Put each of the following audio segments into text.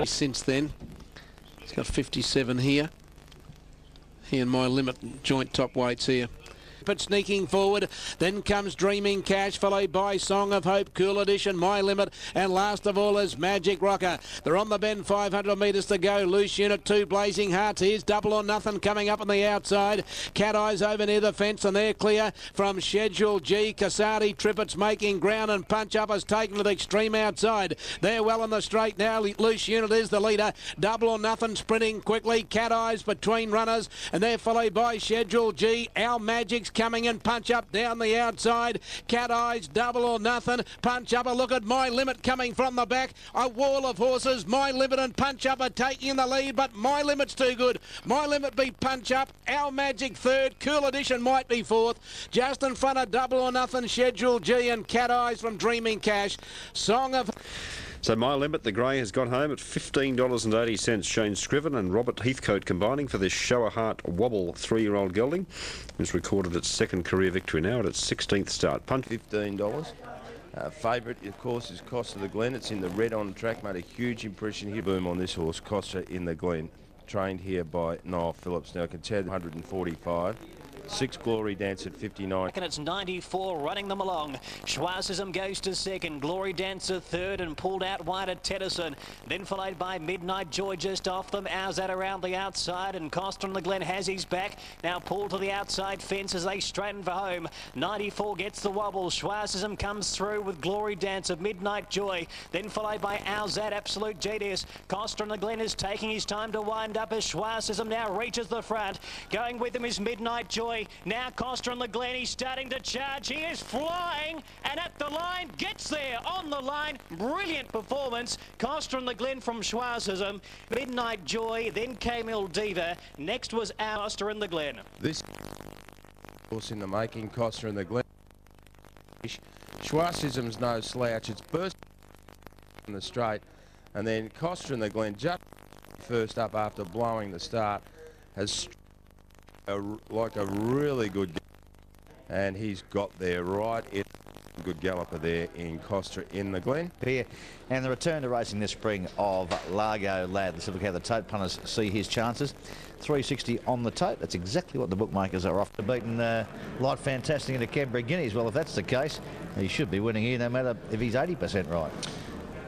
Since then, he's got 57 here. He and My Limit joint top weights here. But sneaking forward, then comes Dreaming Cash, followed by Song of Hope, Cool Edition, My Limit, and last of all is Magic Rocker. They're on the bend, 500 metres to go. Loose Unit 2, Blazing Hearts. Here's Double or Nothing coming up on the outside. Cat Eyes over near the fence, and they're clear from Schedule G. Casati Trippets making ground, and Punch Up has taken to the extreme outside. They're well on the straight now. Loose Unit is the leader. Double or Nothing sprinting quickly. Cat Eyes between runners, and they're followed by Schedule G. Our Magic's coming in. Punch Up down the outside. Cat Eyes, Double or Nothing. Punch Up. A look at My Limit coming from the back. A wall of horses. My Limit and Punch Up are taking the lead, but My Limit's too good. My Limit beat Punch Up. Our Magic third. Cool Edition might be fourth. Just in front of Double or Nothing, Schedule G, and Cat Eyes from Dreaming Cash. Song of... So My Limit, the grey, has got home at $15.80. Shane Scriven and Robert Heathcote combining for this Show a Heart Wobble 3-year-old gelding. It's recorded its second career victory now at its 16th start. Punch $15. Favourite, of course, is Costa the Glen. It's in the red on track. Made a huge impression here. Boom on this horse, Costa in the Glen. Trained here by Niall Phillips. Now contested 145. 6 Glory Dance at 59. And it's 94 running them along. Schwarzism goes to second. Glory Dancer third and pulled out wide at Tennyson. Then followed by Midnight Joy just off them. Ouzat around the outside, and Costa on the Glen has his back. Now pulled to the outside fence as they straighten for home. 94 gets the wobble. Schwarzism comes through with Glory Dancer, Midnight Joy. Then followed by Ouzat, Absolute Genius. Costa on the Glen is taking his time to wind up as Schwarzism now reaches the front. Going with him is Midnight Joy. Now Costa on the Glen, he's starting to charge. He is flying, and at the line, gets there on the line. Brilliant performance. Costa on the Glen from Schwarzism. Midnight Joy, then came Il Diva. Next was Costa in the Glen. This horse in the making, Costa in the Glen. Schwarzism's no slouch. It's burst in the straight, and then Costa in the Glen, just first up after blowing the start, has like a really good, and he's got there right in. Good galloper there in Costa in the Glen. Here, and the return to racing this spring of Largo Lad. Let's look how the tote punters see his chances. 360 on the tote. That's exactly what the bookmakers are after. Beaten Light Fantastic into Canberra Guineas. Well, if that's the case, he should be winning here, no matter if he's 80% right.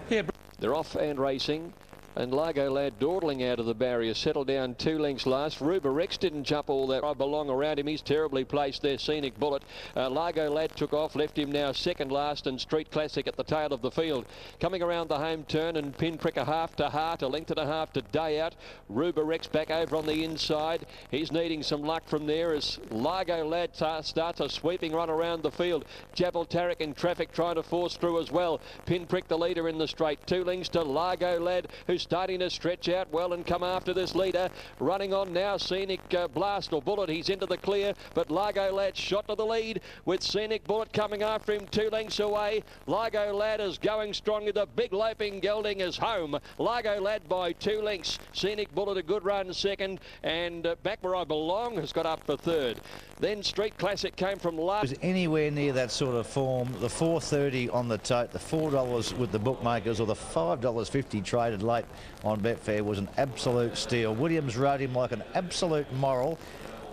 Yeah, they're off and racing. And Largo Lad dawdling out of the barrier, settled down 2 lengths last. Ruba Rex didn't jump all that. I belong around him. He's terribly placed there. Scenic Bullet. Largo Lad took off, left him now second last, and Street Classic at the tail of the field. Coming around the home turn, and Pinprick a half to Heart, a length and a half to Day Out. Ruba Rex back over on the inside. He's needing some luck from there as Largo Lad starts a sweeping run around the field. Jabal Tarek in traffic trying to force through as well. Pinprick the leader in the straight. 2 lengths to Largo Lad, who's starting to stretch out well and come after this leader. Running on now, Scenic Blast or Bullet. He's into the clear, but Largo Lad shot to the lead with Scenic Bullet coming after him 2 lengths away. Largo Lad is going strongly. The big loping gelding is home. Largo Lad by 2 lengths. Scenic Bullet a good run second, and Back Where I Belong has got up for third. Then Street Classic came from last. Was anywhere near that sort of form. The $4.30 on the tote, the $4 with the bookmakers, or the $5.50 traded late on Betfair was an absolute steal. Williams rode him like an absolute moral.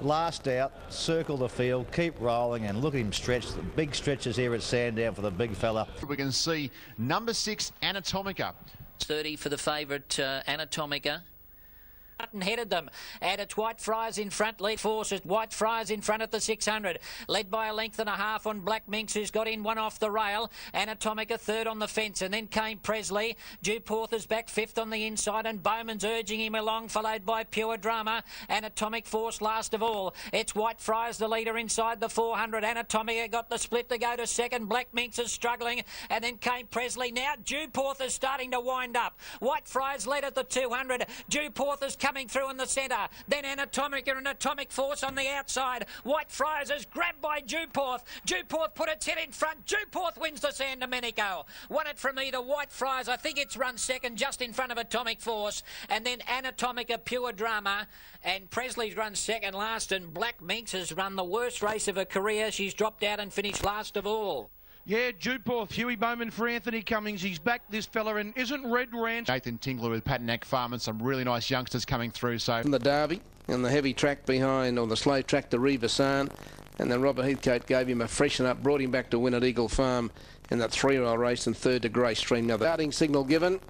Last out, circle the field, keep rolling, and look at him stretch. The big stretches here at Sandown for the big fella. We can see number 6, Anatomica. 30 for the favourite Anatomica. And headed them, and it's White Friars in front. Lead forces, White Friars in front at the 600, led by a length and a half on Black Minx, who's got in one off the rail. Anatomica third on the fence, and then came Presley. Dewporther's back fifth on the inside, and Bowman's urging him along, followed by Pure Drama. Anatomic Force last of all. It's White Friars the leader inside the 400. Anatomica got the split to go to second. Black Minx is struggling, and then came Presley. Now Dewporther's starting to wind up. White Friars led at the 200. Dewporther's coming through in the centre. Then Anatomica and Atomic Force on the outside. White Friars is grabbed by Dewporth. Dewporth put its head in front. Dewporth wins the San Domenico. Won it from either White Friars. I think it's run second just in front of Atomic Force. And then Anatomica Pure Drama. And Presley's run second last. And Black Minx has run the worst race of her career. She's dropped out and finished last of all. Yeah, Dewporth, Huey Bowman for Anthony Cummings. He's back, this fella, and isn't Red Ranch. Nathan Tingler with Patinack Farm and some really nice youngsters coming through. So The Derby and the heavy track behind, or the slow track to Riva San. And then Robert Heathcote gave him a freshen up, brought him back to win at Eagle Farm in that 3-year-old race, and third to Grey Stream. Now the starting signal given.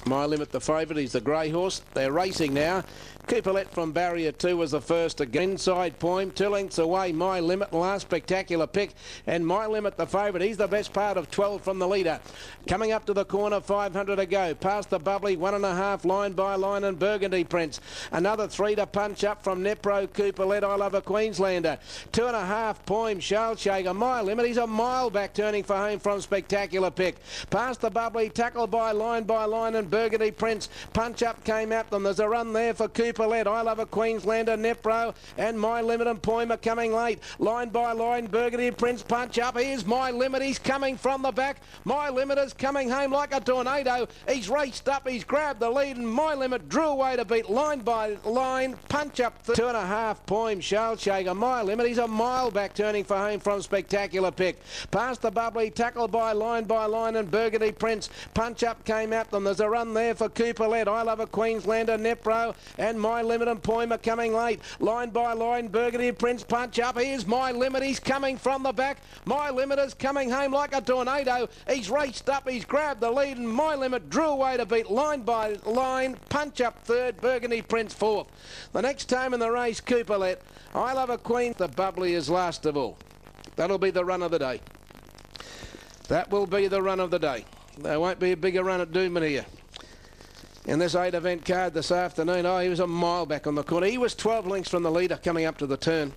My Limit the favourite, he's the grey horse. They're racing now. Cooperlet from Barrier 2 was the first to go. Inside Poem, 2 lengths away. My Limit, last spectacular pick. And My Limit the favourite, he's the best part of 12 from the leader. Coming up to the corner, 500 to go. Past the Bubbly, 1.5, line by line, and Burgundy Prince. Another 3 to punch up from Nepro, Cooperlet, I Love a Queenslander. 2.5, Poem, Shalshaker. My Limit, he's a mile back, turning for home from spectacular pick. Past the Bubbly, tackled by line, and Burgundy Prince. Punch up came at them. There's a run there for Cooperlet. I Love a Queenslander, Nepro, and My Limit and Poem are coming late. Line by line, Burgundy Prince, punch up. Here's My Limit. He's coming from the back. My Limit is coming home like a tornado. He's raced up. He's grabbed the lead, and My Limit drew away to beat line by line. Punch up. 2.5, Poem, Shalshaker. My Limit. He's a mile back, turning for home from spectacular pick. Past the Bubbly, tackled by line, and Burgundy Prince. Punch up came at them. There's a run there for Cooperlet. I Love a Queenslander, Nepro, and My Limit and Poem are coming late. Line by line, Burgundy Prince, punch up. Here's My Limit. He's coming from the back. My Limit is coming home like a tornado. He's raced up. He's grabbed the lead, and My Limit drew away to beat line by line. Punch up third, Burgundy Prince fourth. The next time in the race, Cooperlet. I Love a Queen. The Bubbly is last of all. That'll be the run of the day. That will be the run of the day. There won't be a bigger run at Doomben here. In this 8 event card this afternoon, he was a mile back on the corner. He was 12 lengths from the leader coming up to the turn.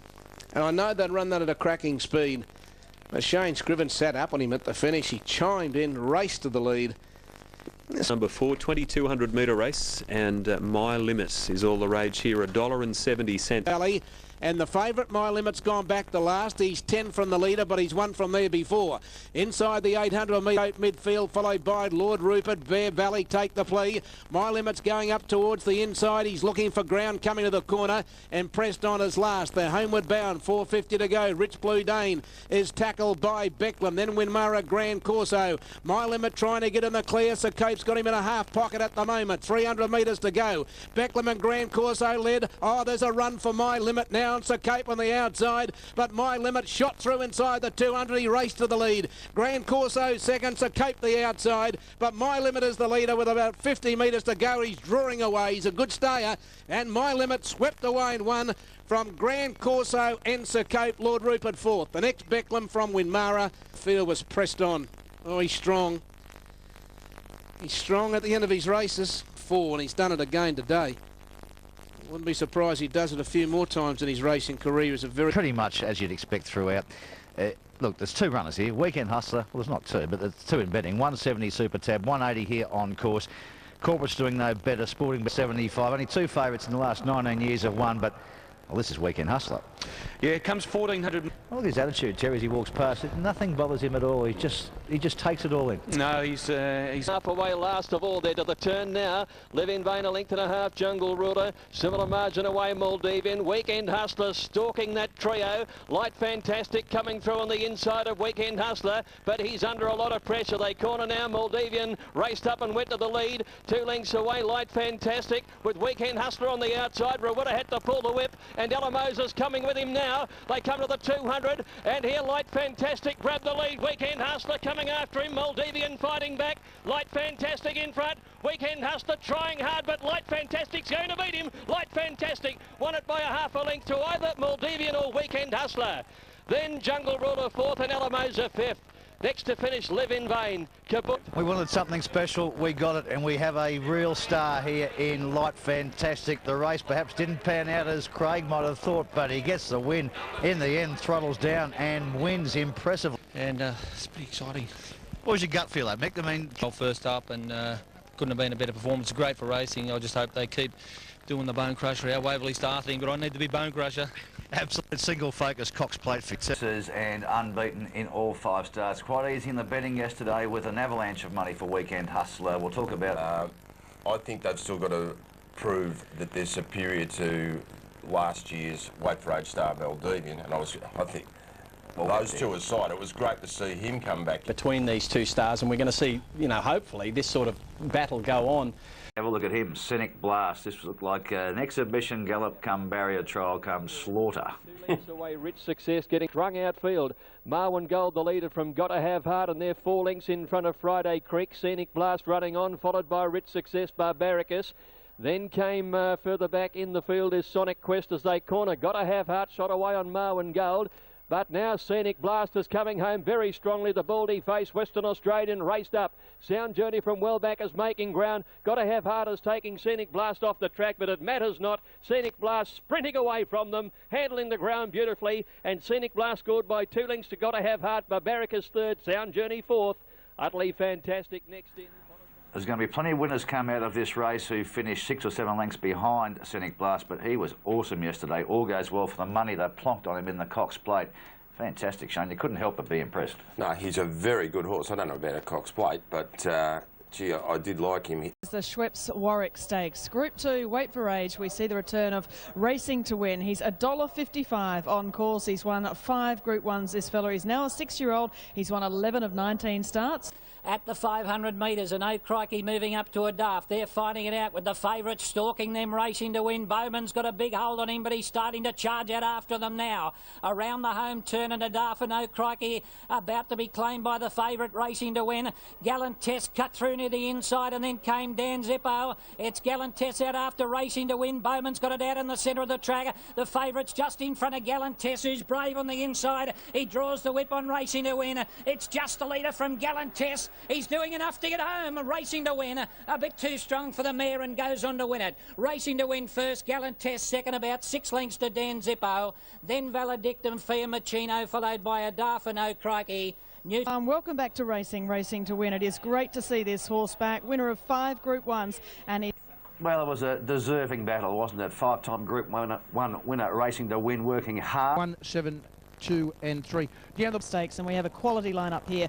And I know they'd run that at a cracking speed. But Shane Scriven sat up on him at the finish. He chimed in, raced to the lead. Number 4, 2200 metre race, and My Limit is all the rage here, $1.70. Valley. And the favourite, My Limit's gone back the last. He's 10 from the leader, but he's won from there before. Inside the 800 metre midfield, followed by Lord Rupert. Bear Valley take the plea. My Limit's going up towards the inside. He's looking for ground coming to the corner, and pressed on as last. They're homeward bound, 450 to go. Rich Blue Dane is tackled by Becklem. Then Winmara Grand Corso. My Limit trying to get in the clear. Sir Cope's got him in a half pocket at the moment. 300 metres to go. Becklem and Grand Corso led. There's a run for My Limit now. Sir Cape on the outside, but My Limit shot through inside the 200. He raced to the lead. Grand Corso second, Sir Cape the outside, but My Limit is the leader with about 50 metres to go. He's drawing away. He's a good stayer, and My Limit swept away and won from Grand Corso and Sir Cape. Lord Rupert fourth. The next Becklem from Winmara. Field was pressed on. He's strong. He's strong at the end of his races. 4, and he's done it again today. Wouldn't be surprised he does it a few more times in his racing career. Is a very pretty much as you'd expect throughout. Look, there's 2 runners here. Weekend Hustler, well, there's not 2, but there's 2 in betting. 170 Super Tab, 180 here on course. Corporate's doing no better, Sporting 75. Only 2 favourites in the last 19 years have won, but well, this is Weekend Hustler. Yeah, it comes 1400. Look at his attitude, Terry, as he walks past it. Nothing bothers him at all. He just takes it all in. No, he's half away last of all there to the turn now. Live in Vain, a length and a half. Jungle Ruler, similar margin away. Maldivian, Weekend Hustler stalking that trio. Light Fantastic coming through on the inside of Weekend Hustler, but he's under a lot of pressure. They corner now. Maldivian raced up and went to the lead. 2 lengths away. Light Fantastic with Weekend Hustler on the outside. Rawutta had to pull the whip, and Ella Moses coming with him now. They come to the 200, and here Light Fantastic grabbed the lead. Weekend Hustler coming after him. Maldivian fighting back. Light Fantastic in front. Weekend Hustler trying hard, but Light Fantastic's going to beat him. Light Fantastic won it by a half a length to either Maldivian or Weekend Hustler. Then Jungle Ruler fourth and Alamosa fifth. Next to finish, Live in Vain. We wanted something special, we got it, and we have a real star here in Light Fantastic. The race perhaps didn't pan out as Craig might have thought, but he gets the win in the end, throttles down and wins impressively. And it's pretty exciting. What was your gut feel, Mick? I mean, well, first up, and couldn't have been a better performance. Great for racing. I just hope they keep doing the Bone Crusher. Our Waverley Star thing, but I need to be Bone Crusher. Absolute single focus Cox Plate fixes and unbeaten in all 5 starts. Quite easy in the betting yesterday with an avalanche of money for Weekend Hustler. We'll talk about. I think they've still got to prove that they're superior to last year's Weight for Age star Maldivian, and I think those two aside, it was great to see him come back between these two stars, and we're going to see, you know, hopefully this sort of battle go on. Have a look at him, Scenic Blast. This looked like an exhibition gallop come barrier trial come slaughter. Lengths away, Rich Success getting strung outfield. Marwin Gold, the leader from Gotta Have Heart, and they're 4 lengths in front of Friday Creek. Scenic Blast running on, followed by Rich Success, Barbaricus. Then came further back in the field is Sonic Quest as they corner. Gotta Have Heart shot away on Marwin Gold. But now Scenic Blast is coming home very strongly. The baldy face Western Australian raced up. Sound Journey from well back is making ground. Gotta Have Heart is taking Scenic Blast off the track, but it matters not. Scenic Blast sprinting away from them, handling the ground beautifully. And Scenic Blast scored by 2 lengths to Gotta Have Heart. Barbaricus third, Sound Journey fourth. Utterly fantastic next in. There's going to be plenty of winners come out of this race who finished 6 or 7 lengths behind Scenic Blast, but he was awesome yesterday. All goes well for the money. They plonked on him in the Cox Plate. Fantastic, Shane. You couldn't help but be impressed. No, he's a very good horse. I don't know about a Cox Plate, but gee, I did like him. The Schweppes Warwick Stakes. Group 2, Weight for Age. We see the return of Racing to Win. He's $1.55 on course. He's won 5 Group 1s, this fella. He's now a 6-year-old. He's won 11 of 19 starts. At the 500 metres, and O'Crike moving up to a daft. They're fighting it out with the favourites stalking them, Racing to Win. Bowman's got a big hold on him, but he's starting to charge out after them now. Around the home turn and a daft, and O'Crike about to be claimed by the favourite, Racing to Win. Gallant Tess cut through near the inside, and then came Dan Zippo. It's Gallant Tess out after Racing to Win. Bowman's got it out in the centre of the track. The favourite's just in front of Gallant Tess, who's brave on the inside. He draws the whip on Racing to Win. It's just a leader from Gallant Tess. He's doing enough to get home. Racing to Win, a bit too strong for the mare and goes on to win it. Racing to Win first, Gallant Tess second, about 6 lengths to Dan Zippo. Then Valedictum Fiammacino, followed by Adaf and O'Crike. Welcome back to Racing to Win. It is great to see this horse back, winner of 5 Group 1s, and he... Well, it was a deserving battle, wasn't it? 5-time Group 1 winner, Racing to Win, working hard. 1, 7, 2 and 3. Down the stakes, and we have a quality lineup here.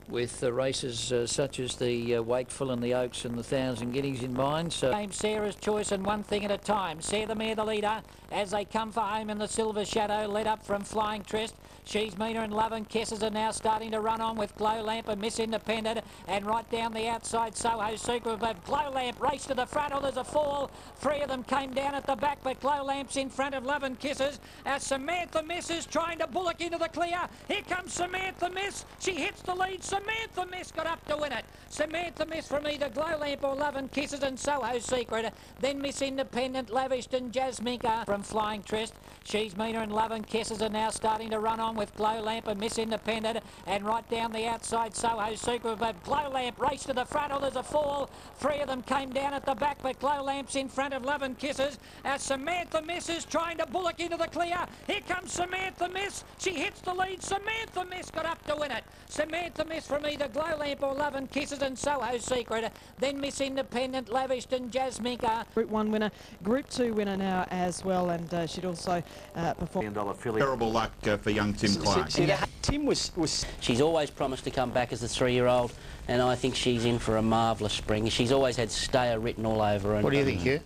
With races such as the Wakeful and the Oaks and the 1,000 Guineas in mind. So Sarah's Choice and One Thing at a Time. Sarah the mare, the leader, as they come for home in the Silver Shadow, led up from Flying Trist. She's Meaner and Love and Kessers are now starting to run on with Glow Lamp and Miss Independent, and right down the outside Soho Secret, but Glow Lamp raced to the front. Oh, there's a fall. 3 of them came down at the back, but Glow Lamp's in front of Love and Kisses. Samantha Miss is trying to bullock into the clear. Here comes Samantha Miss. She hits the lead. Samantha Miss got up to win it. Samantha Miss from either Glow Lamp or Love and Kisses and Soho Secret. Then Miss Independent, Lavished and Jasminka from Flying Trist. She's Meaner and Love and Kisses are now starting to run on with Glow Lamp and Miss Independent, and right down the outside Soho Secret, but Glow Lamp raced to the front. Oh, there's a fall. 3 of them came down at the back, but Glow Lamp's in front of Love and Kisses. Samantha Miss is trying to bullock into the clear. Here comes Samantha Miss. She hits the lead. Samantha Miss got up to win it. Samantha Miss from either Glow Lamp or Love and Kisses and Soho Secret. Then Miss Independent, Lavished and Jasminka. Group 1 winner, Group 2 winner now as well, and she'd also perform. Terrible luck for young Tim Clark. Tim was... She's always promised to come back as a 3-year-old, and I think she's in for a marvellous spring. She's always had Stayer written all over her. What do you think, Hugh?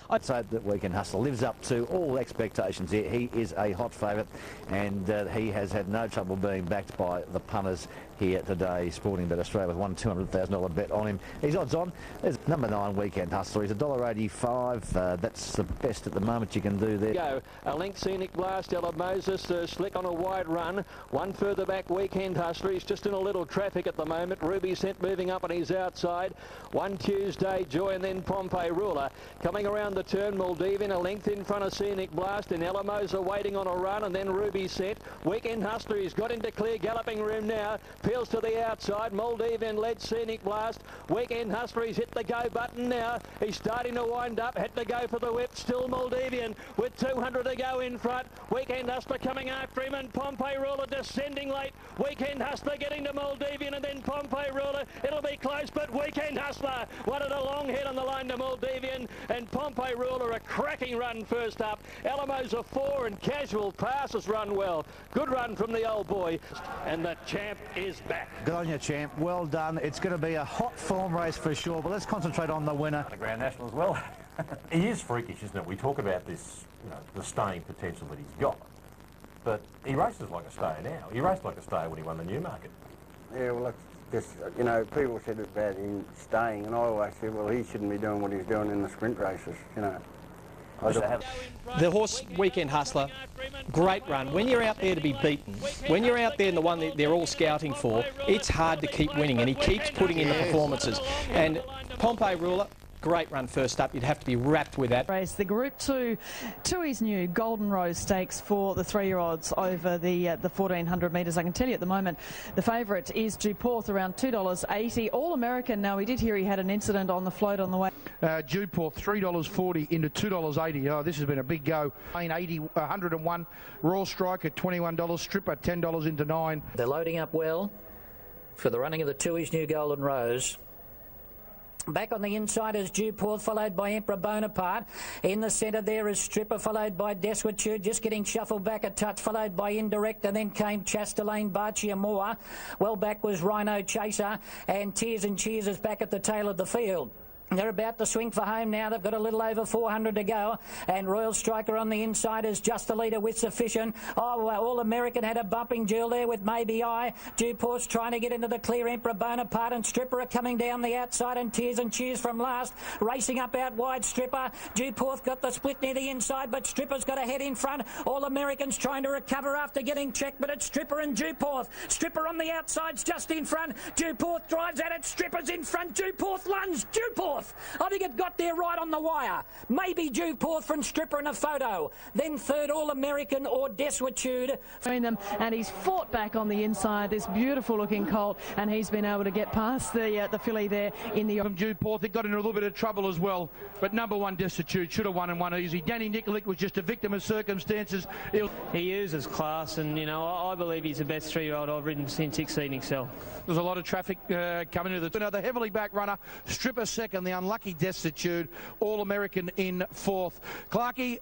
I'd say that Weekend Hustler lives up to all expectations here. He is a hot favourite, and he has had no trouble being backed by the punters here today. Sporting Bet Australia with one $200,000 bet on him. He's odds on. There's number 9 Weekend Hustler. He's $1.85. That's the best at the moment you can do there. Go. A length Scenic Blast, Ella Moses, slick on a wide run. One further back, Weekend Hustler. He's just in a little traffic at the moment. Ruby Scent moving up on his outside. One Tuesday Joy, and then Pompey Ruler. Coming around the turn, Maldivian a length in front of Scenic Blast, and Ella Moses waiting on a run, and then Ruby Scent. Weekend Hustler, he's got into clear galloping room now. Peels to the outside. Maldivian led Scenic Blast. Weekend Hustler, he's hit the go button now. He's starting to wind up. Had to go for the whip. Still Maldivian with 200 to go in front. Weekend Hustler coming after him, and Pompey Ruler descending late. Weekend Hustler getting to Maldivian, and then Pompey Ruler. It'll be close, but Weekend Hustler wanted a long head on the line to Maldivian, and Pompey Ruler a cracking run first up. Alamos a 4, and Casual Passes run well. Good run from the old boy, and the champ is back. Good on you, champ. Well done. It's going to be a hot form race for sure, but let's concentrate on the winner. The Grand National as well. He is freakish, isn't it? We talk about this, you know, the staying potential that he's got. but he races like a stayer now. He raced like a stayer when he won the Newmarket. Yeah, well, that's just, you know, people said about him staying, and I always said, well, he shouldn't be doing what he's doing in the sprint races, you know. The horse, Weekend Hustler, great run. When you're out there to be beaten, when you're out there in the one that they're all scouting for, it's hard to keep winning, and he keeps putting in the performances. And Pompey Ruler, great run first up. You'd have to be wrapped with that. Race the Group 2 Tui's new Golden Rose Stakes for the 3-year-olds over the 1400 metres. I can tell you at the moment the favourite is Duporth, around $2.80. All-American. Now, we did hear he had an incident on the float on the way. Duporth, $3.40 into $2.80. Oh, this has been a big go. 101. Royal Strike at $21. Stripper, $10 into 9. They're loading up well for the running of the Tui's new Golden Rose. Back on the inside is Duporth, followed by Emperor Bonaparte. In the centre there is Stripper, followed by Desuetude, just getting shuffled back a touch, followed by Indirect, and then came Chastelane, Barchia Moore. Well back was Rhino Chaser, and Tears and Cheers is back at the tail of the field. They're about to swing for home now. They've got a little over 400 to go. And Royal Striker on the inside is just a leader with Sufficient. Oh, All-American had a bumping duel there with Maybe I. Duporth's trying to get into the clear. Emperor Bonaparte and Stripper are coming down the outside, and Tears and Cheers from last. Racing up out wide, Stripper. Duporth got the split near the inside, but Stripper's got a head in front. All-American's trying to recover after getting checked, but it's Stripper and Duporth. Stripper on the outside's just in front. Duporth drives at it. Stripper's in front. Duporth lunges. Duporth, I think it got there right on the wire. Maybe Duporth from Stripper in a photo. Then third, All-American or Desuetude. Them, and he's fought back on the inside, this beautiful looking colt, and he's been able to get past the filly there in the... Duporth, it got into a little bit of trouble as well, but number one Desuetude should have won and won easy. Danny Nikolic was just a victim of circumstances. He uses class, and you know, I believe he's the best 3-year-old I've ridden since Exceeding Excel. There's a lot of traffic coming to the heavily back runner. Stripper second, the unlucky Desuetude. All-American in fourth. Clarkey.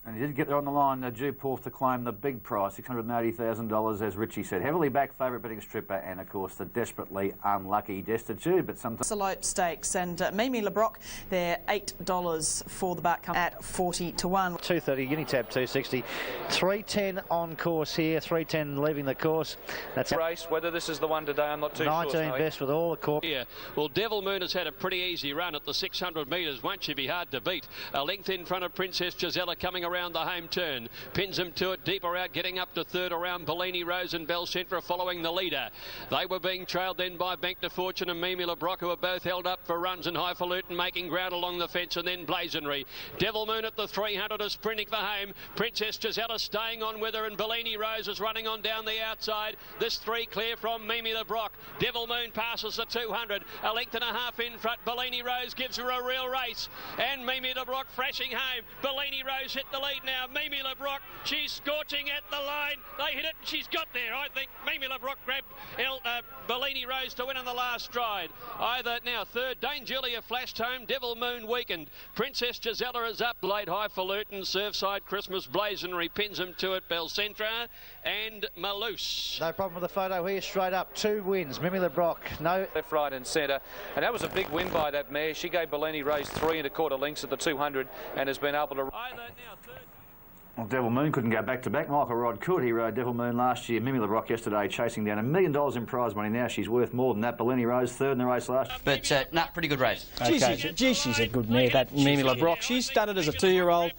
And he did get there on the line, Duporth to claim the big prize, $680,000, as Richie said. Heavily back favourite betting Stripper, and of course the desperately unlucky Desuetude. But sometimes Salope Stakes and Mimi LeBrock, they're $8 for the back at 40 to 1. 230, Unitab 260, 310 on course here, 310 leaving the course. That's a race. Whether this is the one today, I'm not too 19 sure. 19 best with all the corp. Yeah, well, Devil Moon has had a pretty easy run at the 600 metres. Won't she be hard to beat? A length in front of Princess Gisela coming around the home turn. Pins him to it, deeper out, getting up to third around Bellini Rose and Belcentra following the leader. They were being trailed then by Bank to Fortune and Mimi LeBrock, who were both held up for runs, and Highfalutin making ground along the fence, and then Blazonry. Devil Moon at the 300 is sprinting for home. Princess Gisela staying on with her, and Bellini Rose is running on down the outside. This three clear from Mimi LeBrock. Devil Moon passes the 200, a length and a half in front. Bellini Rose gives her a real race, and Mimi LeBrock thrashing home. Bellini Rose hit the lead now. Mimi LeBrock, she's scorching at the line. They hit it and she's got there. I think Mimi LeBrock grabbed Bellini Rose to win on the last stride. Either now third, Dame Julia flashed home. Devil Moon weakened. Princess Gisela is up. Late Highfalutin, Surfside Christmas, Blazonry pins him to it. Belcentra and Maloose. No problem with the photo here, straight up. 2 wins. Mimi LeBrock, no... Left, right and centre. And that was a big win by that mare. She gave Bellini Rose 3 1/4 lengths at the 200 and has been able to... Well, Devil Moon couldn't go back-to-back. Michael Rod could. He rode Devil Moon last year. Mimi LeBrock yesterday chasing down $1 million in prize money. Now she's worth more than that. Bellini Rose third in the race last year. But, pretty good race. Okay. Gee, she's a good mare, that Mimi LeBrock. She started as a 2-year-old,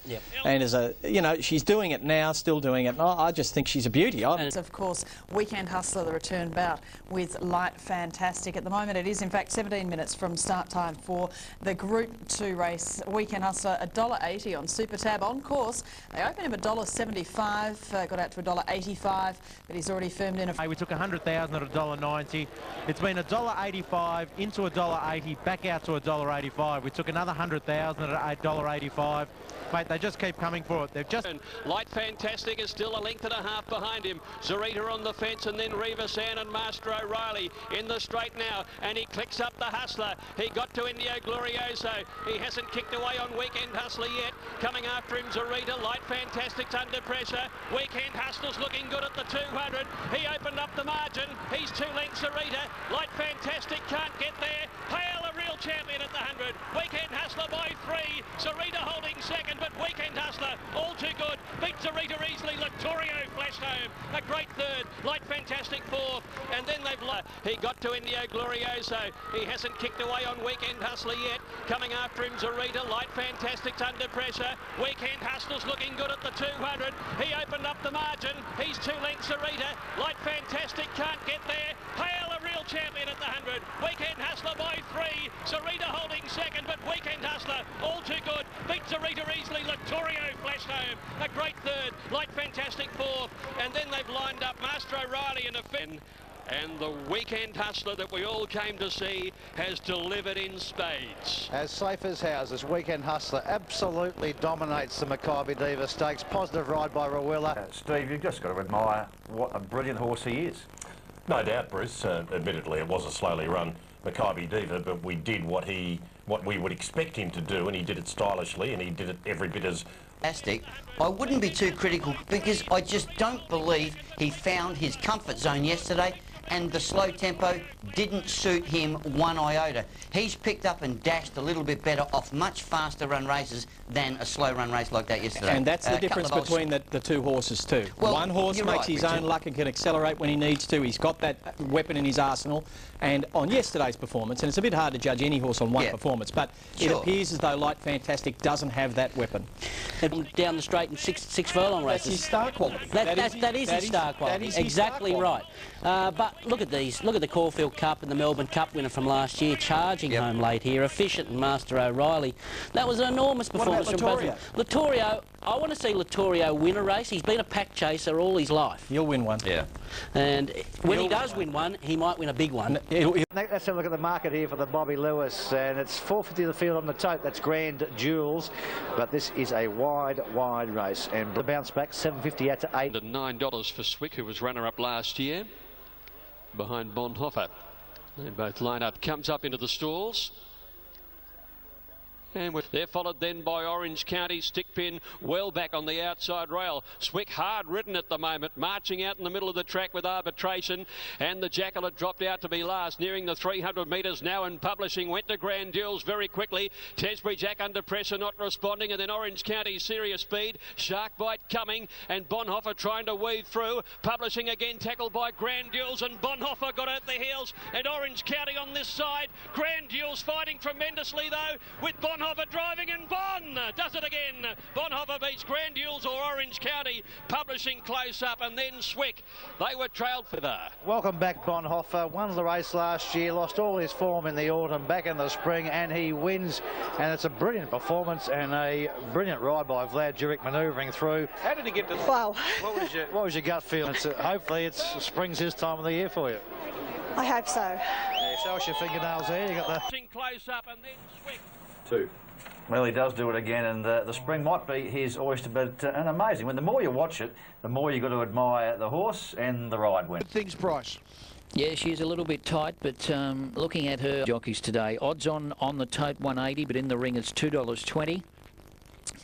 and as a, you know, she's doing it now, still doing it. I just think she's a beauty. And of course, Weekend Hustler, the return bout with Light Fantastic. At the moment, it is in fact 17 minutes from start time for the Group 2 race. Weekend Hustler, $1.80 on Super Tab on course. They opened him $1.75, got out to $1.85, but he's already firmed in. We took 100,000 at $1.90. It's been $1.85 into $1.80, back out to $1.85. We took another 100,000 at $1.85. Mate, they just keep coming for it. They've just... Light Fantastic is still a length and a half behind him. Zarita on the fence, and then Reva San and Master O'Reilly in the straight now, and he clicks up the Hustler. He got to Indio Glorioso. He hasn't kicked away on Weekend Hustler yet. Coming after him, Zarita. Light Fantastic's under pressure. Weekend Hustler's looking good at the 200. He opened up the margin. He's 2 lengths Zarita. Light Fantastic can't get there. Hale, a real champion at the 100. Weekend Hustler by 3. Zarita holding second, but Weekend Hustler all too good. Beat Zarita easily. Latorio Hustler. He got to Indio Glorioso. He hasn't kicked away on Weekend Hustler yet. Coming after him, Zarita. Light Fantastic's under pressure. Weekend Hustler's looking good at the 200. He opened up the margin. He's 2 lengths Zarita. Light Fantastic can't get there. Hale, a real champion at the 100. Weekend Hustler by 3. Zarita holding second, but Weekend Hustler all too good. Beat Zarita easily. Latorio flashed home. A great third. Light Fantastic fourth. And then they've lined up Master O'Reilly in a fin. And the Weekend Hustler that we all came to see has delivered in spades. As safe as houses, Weekend Hustler absolutely dominates the Maccabi Diva Stakes. Positive ride by Rawilla. Steve, you've just got to admire what a brilliant horse he is. No doubt, Bruce. Admittedly, it was a slowly run Maccabi Diva, but we did what we would expect him to do, and he did it stylishly, and he did it every bit as fantastic. I wouldn't be too critical because I just don't believe he found his comfort zone yesterday, and the slow tempo didn't suit him one iota. He's picked up and dashed a little bit better off much faster run races than a slow run race like that yesterday. And that's the difference between the two horses too. Well, one horse makes his own luck and can accelerate when he needs to. He's got that weapon in his arsenal. And on yesterday's performance, and it's a bit hard to judge any horse on one performance, but it appears as though Light Fantastic doesn't have that weapon. Down the straight in six furlong races. That's his star quality. That is his star quality. Exactly right. But look at these. Look at the Caulfield Cup and the Melbourne Cup winner from last year, charging home late here. Efficient and Master O'Reilly. That was an enormous performance from both of them. Latorio, I want to see Latorio win a race. He's been a pack chaser all his life. He'll win one. Yeah. And when he does win one, he might win a big one. Let's have a look at the market here for the Bobby Lewis, and it's 450 the field on the tote. That's Grand Jewels, but this is a wide race, and the bounce back 750 out to 8. And $9 for Swick, who was runner-up last year, behind Bonhoeffer. They both line up, comes up into the stalls. And they're followed then by Orange County, Stickpin, well back on the outside rail. Swick hard ridden at the moment, marching out in the middle of the track with Arbitration, and the Jackal had dropped out to be last, nearing the 300 metres now, and Publishing went to Grand Duels very quickly. Tesbury Jack under pressure, not responding, and then Orange County, Serious Speed, Shark Bite coming, and Bonhoeffer trying to weave through. Publishing again tackled by Grand Duels, and Bonhoeffer got out the heels, and Orange County on this side. Grand Duels fighting tremendously though, with Bonhoeffer driving, and Bon does it again. Bonhoeffer beats Grand Duels or Orange County. Publishing close up, and then Swick. They were trailed for that. Welcome back, Bonhoeffer. Won the race last year, lost all his form in the autumn, back in the spring, and he wins. And it's a brilliant performance and a brilliant ride by Vlad Jurek manoeuvring through. How did he get to... Wow. What was your gut feel? Hopefully it's spring's his time of the year for you. I hope so. Yeah, show us your fingernails there. You got the... Close up, and then Swick. 2. Well, he does do it again, and the spring might be his oyster, but an amazing. When the more you watch it, the more you've got to admire the horse and the ride win. Things price. Yeah, she's a little bit tight, but looking at her jockeys today, odds on the tote 180, but in the ring it's $2.20.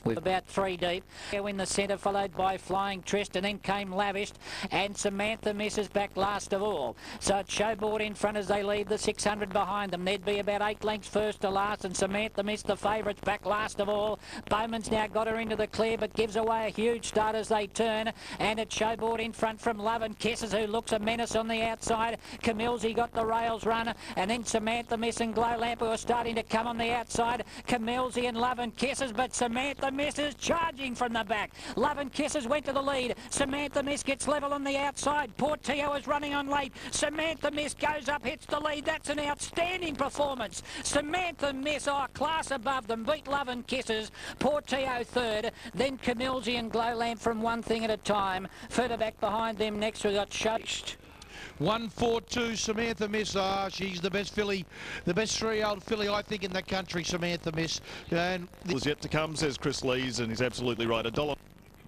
With about 3 deep. In the centre, followed by Flying Trist, and then came Lavished, and Samantha misses back last of all. So it's Showboard in front as they leave the 600 behind them. There'd be about 8 lengths first to last, and Samantha missed the favourites back last of all. Bowman's now got her into the clear, but gives away a huge start as they turn, and it's Showboard in front from Love and Kisses, who looks a menace on the outside. Camilsey got the rails run, and then Samantha Miss and Glow Lamp, who are starting to come on the outside. Camilsey and Love and Kisses, but Samantha Misses charging from the back. Love and Kisses went to the lead. Samantha Miss gets level on the outside. Portillo is running on late. Samantha Miss goes up, hits the lead. That's an outstanding performance. Samantha Miss, class above them, beat Love and Kisses. Portillo third, then Camilsey and Glow Lamp from One Thing at a Time. Further back behind them next we got Shoshed. 1-4-2, Samantha Miss. She's the best filly, the best 3-year-old filly, I think, in the country, Samantha Miss. And was yet to come, says Chris Lees, and he's absolutely right. $1.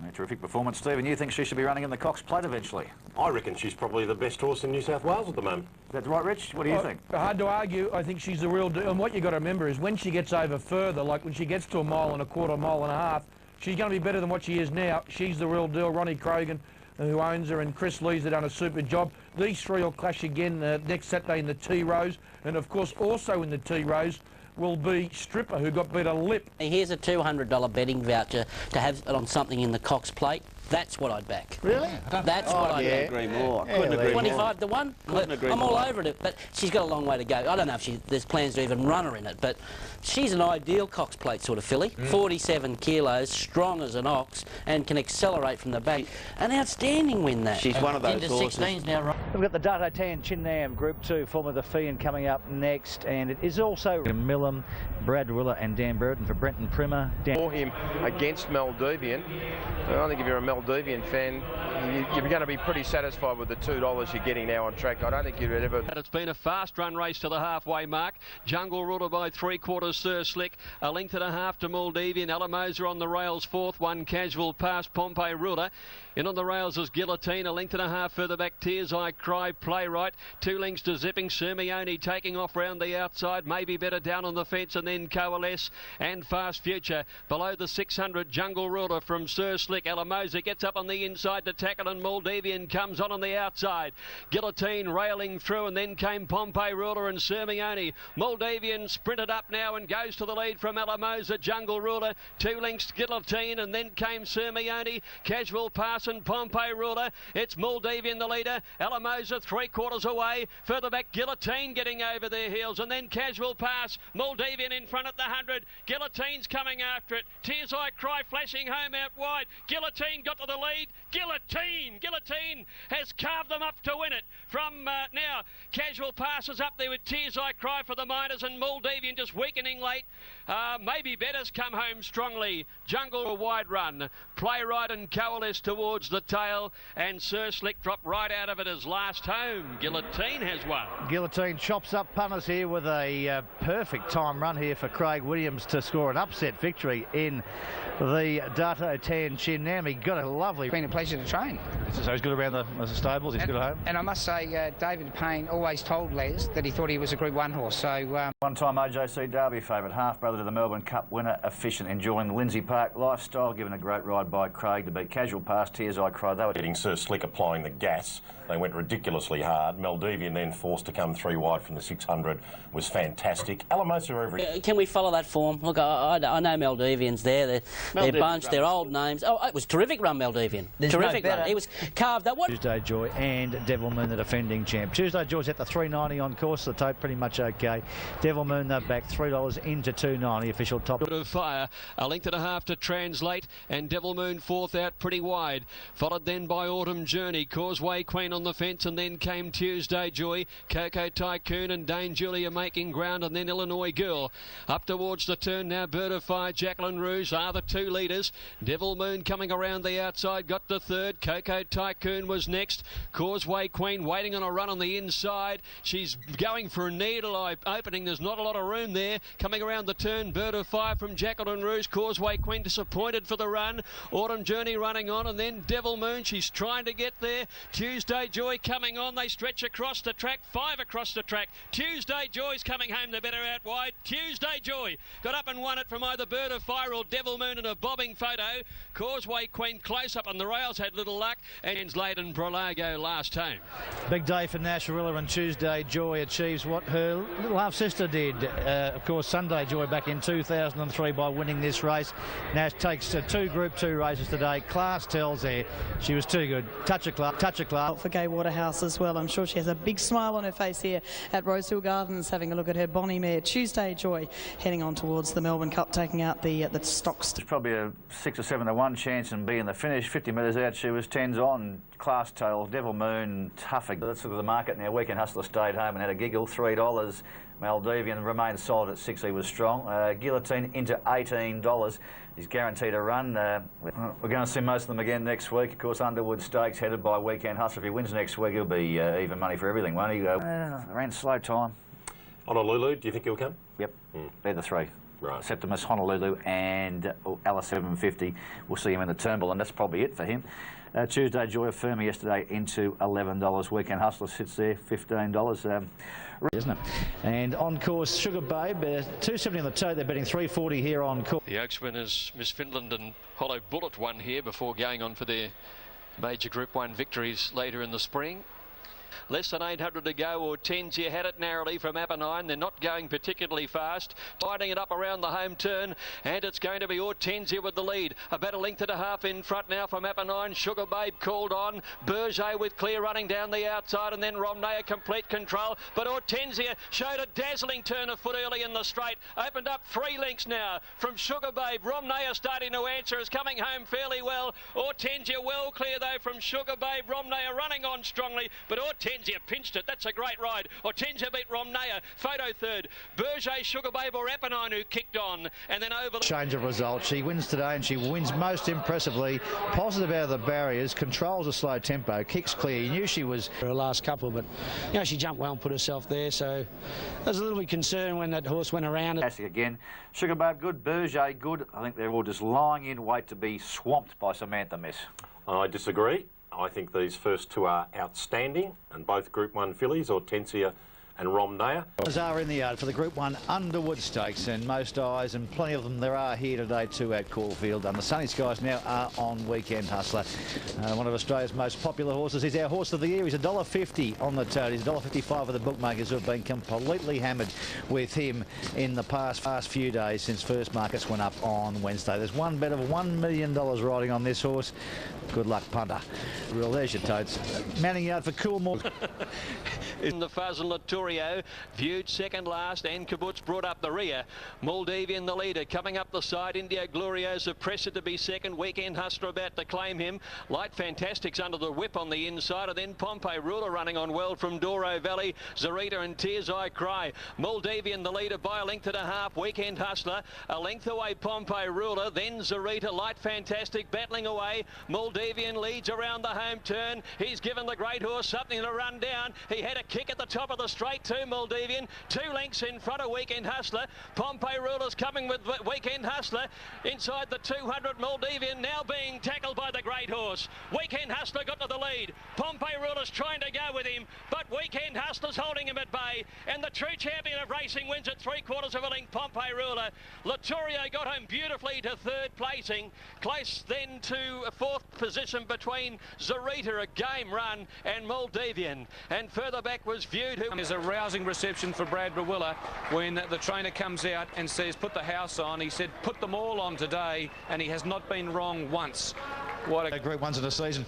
A terrific performance, Stephen. You think she should be running in the Cox Plate eventually? I reckon she's probably the best horse in New South Wales at the moment. Is that right, Rich? What do you think? Hard to argue. I think she's the real deal. And what you've got to remember is when she gets over further, like when she gets to 1.25 miles, mile and a half, she's going to be better than what she is now. She's the real deal. Ronnie Krogan, who owns her, and Chris Lees have done a super job. These three will clash again next Saturday in the T-Rose, and of course also in the T-Rose will be Stripper, who got beat a lip. Here's a $200 betting voucher to have it on something in the Cox Plate. That's what I'd back. Really? That's what I'd back. Agree more. Yeah, Couldn't agree 25 to 1. I'm all over it, but she's got a long way to go. I don't know if there's plans to even run her in it, but she's an ideal Cox Plate sort of filly. 47 kilos, strong as an ox, and can accelerate from the back. An outstanding win, that. She's one of those Into horses. 16s now, right? We've got the Dato Tan Chin Nam Group 2 Formula Fian coming up next, and it is also Millam, Brad Rilla and Dan Burton for Brenton Primer. For him against Maldivian. I think if you're a Maldivian fan, you're going to be pretty satisfied with the $2 you're getting now on track. I don't think you'd ever... It's been a fast run race to the halfway mark. Jungle Ruler by 3/4, Sir Slick. A length and a half to Maldivian. Alamosa on the rails, fourth. One Casual past Pompey Ruler. In on the rails is Guillotine. A length and a half further back, Tears I Cry, Playwright. 2 lengths to Zipping. Sermione taking off round the outside. Maybe better down on the fence, and then Coalesce and Fast Future. Below the 600, Jungle Ruler from Sir Slick. Alamosa gets up on the inside to tackle, and Maldivian comes on the outside. Guillotine railing through, and then came Pompey Ruler and Sermione. Maldivian sprinted up now and goes to the lead from Alamosa. Jungle Ruler, 2 lengths Guillotine, and then came Sermione. Casual pass and Pompey Ruler. It's Maldivian the leader. Alamosa 3/4 away. Further back, Guillotine getting over their heels, and then Casual pass. Maldivian in front at the 100. Guillotine's coming after it. Tears I Cry flashing home out wide. Guillotine got to the lead. Guillotine has carved them up to win it. From now, Casual passes up there with Tears I Cry for the Miners, and Maldivian just weakening late. Maybe Better's come home strongly. Jungle a wide run. Playwright and Coalesce towards the tail, and Sir Slick dropped right out of it as last home. Guillotine has won. Guillotine chops up punters here with a perfect time run here for Craig Williams to score an upset victory in the Dato Tan Chin Nam. He got a lovely... It's been a pleasure to train. So he's good around the stables, he's good at home. And I must say, David Payne always told Les that he thought he was a Group 1 horse, so... One-time OJC Derby favourite, half-brother to the Melbourne Cup winner, Efficient, enjoying the Lindsay Park lifestyle, given a great ride by Craig to beat Casual pass, Tears I Cry. They were getting Sir Slick applying the gas. They went ridiculously hard. Maldivian then forced to come 3 wide from the 600 was fantastic. Alamosa Can we follow that form? Look, I know Maldivian's there. They're bunched, they're old names. Oh, it was terrific run, Maldivian. Terrific run. He was carved up. Tuesday Joy and Devil Moon, the defending champ. Tuesday Joy's at the $3.90 on course. The tote pretty much okay. Devil Moon, they're back $3 into $2.90. Official top. Bit of fire. A length and a half to Translate, and Devil Moon fourth out pretty wide. Followed then by Autumn Journey. Causeway Queen on the fence, and then came Tuesday Joy. Coco Tycoon and Dane Julia making ground, and then Illinois Girl. Up towards the turn now, Bird of Fire, Jacqueline Rouge are the 2 leaders. Devil Moon coming around the outside, got the third. Coco Tycoon was next. Causeway Queen waiting on a run on the inside. She's going for a needle eye opening. There's not a lot of room there. Coming around the turn, Bird of Fire from Jacqueline Rouge. Causeway Queen disappointed for the run. Autumn Journey running on, and then Devil Moon. She's trying to get there. Tuesday Joy coming on. They stretch across the track. 5 across the track. Tuesday Joy's coming home. They're better out wide. Tuesday Joy got up and won it from either Bird of Fire or Devil Moon in a bobbing photo. Causeway Queen close up on the rails, had little luck, and Laden Prolago last home. Big day for Nasharilla, and Tuesday Joy achieves what her little half-sister did. Of course, Sunday Joy back in 2003 by winning this race. Nash takes 2 Group 2 races today. Class tells there she was too good. Touch of class. For Gay Waterhouse as well. I'm sure she has a big smile on her face here at Rosehill Gardens, having a look at her Bonnie mare. Tuesday Joy heading on towards the Melbourne Cup, taking out the stocks. There's probably a 6 or 7 to 1 chance in being the finish. 50 metres out, she was 10s on. Class tail, Devil Moon, tougher. Let's look at the market now. Weekend Hustler stayed home and had a giggle. $3. Maldivian remained solid at 6. He was strong. Guillotine into $18. He's guaranteed a run. We're going to see most of them again next week. Of course, Underwood Stakes headed by Weekend Hustler. If he wins next week, he'll be even money for everything, won't he? Ran slow time. Honolulu, do you think he'll come? Yep. They're the 3. Right. Septimus, Honolulu and Alice 750. We'll see him in the Turnbull, and that's probably it for him. Tuesday Joy of Fermi yesterday into $11. Weekend Hustler sits there, $15. Isn't it? And on course, Sugar Babe, 270 on the tote. They're betting 340 here on course. The Oaks winners, Miss Finland and Hollow Bullet, won here before going on for their major Group 1 victories later in the spring. Less than 800 to go. Hortensia had it narrowly from Apennine. They're not going particularly fast. Tidying it up around the home turn, and it's going to be Hortensia with the lead. About a length and a half in front now from Apennine. Sugar Babe called on. Berger with Clear running down the outside, and then Romney complete control. But Hortensia showed a dazzling turn of foot early in the straight. Opened up 3 lengths now from Sugar Babe. Romney starting to answer, is coming home fairly well. Hortensia well clear though from Sugar Babe. Romney running on strongly, but Hortensia pinched it. That's a great ride. Hortensia beat Romney. Photo third. Berger, Sugar Babe or Apennine who kicked on, and then over the... Change of result. She wins today, and she wins most impressively. Positive out of the barriers, controls a slow tempo, kicks clear. You knew she was... Her last couple, but you know, she jumped well and put herself there, so I was a little bit concerned when that horse went around. Fantastic again. Sugar Babe good, Berger good. I think they're all just lying in wait to be swamped by Samantha Miss. I disagree. I think these first two are outstanding, and both Group 1 fillies, Hortensia and Romney. Are in the yard for the Group 1 Underwood Stakes, and most eyes, and plenty of them there are here today too at Caulfield. And the Sunny Skies now are on Weekend Hustler. One of Australia's most popular horses. He's our horse of the year. He's $1.50 on the tote. He's $1.55 for the bookmakers, who have been completely hammered with him in the past few days since first markets went up on Wednesday. There's one bet of $1 million riding on this horse. Good luck, punter. Well, there's your totes. Manning yard for Coolmore. In the fuzz and Latorio, viewed second last, and Kibbutz brought up the rear. Maldivian the leader, coming up the side. India Gloriosa Presser to be second. Weekend Hustler about to claim him. Light Fantastics under the whip on the inside, and then Pompey Ruler running on well from Doro Valley. Zarita and Tears I Cry. Maldivian the leader by a length and a half. Weekend Hustler a length away. Pompey Ruler, then Zarita. Light Fantastic battling away. Maldivian leads around the home turn. He's given the great horse something to run down. He had a kick at the top of the straight too, Maldivian. 2 lengths in front of Weekend Hustler. Pompey Ruler's coming with Weekend Hustler. Inside the 200, Maldivian now being tackled by the great horse. Weekend Hustler got to the lead. Pompey Ruler's trying to go with him, but Weekend Hustler's holding him at bay. And the true champion of racing wins at 3/4 of a length, Pompey Ruler. Latorio got home beautifully to 3rd placing. Close then to a 4th position between Zarita, a game run, and Maldivian. And further back was Viewed, who... There's a rousing reception for Brad Brawilla when the trainer comes out and says, put the house on. He said, put them all on today, and he has not been wrong once. What a... Group 1s in the season.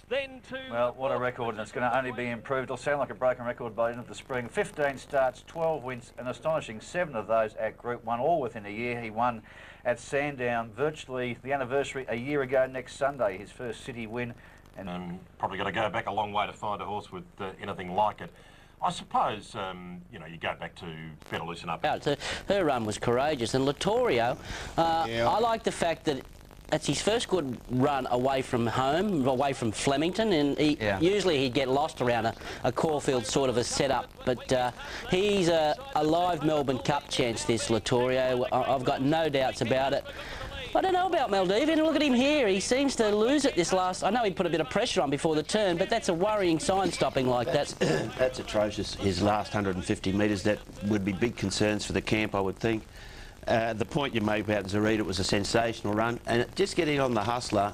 Then to... Well, what a record, and it's going to only be improved. It'll sound like a broken record by the end of the spring. 15 starts, 12 wins, an astonishing 7 of those at Group 1, all within a year. He won at Sandown, virtually the anniversary a year ago next Sunday, his first city win. And probably got to go back a long way to find a horse with anything like it. I suppose, you know, you go back to Better Loosen Up. Her run was courageous, and Latorio, I like the fact that it's his first good run away from home, away from Flemington, and usually he'd get lost around a Caulfield sort of a setup, but he's a live Melbourne Cup chance, this Latorio. I've got no doubts about it. I don't know about Maldivian. Look at him here. He seems to lose it this last... I know he put a bit of pressure on before the turn, but that's a worrying sign, stopping like that. That's atrocious. His last 150 metres, that would be big concerns for the camp, I would think. The point you make about Zarita, it was a sensational run. And just getting on the Hustler,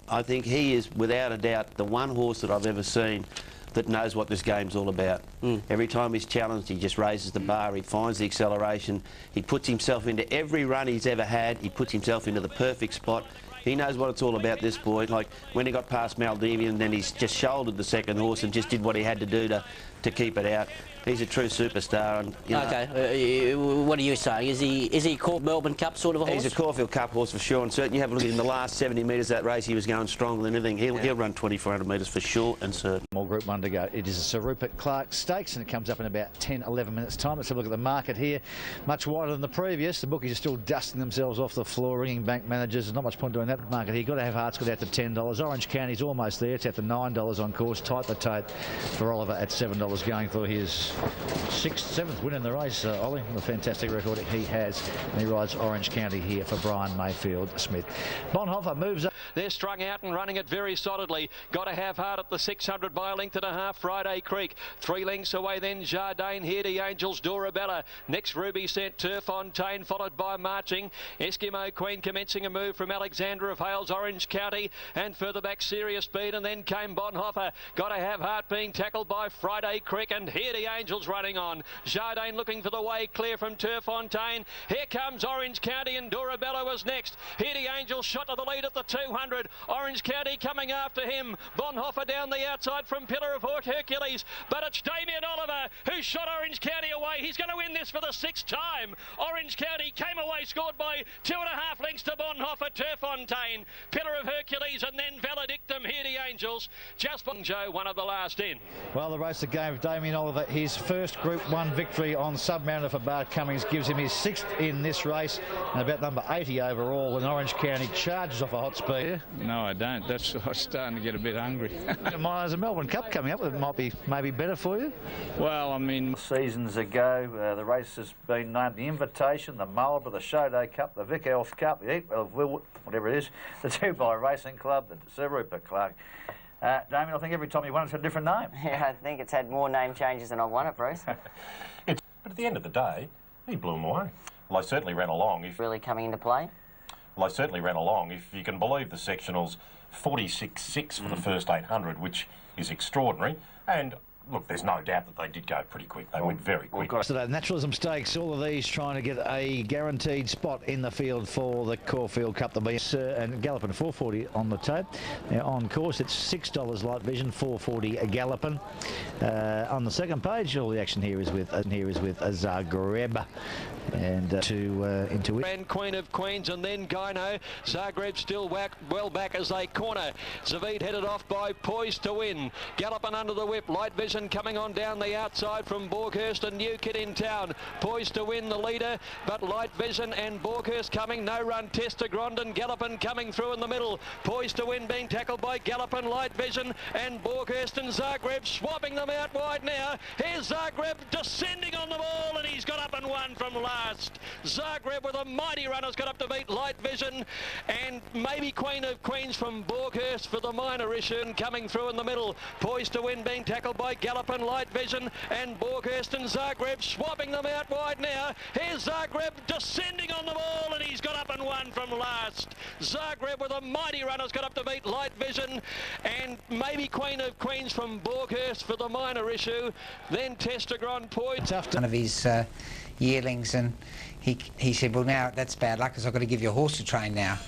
I think he is, without a doubt, the one horse that I've ever seen that knows what this game's all about. Every time he's challenged, he just raises the bar, he finds the acceleration, he puts himself into every run he's ever had, he puts himself into the perfect spot. He knows what it's all about, this boy. Like, when he got past Maldivian, then he's just shouldered the second horse and just did what he had to do to keep it out. He's a true superstar. And, you know, okay, what are you saying? Is he a called Melbourne Cup sort of a horse? He's a Caulfield Cup horse for sure, and certainly you have a look at him, the last 70 metres of that race, he was going stronger than anything. He'll run 2,400 metres for sure and certain. More Group 1 to go. It is a Sir Rupert Clark Stakes, and it comes up in about 10-11 minutes time. Let's have a look at the market here. Much wider than the previous. The bookies are still dusting themselves off the floor, ringing bank managers. There's not much point doing that market here. You've got to have hearts got out to $10. Orange County's almost there. It's at the $9 on course. Tight the tote for Oliver at $7, going for his 7th win in the race, Ollie. A fantastic record he has. And he rides Orange County here for Brian Mayfield Smith. Bonhoeffer moves up. They're strung out and running it very solidly. Got to have hard at the 600 by a length and a half. Friday Creek 3 lengths away, then Jardine, Here to Angels, Dorabella. Next Ruby Sent, Turfontaine, followed by Marching. Eskimo Queen commencing a move from Alexander of Hales, Orange County, and further back Serious Speed, and then came Bonhoeffer. Got to have heart being tackled by Friday Creek, and Here to Angels running on. Jardine looking for the way clear from Turfontaine. Here comes Orange County, and Dorabella was next. Here to Angels shot to the lead at the 200. Orange County coming after him. Bonhoeffer down the outside from Pillar of Hercules, but it's Damien Oliver who shot Orange County away. He's going to win this for the 6th time. Orange County came away, scored by 2.5 lengths to Bonhoeffer, Turfontaine, Pillar of Hercules, and then Valedictum, Here to Angels. Just Joe, one of the last in. Well, the race that gave Damien Oliver his first Group 1 victory on Submariner for Bart Cummings gives him his 6th in this race, and about number 80 overall, and Orange County charges off a hot speed. No, I don't. That's I'm starting to get a bit hungry. There's a Melbourne Cup coming up that might be maybe better for you. Well, I mean, seasons ago, the race has been named the Invitation, the Marlborough, the Shoday Cup, the Vic Elf Cup, the whatever it is, the Dubai Racing Club, the Sir Rupert Clark. Damien, I think every time you won it's a different name. Yeah, I think it's had more name changes than I've won it, Bruce. But at the end of the day, he blew him away. Well, I certainly ran along. If really coming into play? Well, I certainly ran along. If you can believe the sectionals, 46.6 for the first 800, which is extraordinary. And look, there's no doubt that they did go pretty quick. They went very quick. So the Naturalism Stakes, all of these trying to get a guaranteed spot in the field for the Caulfield Cup. The Sir and Gallopin 440 on the tape. Now on course, it's $6 Light Vision, 440 a Gallopin. On the second page, all the action here is with Zagreb. And into it. And Queen of Queens, and then Gyno. Zagreb still well back as they corner. Zavid headed off by Poised to Win. Galloping under the whip. Light Vision coming on down the outside from Borghurst and New Kid in town. Poised to Win the leader, but Light Vision and Borghurst coming. No run test to Grondon. Gallopin coming through in the middle. Poised to Win being tackled by Gallopin, Light Vision and Borghurst, and Zagreb swapping them out wide now. Here's Zagreb descending on the ball, and he's got up and won from last. Zagreb with a mighty run has got up to beat Light Vision, and maybe Queen of Queens from Borghurst for the minor issue, and coming through in the middle. Poised to Win being tackled by Gallopin, Light Vision and Borghurst, and Zagreb swapping them out wide now. Here's Zagreb descending on the ball, and he's got up and won from last. Zagreb with a mighty run has got up to beat Light Vision, and maybe Queen of Queens from Borghurst for the minor issue. Then Testagron Poised. One of his yearlings, and he said, well, now that's bad luck because I've got to give you a horse to train now.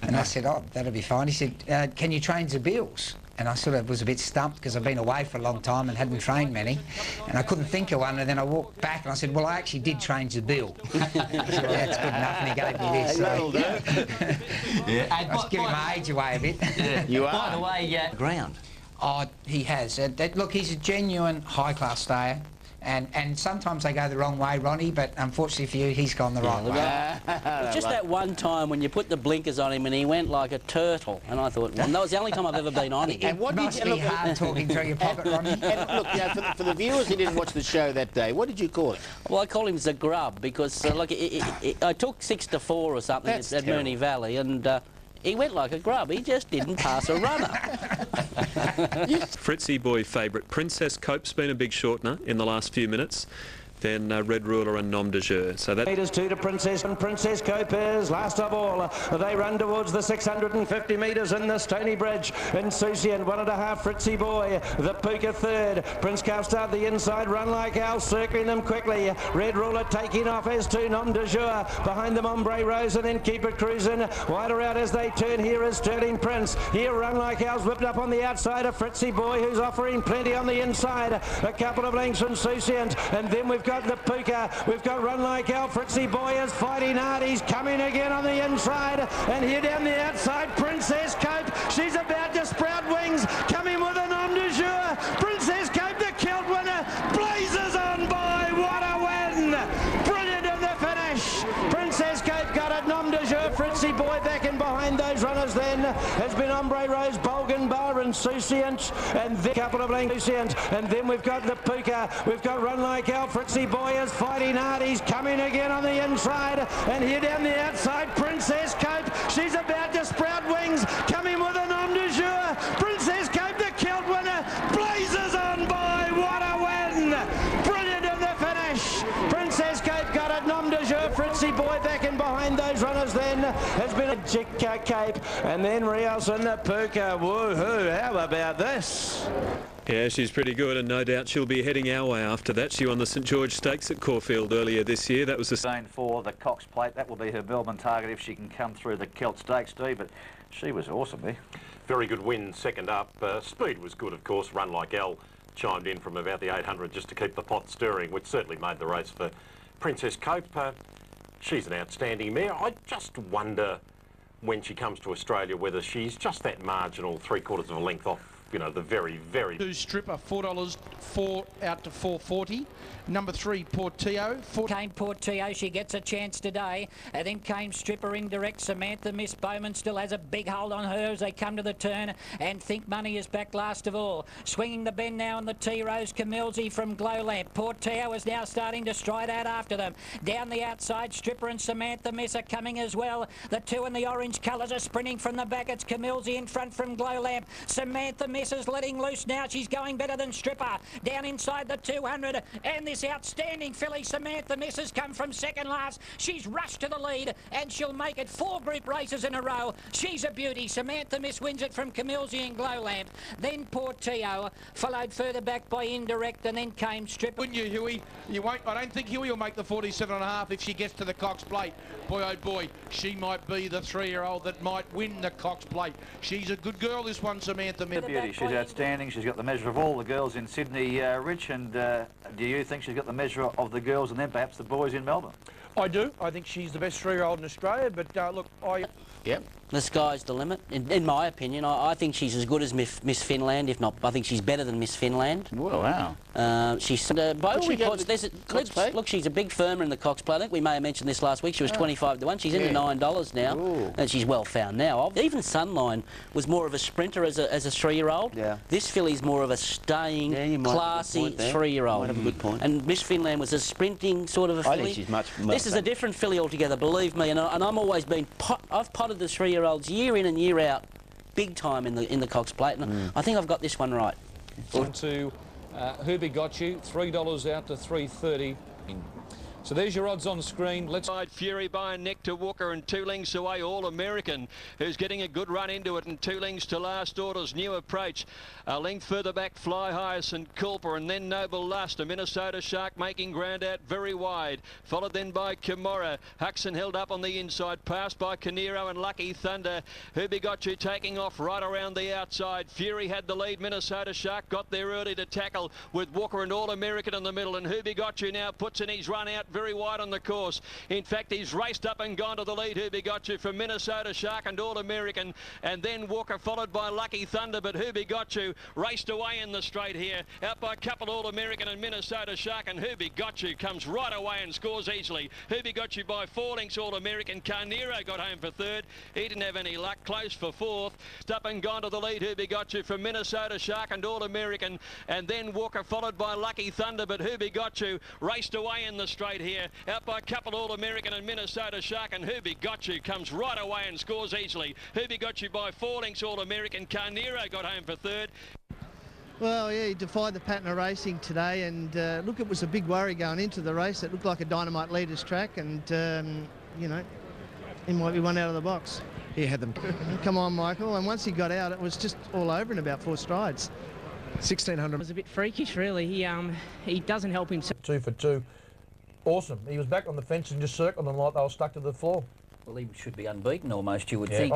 And I said, oh, that'll be fine. He said, can you train Zabils? And I sort of was a bit stumped because I've been away for a long time and hadn't trained many, and I couldn't think of one. And then I walked back and I said, well, I actually did train Zabil. He said, well, that's good enough, and he gave me this. So, yeah. I was giving my age away a bit. Yeah. You are. By the way, ground. Oh, he has. Look, he's a genuine high-class stayer. And sometimes they go the wrong way, Ronnie, but unfortunately for you, he's gone the right way. Just that one time when you put the blinkers on him and he went like a turtle, and I thought, well, that was the only time I've ever been on him. And what must be hard talking through your pocket, Ronnie. And look, for the viewers who didn't watch the show that day, what did you call it? Well, I call him Zagrub because like I took 6-4 or something at Moonee Valley, and he went like a grub. He just didn't pass a runner. Fritzy Boy favourite Princess Cope's been a big shortener in the last few minutes. Then Red Ruler and Nom de Jeu. So that metres 2 to Princess, and Princess Cope is last of all. They run towards the 650 metres in the Stony Bridge. Insouciant 1.5 Fritzy Boy, the Puka third. Prince Castard the inside, Run Like Al circling them quickly. Red Ruler taking off as 2 Nom de Jeu. Behind them Ombre Rose, and then Keep It Cruising. Wider out as they turn. Here is Sterling Prince. Here Run Like Al's whipped up on the outside of Fritzy Boy, who's offering plenty on the inside. A couple of lengths Insouciant, and then we've got the Puka. We've got Run Like Al. Fritzy Boy is fighting hard. He's coming again on the inside, and here down the outside, Princess Cope. She's about to sprout wings, coming with a Nom de Jeu. Princess Cope, the kilt winner, blazes on by. What a win! Brilliant in the finish. Princess Cope got it. Nom de Jeu. Fritzy Boy back in behind those runners then has been Ombre Rose, Bolgan Bar, Insouciant, and then a couple of lengths, and then we've got the Puka. We've got Run Like Al. Fritzy Boy is fighting hard. He's coming again on the inside, and here down the outside, Princess Cope. She's about to sprout wings, coming $4 then has been a Jicka Cape, and then Rielson Puka. Woohoo! How about this? Yeah, she's pretty good, and no doubt she'll be heading our way after that. She won the St George Stakes at Caulfield earlier this year. That was the for the Cox Plate. That will be her Melbourne target if she can come through the Celt Stakes, Steve. But she was awesome there. Very good win, second up. Speed was good, of course. Run Like Elle chimed in from about the 800 just to keep the pot stirring, which certainly made the race for Princess Cope. She's an outstanding mare. I just wonder when she comes to Australia whether she's just that marginal 3/4 of a length off, you know, the very, very... Two Stripper, $4, 4 out to 4.40. Number 3, Portillo. Came Portillo, she gets a chance today. And then came Stripper indirect. Samantha Miss Bowman still has a big hold on her as they come to the turn. And Think Money is back last of all. Swinging the bend now on the T-Rose, Camilzi from Glowlamp. Portillo is now starting to stride out after them. Down the outside, Stripper and Samantha Miss are coming as well. The two in the orange colours are sprinting from the back. It's Camilzi in front from Glowlamp. Samantha Miss is letting loose now. She's going better than Stripper. Down inside the 200. And this outstanding filly, Samantha Miss, has come from second last. She's rushed to the lead, and she'll make it 4 group races in a row. She's a beauty. Samantha Miss wins it from Camilzi and Glowlamp. Then Portillo, followed further back by Indirect, and then came Stripper. Wouldn't you, Huey? You won't. I don't think Huey will make the 47.5 if she gets to the Cox Plate. Boy, oh boy, she might be the 3-year-old that might win the Cox Plate. She's a good girl, this one, Samantha Miss. Beauty. She's outstanding. She's got the measure of all the girls in Sydney, Rich. And do you think she's got the measure of the girls and then perhaps the boys in Melbourne? I do. I think she's the best 3-year-old in Australia. But look, Yep. The sky's the limit, in my opinion. I think she's as good as Miss Finland, if not, I think she's better than Miss Finland. Well, wow. She's look, she's a big firmer in the Cox Plate. I think we may have mentioned this last week. She was 25 to 1. She's into $9 now, and she's well found now. Even Sunline was more of a sprinter as a 3-year-old. Yeah. This filly's more of a staying, classy 3-year-old. Might have a good point. And Miss Finland was a sprinting sort of a filly. I think she's much. This is a different filly altogether, believe me. And I'm always been. I've potted the 3-year-olds year in and year out, big time in the Cox Plate. And I think I've got this one right. On to Who Got You, $3 out to $3.30. So there's your odds on screen. Let's side Fury by a neck to Walker and 2 lengths away All American, who's getting a good run into it, and 2 lengths to Last Orders. New Approach. A length further back, Fly High, St Culper, and then Noble Lust. A Minnesota Shark making ground out very wide. Followed then by Kimura. Huxon held up on the inside, passed by Canero and Lucky Thunder. Who Got You taking off right around the outside. Fury had the lead. Minnesota Shark got there early to tackle with Walker and All American in the middle, and Who Got You now puts in his run out very wide on the course. In fact, he's raced up and gone to the lead. Who Got You from Minnesota Shark and All American, and then Walker followed by Lucky Thunder, but Who Got You raced away in the straight here, out by a couple All American and Minnesota Shark, and Who Got You comes right away and scores easily. Who Got You by 4 lengths All American. Carnero got home for 3rd. He didn't have any luck, close for 4th. Up and gone to the lead. Who Got You from Minnesota Shark and All American, and then Walker followed by Lucky Thunder, but Who Got You raced away in the straight here, out by a couple All American and Minnesota Shark, and Who Got You comes right away and scores easily. Who Got You by 4 lengths All American. Carnero got home for 3rd. Well, yeah, he defied the pattern of racing today, and look, it was a big worry going into the race. It looked like a Dynamite Leaders track, and you know, he might be one out of the box. He had them. Come on, Michael. And once he got out, it was just all over in about 4 strides. 1600. It was a bit freakish, really. He doesn't help himself. 2 for 2. Awesome. He was back on the fence and just circled them like they were stuck to the floor. Well, he should be unbeaten almost, you would think.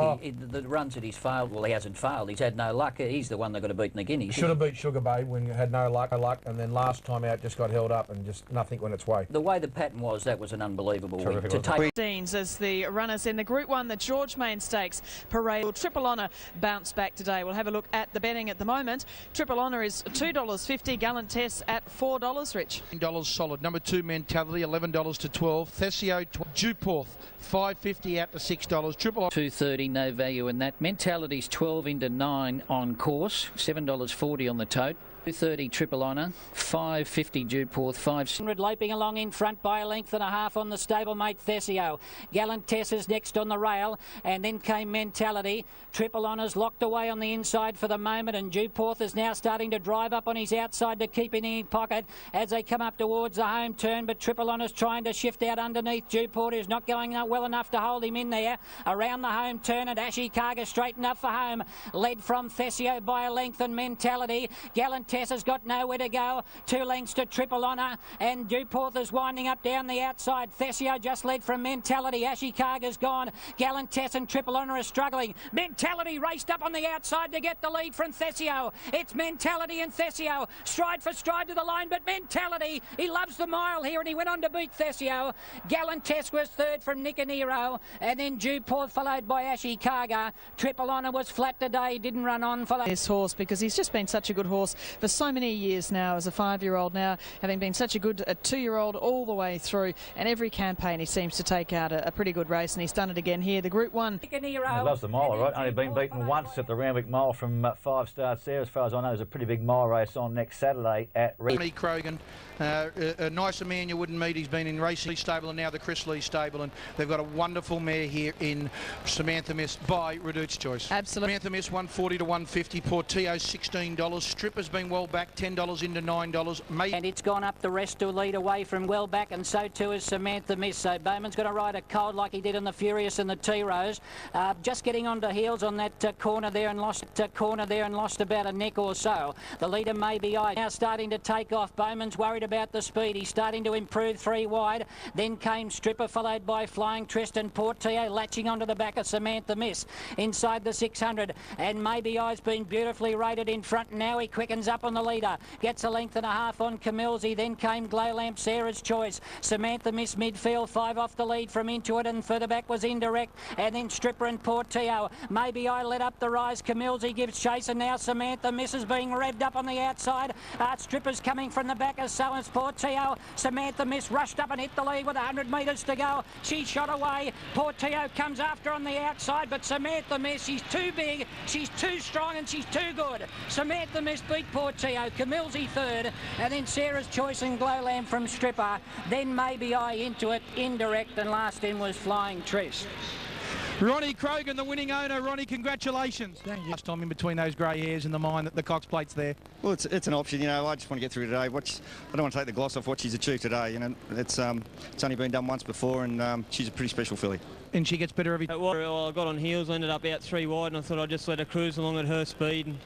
The runs that he's failed, well, he hasn't failed. He's had no luck. He's the one that got to beat in the Guineas. He should have beat Sugar Bay when he had no luck, and then last time out just got held up and just nothing went its way. The way the pattern was, that was an unbelievable win. To take scenes as the runners in the Group 1, the George Main Stakes parade. Triple Honour bounced back today. We'll have a look at the betting at the moment. Triple Honour is $2.50. Gallant Tess at $4, Rich. $10 solid. Number 2 Mentality, $11 to $12. Thesio, Duporth, $5.50 out to $6. Triple $2.30, no value in that. Mentality's 12 into 9 on course, $7.40 on the tote. 230 Triple Honour, 550 Dewporth, 500 loping along in front by a length and a half on the stablemate Thesio. Gallant Tess is next on the rail, and then came Mentality. Triple Honour's locked away on the inside for the moment, and Dewporth is now starting to drive up on his outside to keep in his pocket as they come up towards the home turn, but Triple Honour's trying to shift out underneath Dewporth, who's not going well enough to hold him in there. Around the home turn, and Ashikaga straightened up for home, led from Thesio by a length and Mentality. Gallant Tess has got nowhere to go. 2 lengths to Triple Honour, and Dewporth is winding up down the outside. Thesio just led from Mentality. Ashikaga's gone. Gallant Tess and Triple Honour are struggling. Mentality raced up on the outside to get the lead from Thesio. It's Mentality and Thesio stride for stride to the line, but Mentality, he loves the mile here, and he went on to beat Thesio. Gallant Tess was third from Nicanero, and then Dewporth followed by Ashikaga. Triple Honour was flat today, didn't run on for this horse, because he's just been such a good horse for so many years now as a 5-year-old, now having been such a good 2-year-old all the way through, and every campaign he seems to take out a pretty good race, and he's done it again here. The Group 1. He loves the mile, right? Only been beaten once at the Randwick Mile from 5 starts there. As far as I know, there's a pretty big mile race on next Saturday at Ronnie Crogan, a nicer man you wouldn't meet. He's been in Racing Stable and now the Chris Lee Stable, and they've got a wonderful mare here in Samantha Miss by Redute's Choice. Absolutely. Samantha Miss 140 to 150, Portillo $16, Stripper's been well back, $10 into $9. And it's gone up the rest to lead away from well back, and so too is Samantha Miss. So Bowman's going to ride a cold like he did in the Furious and the T-Rose. Just getting onto heels on that corner there and lost about a neck or so. The leader Maybe I now starting to take off. Bowman's worried about the speed. He's starting to improve 3 wide. Then came Stripper, followed by Flying Tristan. Portillo latching onto the back of Samantha Miss inside the 600, and Maybe I's been beautifully rated in front. Now he quickens up on the leader, gets a length and a half on Camilsey. Then came Glow Lamp, Sarah's Choice. Samantha Miss midfield, 5 off the lead from Intuit, and further back was Indirect, and then Stripper and Portillo. Maybe I led up the rise. Camilsey gives chase, and now Samantha Miss is being revved up on the outside. Stripper's coming from the back, as so is Portillo. Samantha Miss rushed up and hit the lead with 100 metres to go. She shot away. Portillo comes after on the outside, but Samantha Miss, she's too big, she's too strong, and she's too good. Samantha Miss beat Portillo. Camilsey third, and then Sarah's Choice and Glow Lamp from Stripper. Then Maybe I Intuit, Indirect, and last in was Flying Triss. Ronnie Crogan, the winning owner. Ronnie, congratulations. Last time in between those grey hairs in the mine that the Cox Plate's there. Well, it's an option, you know. I just want to get through today. I don't want to take the gloss off what she's achieved today. You know, it's only been done once before, and she's a pretty special filly. And she gets better every time. Well, I got on heels, ended up out 3 wide, and I thought I'd just let her cruise along at her speed. And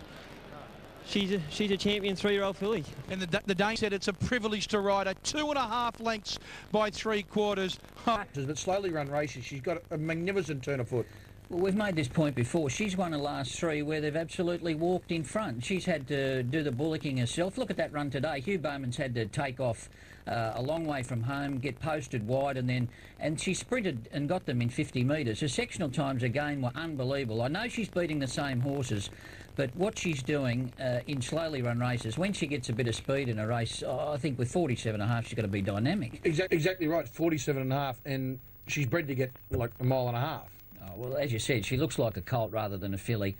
she's a champion 3-year-old filly. And the Dane said it's a privilege to ride her 2.5 lengths by 3/4. But slowly run races, she's got a magnificent turn of foot. Well, we've made this point before. She's won the last 3 where they've absolutely walked in front. She's had to do the bullocking herself. Look at that run today. Hugh Bowman's had to take off a long way from home, get posted wide, and she sprinted and got them in 50 metres. Her sectional times again were unbelievable. I know she's beating the same horses, but what she's doing in slowly run races, when she gets a bit of speed in a race, I think with 47.5 she's got to be dynamic. Exactly right, 47.5, and she's bred to get like 1.5 miles. Oh, well, as you said, she looks like a colt rather than a filly.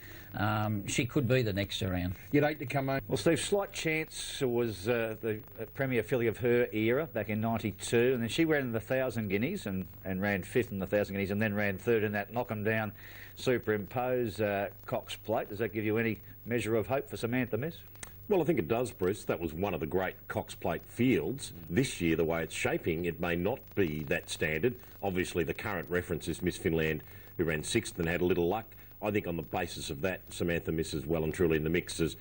She could be the next around. You'd hate to come home. Well, Steve, Slight Chance was the premier filly of her era back in '92, and then she ran in the 1,000 guineas and ran 5th in the 1,000 guineas, and then ran 3rd in that knock 'em down superimpose Cox Plate. Does that give you any measure of hope for Samantha Miss? Well, I think it does, Bruce. That was one of the great Cox Plate fields. This year, the way it's shaping, it may not be that standard. Obviously, the current reference is Miss Finland, who ran 6th and had a little luck. I think on the basis of that, Samantha Miss is well and truly in the mixes.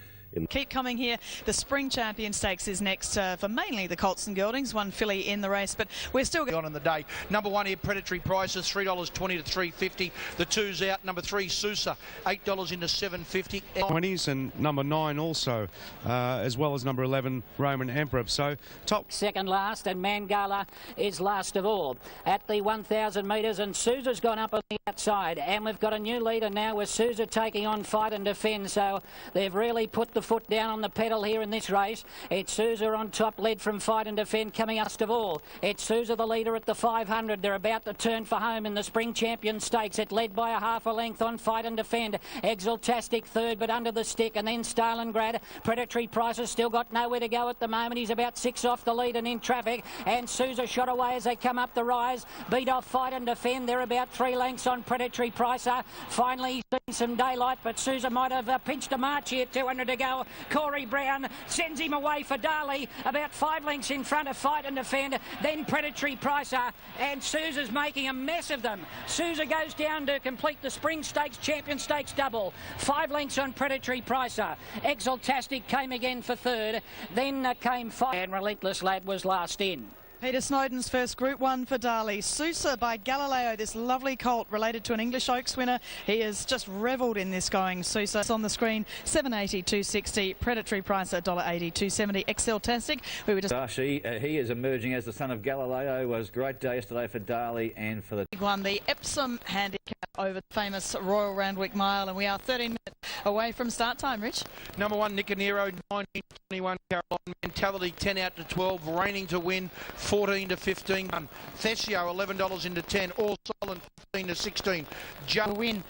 Keep coming here. The Spring Champion Stakes is next for mainly the Colts and Geldings. One filly in the race, but we're still on in the day. Number 1 here, Predatory Prices, $3.20 to $3.50. The 2's out. Number 3, Sousa, $8 into $7.50. 20s, and number 9 also, as well as number 11, Roman Emperor. So top. Second last, and Mangala is last of all at the 1,000 metres, and Sousa's gone up on the outside, and we've got a new leader now with Sousa taking on Fight and Defend. So they've really put the foot down on the pedal here in this race. It's Sousa on top, led from Fight and Defend, coming last of all. It's Sousa the leader at the 500. They're about to turn for home in the Spring Champion Stakes. It led by a half a length on Fight and Defend. Exaltastic third, but under the stick, and then Stalingrad. Predatory Price has still got nowhere to go at the moment. He's about 6 off the lead and in traffic, and Sousa shot away as they come up the rise. Beat off Fight and Defend. They're about 3 lengths on Predatory Pricer. Finally, he's seen some daylight, but Sousa might have pinched a march here. 200 to go. Corey Brown sends him away for Darley, about 5 lengths in front of Fight and Defend. Then Predatory Pricer, and Sousa's making a mess of them. Sousa goes down to complete the Spring Stakes Champion Stakes double. 5 lengths on Predatory Pricer. Exaltastic came again for third. Then came Fight, and Relentless Lad was last in. Peter Snowden's first Group 1 for Darley. Sousa by Galileo, this lovely colt related to an English Oaks winner. He has just revelled in this going. Sousa on the screen, $7.80, $2.60. Predatory Price at $1.80, $2.70. Exaltastic. We were just... He is emerging as the son of Galileo. It was a great day yesterday for Darley and for the... Big one, the Epsom handicap over the famous Royal Randwick Mile, and we are 13 minutes away from start time, Rich. Number 1, Nicanero, 1921, Caroline Mentality, 10 out to 12, reigning to win, 14 to 15. Thesio, $11 into 10, All Silent, 15 to 16. Win.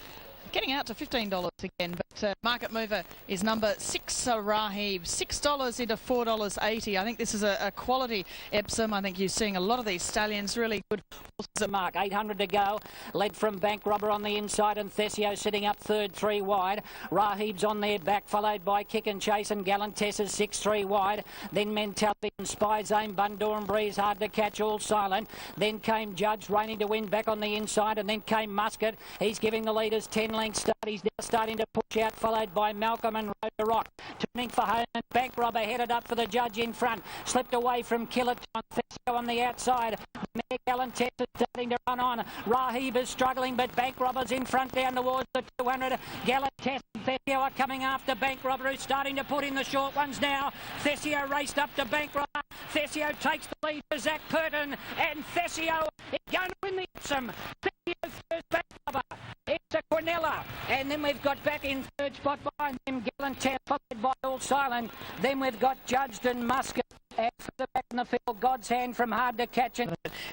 Getting out to $15 again, but market mover is number 6, Rahib. $6 into $4.80. I think this is a quality Epsom. I think you're seeing a lot of these stallions really good. Mark, 800 to go. Led from Bank Robber on the inside, and Thesio sitting up third, 3 wide. Rahib's on their back, followed by Kick and Chase, and Galantessa's 6-3 wide. Then Mentality and Spy's Aim, Bundoor and Breeze, hard to catch, All Silent. Then came Judge, reigning to win, back on the inside, and then came Muscat. He's giving the leaders 10 lengths start. He's now starting to push out, followed by Malcolm and Road to Rock. Turning for home, and Bank Robber headed up for the Judge in front. Slipped away from Killaton. Thesio on the outside. Galantessa starting to run on. Rahib is struggling, but Bank Robber's in front down towards the 200. Galantessa and Thesio are coming after Bank Robber, who's starting to put in the short ones now. Thesio raced up to Bank Robber. Thesio takes the lead to Zach Purton, and Thesio is going to win the Epsom. Thesio first, Bank Robber. It's a Quinella, and then we've got back in third spot behind them Galantessa, followed by All Silent. Then we've got Judged and Muscat. And further back in the field, God's Hand from Hard to Catch.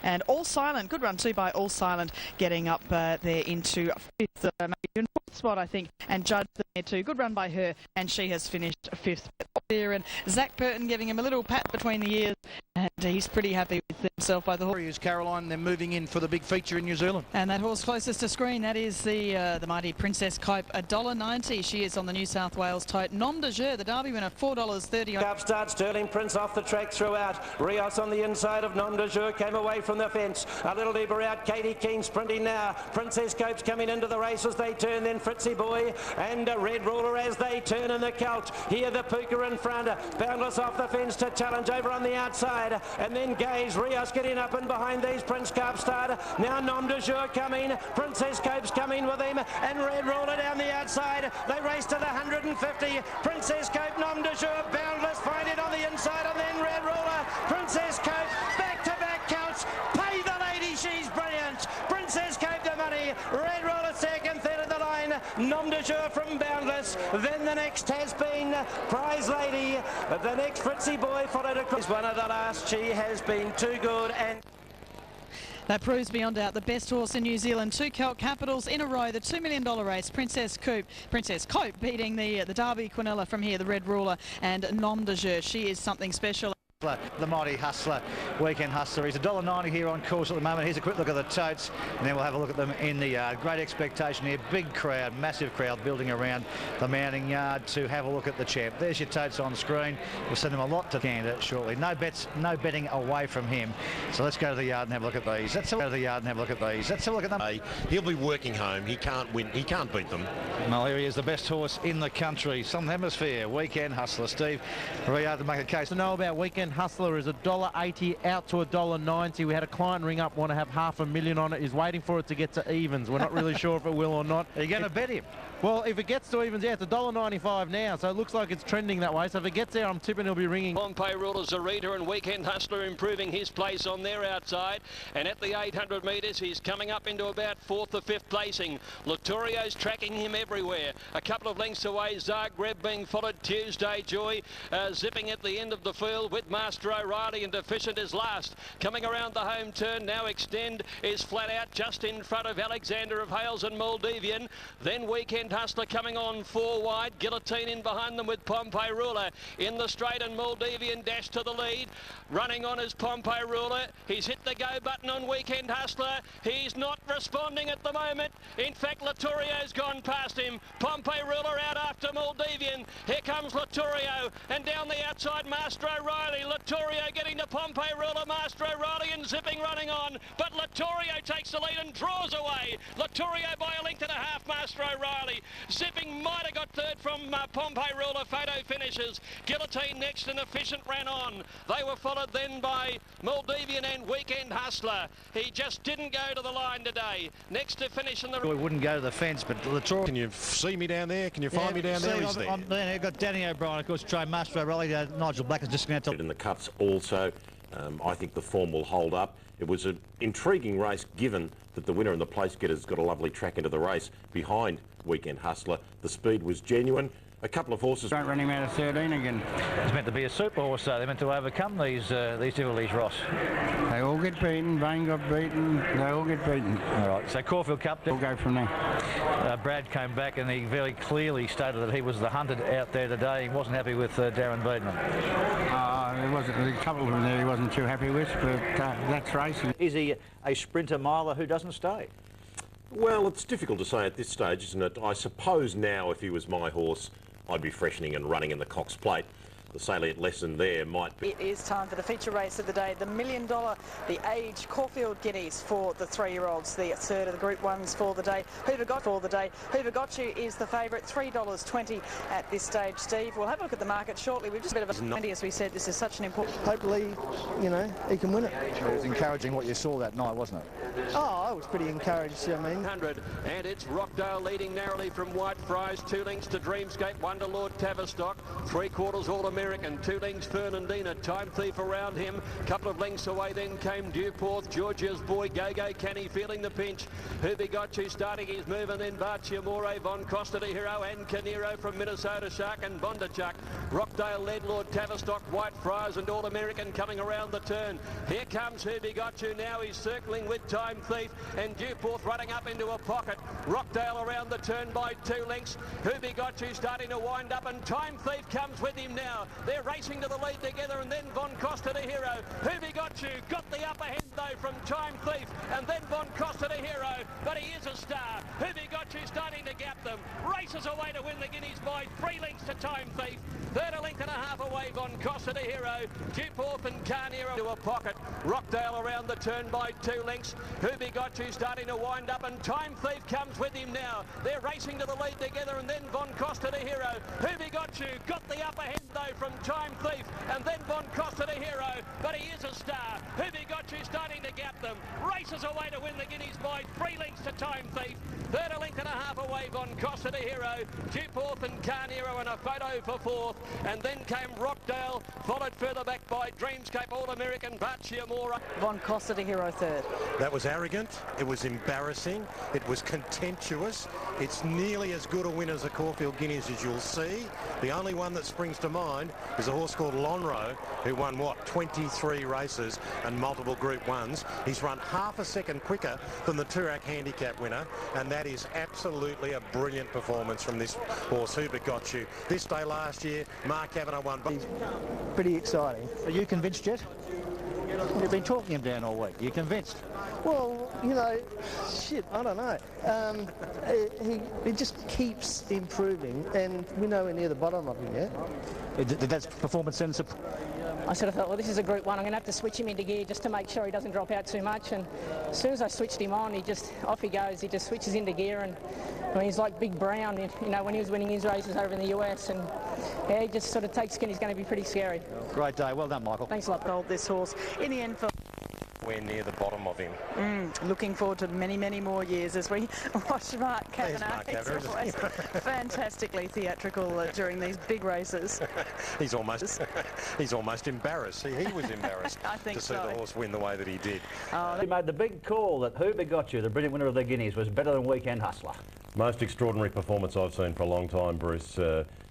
And All Silent, good run too by All Silent, getting up there into 5th, maybe even 4th spot, I think. And Judge there too, good run by her, and she has finished 5th there. And Zach Purton giving him a little pat between the ears, and he's pretty happy with himself by the horse. Is Caroline, they're moving in for the big feature in New Zealand. And that horse closest to screen, that is the mighty Princess Cope, $1.90. She is on the New South Wales tote. Nom de Jeu, the Derby winner, $4.30. Upstart, Sterling Prince off the track throughout. Rios on the inside of Nom de Jeu came away from the fence. A little deeper out, Katie Keane sprinting now. Princess Cope's coming into the race as they turn, then Fritzy Boy and Red Ruler as they turn in the Celt. Here the Puka in front. Boundless off the fence to challenge over on the outside. And then Gaze, Rios getting up and behind these. Prince Carpstad. Now Nom de Jeu coming. Princess Cope's coming with him. And Red Ruler down the outside. They race to the 150. Princess Cope, Nom de Jeu, Boundless find it on the inside, and then Red Ruler. Princess Cope, back-to-back counts. Pay the lady, she's brilliant. Princess Cope the money. Red Ruler second, third of the line. Nom de Jeu from Boundless. Then the next has been Prize Lady. The next Fritzy Boy followed across. One of the last. She has been too good, and that proves beyond doubt the best horse in New Zealand. 2 Celt Capitals in a row. The $2 million race. Princess Cope beating the Derby Quinella from here, the Red Ruler, and Nom de Jeu. She is something special. The mighty Hustler, Weekend Hustler. He's $1.90 here on course at the moment. Here's a quick look at the totes, and then we'll have a look at them in the yard. Great expectation here. Big crowd, massive crowd building around the mounting yard to have a look at the champ. There's your totes on screen. We'll send them a lot to Canada shortly. No bets, no betting away from him. So let's go to the yard and have a look at these. Let's go to the yard and have a look at these. Let's have a look at them. He'll be working home. He can't win. He can't beat them. Well, here he is, the best horse in the country. Southern Hemisphere, Weekend Hustler. Steve, very hard to make a case. To know about Weekend Hustler is $1.80 out to $1.90. We had a client ring up, want to have $500,000 on it. He's waiting for it to get to evens. We're not really sure if it will or not. Are you going to bet him? Well, if it gets to evens, yeah, it's $1.95 now, so it looks like it's trending that way. So if it gets there, I'm tipping he'll be ringing. Pompey Ruler, Zarita and Weekend Hustler improving his place on their outside. And at the 800 metres, he's coming up into about 4th or 5th placing. Latorio's tracking him everywhere. A couple of lengths away, Zagreb being followed. Tuesday Joy zipping at the end of the field with Master O'Reilly, and Deficient is last. Coming around the home turn, now Extend is flat out just in front of Alexander of Hales and Maldivian. Then Weekend Hustler coming on 4 wide. Guillotine in behind them with Pompey Ruler in the straight, and Maldivian dash to the lead. Running on is Pompey Ruler. He's hit the go button on Weekend Hustler. He's not responding at the moment. In fact, Latorio's gone past him. Pompey Ruler out after Maldivian. Here comes Latorio, and down the outside Master O'Reilly. Latorio getting to Pompey Ruler, Master O'Reilly, and zipping running on. But Latorio takes the lead and draws away. Latorio by a length and a half, Master O'Reilly. Zipping might have got third from Pompey Ruler. Photo finishes. Guillotine next, and Efficient ran on. They were followed then by Maldivian and Weekend Hustler. He just didn't go to the line today. Next to finish in the... We wouldn't go to the fence, but Latorio... Can you see me down there? Can you find me down there? He's there. I'm there. I've got Danny O'Brien, of course, trained Master O'Reilly. Nigel Black is just going to tell... In the cuts also, I think the form will hold up. It was an intriguing race, given that the winner and the place getters got a lovely track into the race behind Weekend Hustler. The speed was genuine. A couple of horses... Don't run him out of 13 again. It's meant to be a super horse, though. They're meant to overcome these difficulties, Ross. They all get beaten. Vane got beaten. They all get beaten. All right, so Caulfield Cup... We'll go from there. Brad came back and he very clearly stated that he was the hunted out there today. He wasn't happy with Darren Beedman. There wasn't a couple of them there he wasn't too happy with, but that's racing. Is he a sprinter miler who doesn't stay? Well, it's difficult to say at this stage, isn't it? I suppose now, if he was my horse, I'd be freshening and running in the Cox Plate. The salient lesson there might be... It is time for the feature race of the day, the $1 million, the age Caulfield Guineas for the 3-year-olds, the third of the Group 1s for the day. Hoover Got You is the favourite, $3.20 at this stage. Steve, we'll have a look at the market shortly. We've just a bit of a 90, as we said. This is such an important... Hopefully, you know, he can win it. It was encouraging what you saw that night, wasn't it? Oh, I was pretty encouraged, I mean. 100, and it's Rockdale leading narrowly from Whitefriars, 2 lengths to Dreamscape, 1 to Lord Tavistock, 3/4 All-American, 2 lengths Fernandina, Time Thief around him, couple of lengths away then came Dewporth, Georgia's Boy, Go-Go Canny feeling the pinch, Hooby Got You starting his move, and then Barchiamore, Von Costa de Hero and Canero from Minnesota Shark and Bondarchuk. Rockdale led Lord Tavistock, Whitefriars and All-American coming around the turn. Here comes Hooby Got You now, he's circling with Time Thief, and Dewporth running up into a pocket. Rockdale around the turn by 2 lengths. Hooby Got You starting to wind up, and Time Thief comes with him now. They're racing to the lead together, and then Von Costa de Hero. Hooby Got You got the upper hand though from Time Thief, and then Von Costa de Hero, but he is a star. Hooby Got You starting to gap them. Races away to win the Guineas by 3 lengths to Time Thief. Third a length and a half away, Von Costa de Hero. Dewporth and Carnero to a pocket. Rockdale around the turn by 2 lengths. Hooby Got You starting to wind up, and Time Thief comes with him now. They're racing to the lead together, and then Von Costa de Hero. Hooby Got You got the upper hand though from Time Thief, and then Von Costa de Hero, but he is a star. Hooby Got You starting to gap them. Races away to win the Guineas by 3 lengths to Time Thief. Third a length and a half away, Von Costa de Hero. Dewporth and Carnero, and a photo for 4th, and then came Rockdale, followed further back by Dreamscape, All-American, Barchiamore. Von Costa de Hero third. That was arrogant, it was embarrassing, it was contemptuous. It's nearly as good a win as a Caulfield Guineas as you'll see. The only one that springs to mind is a horse called Lonhro, who won, 23 races and multiple Group 1s. He's run half a second quicker than the Toorak Handicap winner, and that is absolutely a brilliant performance from this horse, Hoover Got You. This day last year, Mark Kavanagh won. Pretty exciting. Are you convinced yet? You've been talking him down all week. Are you convinced? Well, you know, shit, I don't know. He just keeps improving, and we're nowhere near the bottom of him yet. Did that performance send I sort of thought, well, this is a Group 1. I'm going to have to switch him into gear just to make sure he doesn't drop out too much. And as soon as I switched him on, off he goes. He just switches into gear, and I mean, he's like Big Brown, you know, when he was winning his races over in the US. And yeah, he just sort of takes skin. He's going to be pretty scary. Great day. Well done, Michael. Thanks a lot, Gold, this horse. In the end, for We're near the bottom of him. Looking forward to many, many more years as we watch Mark Kavanagh. He's always fantastically theatrical during these big races. He's almost embarrassed. He was embarrassed I think to see so. the horse win the way that he did. He made the big call that Who Begot You, the brilliant winner of the Guineas, was better than Weekend Hustler. Most extraordinary performance I've seen for a long time, Bruce.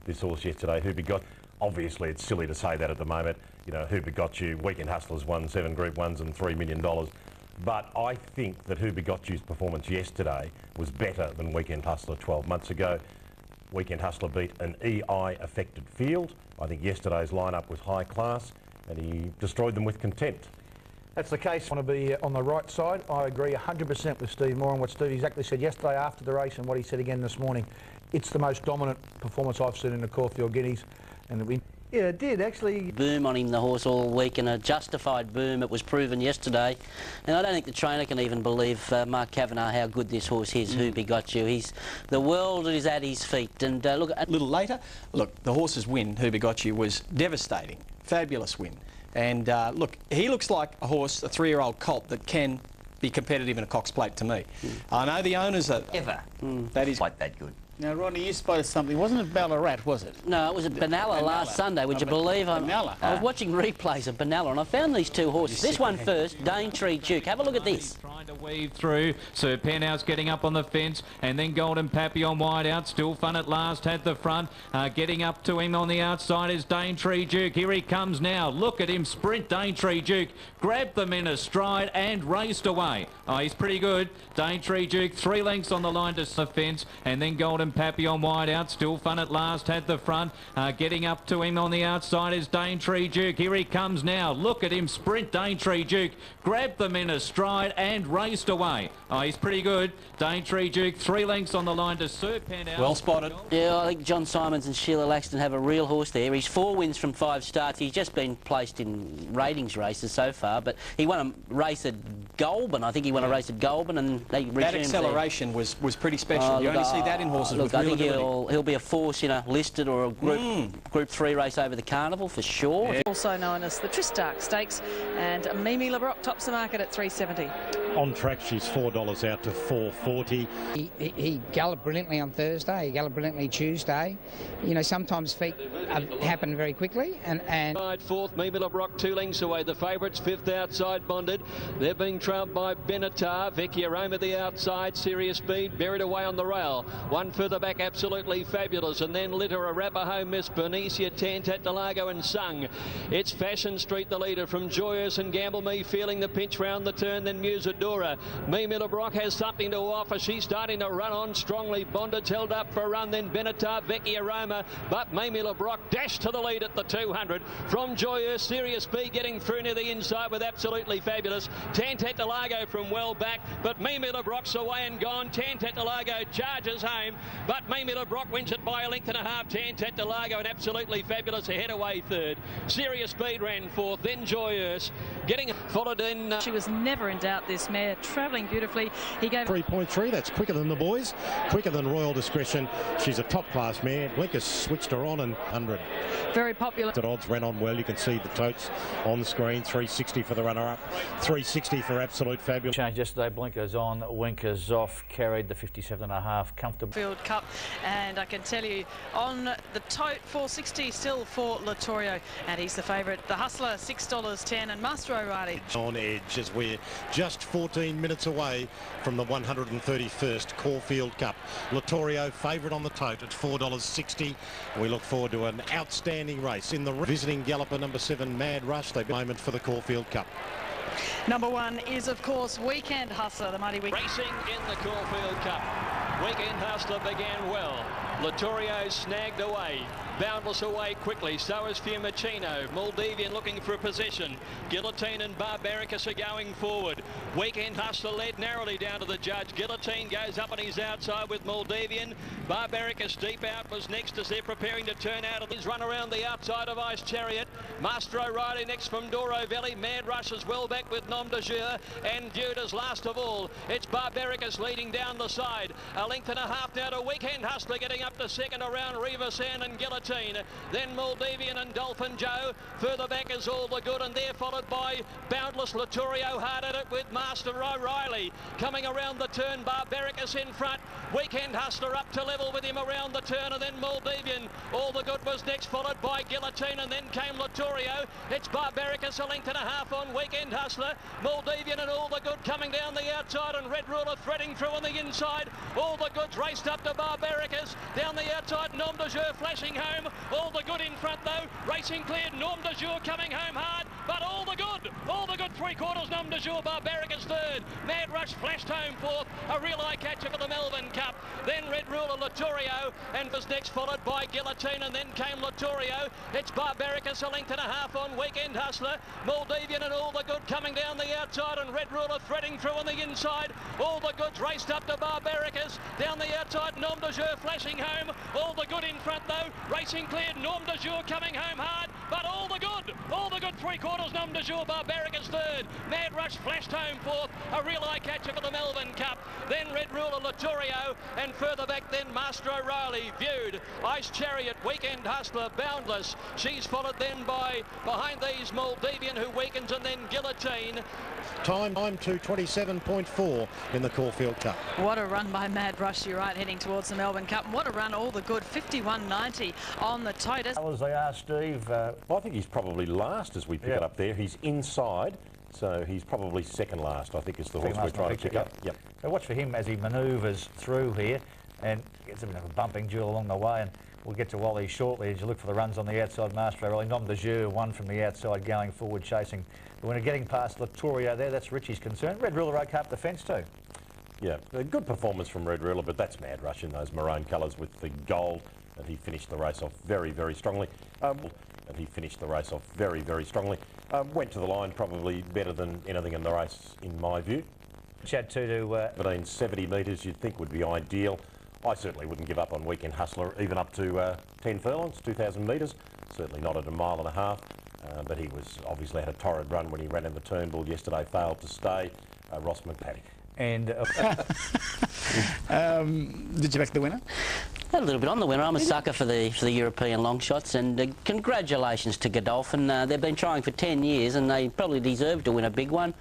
This horse yesterday, Who Begot. Obviously, it's silly to say that at the moment. You know, Who Begot You, Weekend Hustlers won 7 Group 1s and $3 million. But I think that Who Begot You's performance yesterday was better than Weekend Hustler 12 months ago. Weekend Hustler beat an EI-affected field. I think yesterday's lineup was high class, and he destroyed them with contempt. That's the case. I want to be on the right side. I agree 100% with Steve Moore on what Steve exactly said yesterday after the race and what he said again this morning. It's the most dominant performance I've seen in the Caulfield Guineas. And yeah, it did actually. Boom on him, the horse, all week, and a justified boom. It was proven yesterday, and I don't think the trainer can even believe, Mark Kavanagh, how good this horse is. Who Begot You? The world is at his feet. And look, a little later, look, the horse's win, Who Begot You, was devastating, fabulous win. And look, he looks like a horse, a 3-year-old colt that can be competitive in a Cox Plate to me. I know the owners are that is quite that good. Now, Ronnie, you spotted something. Wasn't it Ballarat, was it? No, it was at Benalla last Sunday. Would you believe? I was watching replays of Benalla, and I found these two horses. This one first, Daintree Duke. Have a look at this. Trying to weave through. Sir Penthouse getting up on the fence, and then Golden Papillon wide out. Still Fun at last had the front. Getting up to him on the outside is Daintree Duke. Here he comes now. Look at him sprint, Daintree Duke. Grabbed them in a stride and raced away. Oh, he's pretty good. Daintree Duke, 3 lengths on the line to the fence, and then Golden Papillon wide out. Still Fun at last had the front. Getting up to him on the outside is Daintree Duke. Here he comes now. Look at him sprint, Daintree Duke. Grabbed them in a stride and raced away. Oh, he's pretty good. Daintree Duke, 3 lengths on the line to Sir Penthouse. Well spotted. Yeah, I think John Simons and Sheila Laxton have a real horse there. He's 4 wins from 5 starts. He's just been placed in ratings races so far, but he won a race at Goulburn. I think he won a race at Goulburn, and they resumed that acceleration was pretty special. You only see that in horses with real ability. He'll be a force in a listed or a Group 3 race over the Carnival for sure. Also known as the Tristarc Stakes, and Mimi LeBrock tops the market at $3.70. On track, she's $4 out to $4.40. He galloped brilliantly on Thursday. He galloped brilliantly Tuesday. You know, sometimes feet happen very quickly. And fourth, Mimi LeBrock 2 lengths away. The favourites 5th outside Bonded. They're being trailed by Benatar. Vecchia Roma the outside. Serious Speed buried away on the rail. One further back, Absolutely Fabulous, and then Litter, Arapaho, Miss Bernicia, Tantat Delago and Sung. It's Fashion Street the leader from Joyous and Gamble Me, feeling the pinch round the turn, then Musadora. Mimi LeBrock has something to offer. She's starting to run on strongly. Bonded's held up for a run, then Benatar, Vecchia Roma, but Mimi LeBrock dashed to the lead at the 200 from Joyous. Serious Speed getting through near the inside with Absolutely Fabulous. Tantat Delago from well back, but Mimi LeBrock's away and gone. Tantat Delago charges home, but Mimi LeBrock wins it by 1.5 lengths. Tantat Delago and Absolutely Fabulous ahead away third. Serious Speed ran fourth, then Joyous getting followed in. She was never in doubt, this mare, travelling beautifully. He gave 3.3, that's quicker than the boys, quicker than Royal Discretion. She's a top class mare. Blinker switched her on and 100. Very popular. The odds ran on well. You can see the totes on the screen. 360 for the runner-up, 360 for Absolute Fabulous. Change yesterday, blinkers on, winkers off, carried the 57.5 comfortable. Field Cup, and I can tell you on the tote 460 still for Latorio, and he's the favourite. The Hustler $6.10, and Master O'Reilly on edge as we're just 14 minutes away from the 131st Caulfield Cup. Latorio favourite on the tote at $4.60. We look forward to an outstanding race in the visiting galloper number 7 Mad Rush. They've been moment for the Caulfield Cup. Number 1 is of course Weekend Hustler, the mighty Racing in the Caulfield Cup. Weekend Hustler began well. Lottorio snagged away. Boundless away quickly, so is Fiumicino. Maldivian looking for a position. Guillotine and Barbaricus are going forward. Weekend Hustler led narrowly down to the judge. Guillotine goes up on his outside with Maldivian. Barbaricus deep out was next as they're preparing to turn out of his run around the outside of Ice Chariot. Master O'Reilly next from Doro Valley. Mad Rush is well back with Nom de Jure. And viewed as last of all, it's Barbaricus leading down the side. A length and a half now to Weekend Hustler, getting up to second around Reversan and Guillotine. Then Maldivian and Dolphin Joe. Further back is All the Good, and they're followed by Boundless Lottorio hard at it with Master O'Reilly. Coming around the turn, Barbaricus in front. Weekend Hustler up to level with him around the turn, and then Maldivian. All the Good was next, followed by Guillotine, and then came Lottorio. It's Barbaricus a length and a half on Weekend Hustler. Maldivian and All the Good coming down the outside, and Red Ruler threading through on the inside. All the Goods raced up to Barbaricus. Down the outside, Nom de Jure flashing home. All the Good in front though, racing cleared, Nom de Jure coming home hard, but all the good 3/4, Nom de Jure, Barbaricus third. Mad Rush flashed home fourth, a real eye catcher for the Melbourne Cup. Then Red Ruler Lottorio, and was next followed by Guillotine, and then came Lottorio. It's Barbaricus a length and a half on Weekend Hustler. Maldivian and All the Good coming down the outside, and Red Ruler threading through on the inside. All the Goods raced up to Barbaricus. Down the outside, Nom de Jure flashing home. All the Good in front though, racing cleared, Nom de Jure coming home hard, but all the good 3/4, Nom de Jure, Barbaricus third. Mad Rush flashed home fourth, a real eye catcher for the Melbourne Cup. Then Red Ruler Lottorio, and further back then Master O'Reilly, viewed. Ice Chariot, Weekend Hustler, Boundless. She's followed then by, behind these, Maldivian, who weakens, and then Guillotine. Time to 27.4 in the Caulfield Cup. What a run by Mad Rush, you're right, heading towards the Melbourne Cup. What a run, All the Good, 51.90 on the tote. As they are, Steve. I think he's probably last as we pick it up there. He's inside, so he's probably second last, I think, is the horse we're trying to pick up. Yep. Now watch for him as he manoeuvres through here and gets a bit of a bumping duel along the way, and we'll get to Wally shortly as you look for the runs on the outside. Master O'Reilly, Nom de Jure, one from the outside going forward, chasing the winner, getting past Lottorio there. That's Richie's concern. Red Ruler okay up the fence too. Yeah, a good performance from Red Ruler, but that's Mad Rush in those maroon colours with the gold, and he finished the race off very, very strongly. Went to the line probably better than anything in the race, in my view. Chad to 70 metres you'd think would be ideal. I certainly wouldn't give up on Weekend Hustler, even up to 10 furlongs, 2,000 metres. Certainly not at a mile and a half. But he was obviously had a torrid run when he ran in the Turnbull yesterday, failed to stay. Ross McPatty. And did you back the winner? A little bit on the winner. I'm a sucker for the European long shots, and congratulations to Godolphin. They've been trying for 10 years, and they probably deserve to win a big one.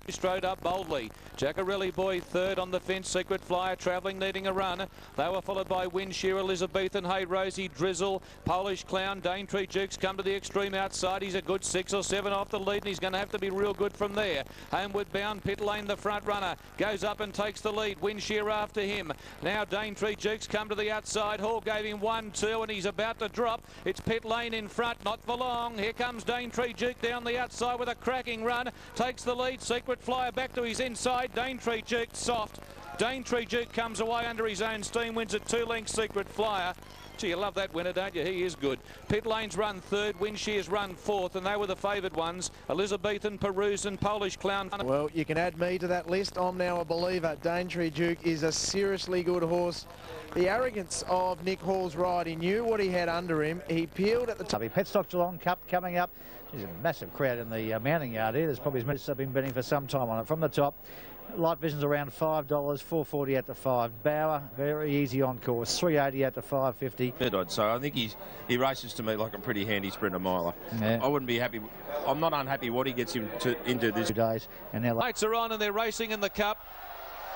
Strode up boldly. Jackarelli Boy third on the fence. Secret Flyer travelling, needing a run. They were followed by Windshear, Elizabethan, Hey Rosie, Drizzle, Polish Clown, Daintree Dukes come to the extreme outside. He's a good 6 or 7 off the lead, and he's going to have to be real good from there. Homeward bound, Pit Lane, the front runner, goes up and takes the lead. Windshear after him. Now Daintree Dukes come to the outside. Hall gave him 1-2, and he's about to drop. It's Pit Lane in front, not for long. Here comes Daintree Duke down the outside with a cracking run. Takes the lead. Secret Flyer back to his inside. Daintree Duke soft. Daintree Duke comes away under his own steam, wins at 2 lengths. Secret Flyer. Gee, you love that winner, don't you? He is good. Pit Lane's run third, Windshear's run fourth, and they were the favoured ones. Elizabethan, Peruse and Polish Clown. Well, you can add me to that list. I'm now a believer. Daintree Duke is a seriously good horse. The arrogance of Nick Hall's ride, he knew what he had under him. He peeled at the top. Petstock Geelong Cup coming up. There's a massive crowd in the mounting yard here. There's probably as much as been betting for some time on it. From the top, Light Vision's around $5, $4.40 out to 5. Bauer, very easy on course, $3.80 out to $5.50. I'd say. I think he races to me like a pretty handy sprinter miler. Yeah. I wouldn't be happy. I'm not unhappy what he gets him into this. 2 days, and now Lights are on and they're racing in the Cup.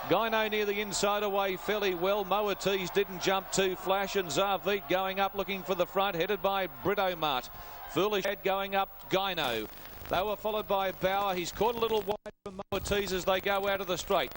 Gyno near the inside away fairly well. Moatees didn't jump too flash, and Zarveet going up looking for the front, headed by Brito Mart. Foolish Head going up, Gyno. They were followed by Bauer. He's caught a little wide from Moatees as they go out of the straight.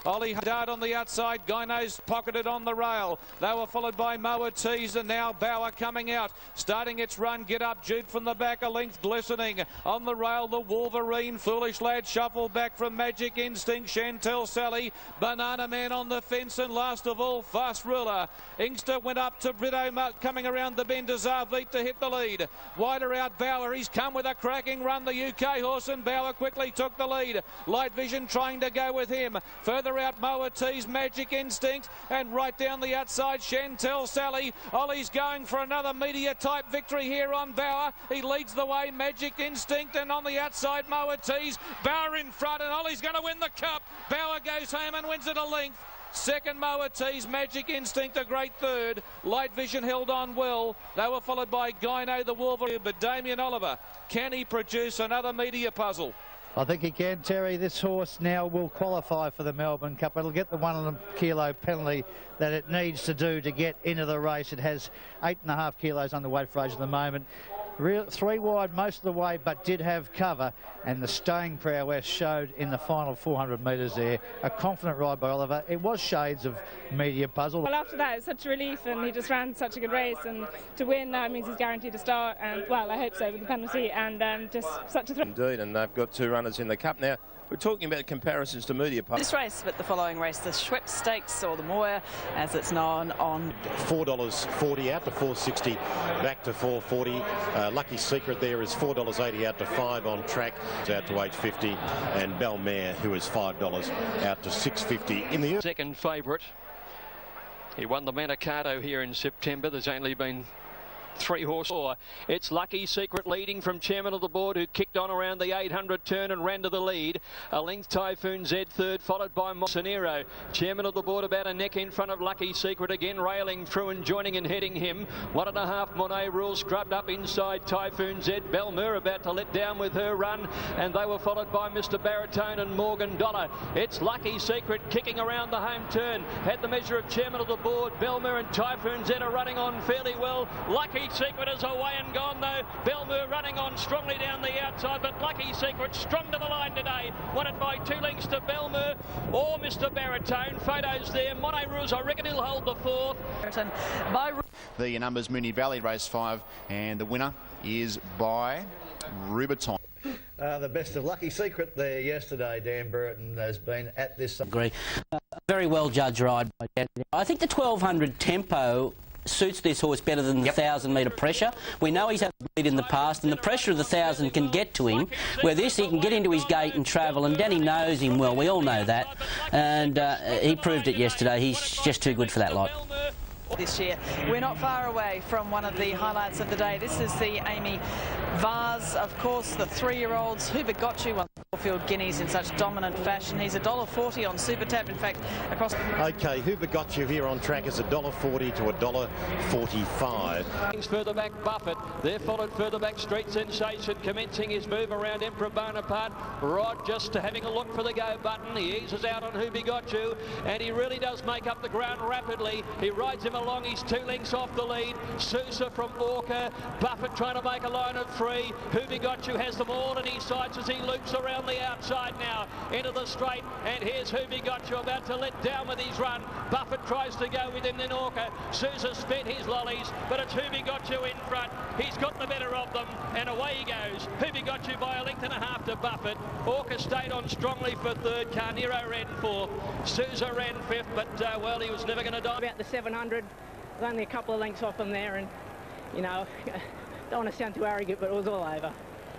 Ollie Dart on the outside. Gyno's pocketed on the rail. They were followed by Moatees, and now Bauer coming out. Starting its run. Get Up Jude from the back. A length glistening. On the rail, the Wolverine. Foolish Lad shuffle back from Magic Instinct. Chantel Sally. Banana Man on the fence. And last of all, Fast Ruler. Inkster went up to Brito coming around the bend to Zarvleet to hit the lead. Wider out Bauer. He's come with a cracking run. The UK horse, and Bauer quickly took the lead. Light Vision trying to go with him. Further out Moatees, Magic Instinct, and right down the outside Chantel Sally. Ollie's going for another media type victory here on Bauer. He leads the way, Magic Instinct, and on the outside Moatees. Bauer in front, and Ollie's going to win the cup. Bauer goes home and wins it a length. Second Moatees, Magic Instinct a great third. Light Vision held on well. They were followed by Gyno the Wolverine, but Damien Oliver, can he produce another media puzzle? I think he can, Terry. This horse now will qualify for the Melbourne Cup. It'll get the 1 kilo penalty that it needs to do to get into the race. It has 8.5 kilos underweight for age at the moment. 3 wide most of the way, but did have cover, and the staying prowess showed in the final 400 metres there. A confident ride by Oliver. It was shades of media puzzle. Well, after that, it's such a relief, and he just ran such a good race, and to win now means he's guaranteed to start, and well, I hope so, with the penalty, and just such a thrill. Indeed, and they've got 2 runners in the cup now. We're talking about comparisons to media puzzles. This race, but the following race, the Schweppes Stakes, or the Moir, as it's known, on $4.40 out to $4.60, back to $4.40. Lucky Secret there is $4.80 out to $5 on track, out to $8.50, and Belmare, who is $5 out to $6.50 in the second favourite. He won the Manicato here in September. There's only been 3 horses. It's Lucky Secret leading from chairman of the board, who kicked on around the 800 turn and ran to the lead. A length Typhoon Z third, followed by Monsanero. Chairman of the board about a neck in front of Lucky Secret, again railing through and joining and heading him. 1.5 Monet Rule scrubbed up inside Typhoon Z. Belmur about to let down with her run, and they were followed by Mr. Baritone and Morgan Dollar. It's Lucky Secret kicking around the home turn. Had the measure of chairman of the board. Belmur and Typhoon Z are running on fairly well. Lucky Secret is away and gone though. Belmur running on strongly down the outside, but Lucky Secret strong to the line today. Won it by 2 lengths to Belmur or Mr. Baritone. Photos there. Monet Rules, I reckon he'll hold the 4th. The numbers Moonee Valley race 5, and the winner is by Rubiton. The best of Lucky Secret there yesterday. Dan Burton has been at this. Agree. Very well judged ride by Dan. I think the 1200 tempo suits this horse better than the 1,000 metre pressure. We know he's had a lead in the past, and the pressure of the 1,000 can get to him, where this he can get into his gate and travel, and Danny knows him well. We all know that, and he proved it yesterday. He's just too good for that lot. This year. We're not far away from one of the highlights of the day. This is the Amy Vase, of course, the 3-year-olds. Who Got You won the Caulfield Guineas in such dominant fashion. He's $1.40 on Super Tap. In fact, across. Okay, Who Got You here on track is $1.40 to $1.45. Further back, Buffett. They're followed further back, Street Sensation commencing his move around Emperor Bonaparte. Rod just having a look for the go button. He eases out on Who Got You, and he really does make up the ground rapidly. He rides him along. He's 2 lengths off the lead. Sousa from Orca. Buffett trying to make a line of 3. Who Got You has them all in his sights as he loops around the outside now into the straight, and here's Who Got You about to let down with his run. Buffett tries to go with him, then Orca. Sousa spent his lollies, but it's Who Got You in front. He's got the better of them, and away he goes. Who Got You by 1.5 lengths to Buffett. Orca stayed on strongly for 3rd. Carnero ran 4th. Sousa ran 5th, but well, he was never going to die. About the 700, only a couple of lengths off him there, and you know, don't want to sound too arrogant, but it was all over.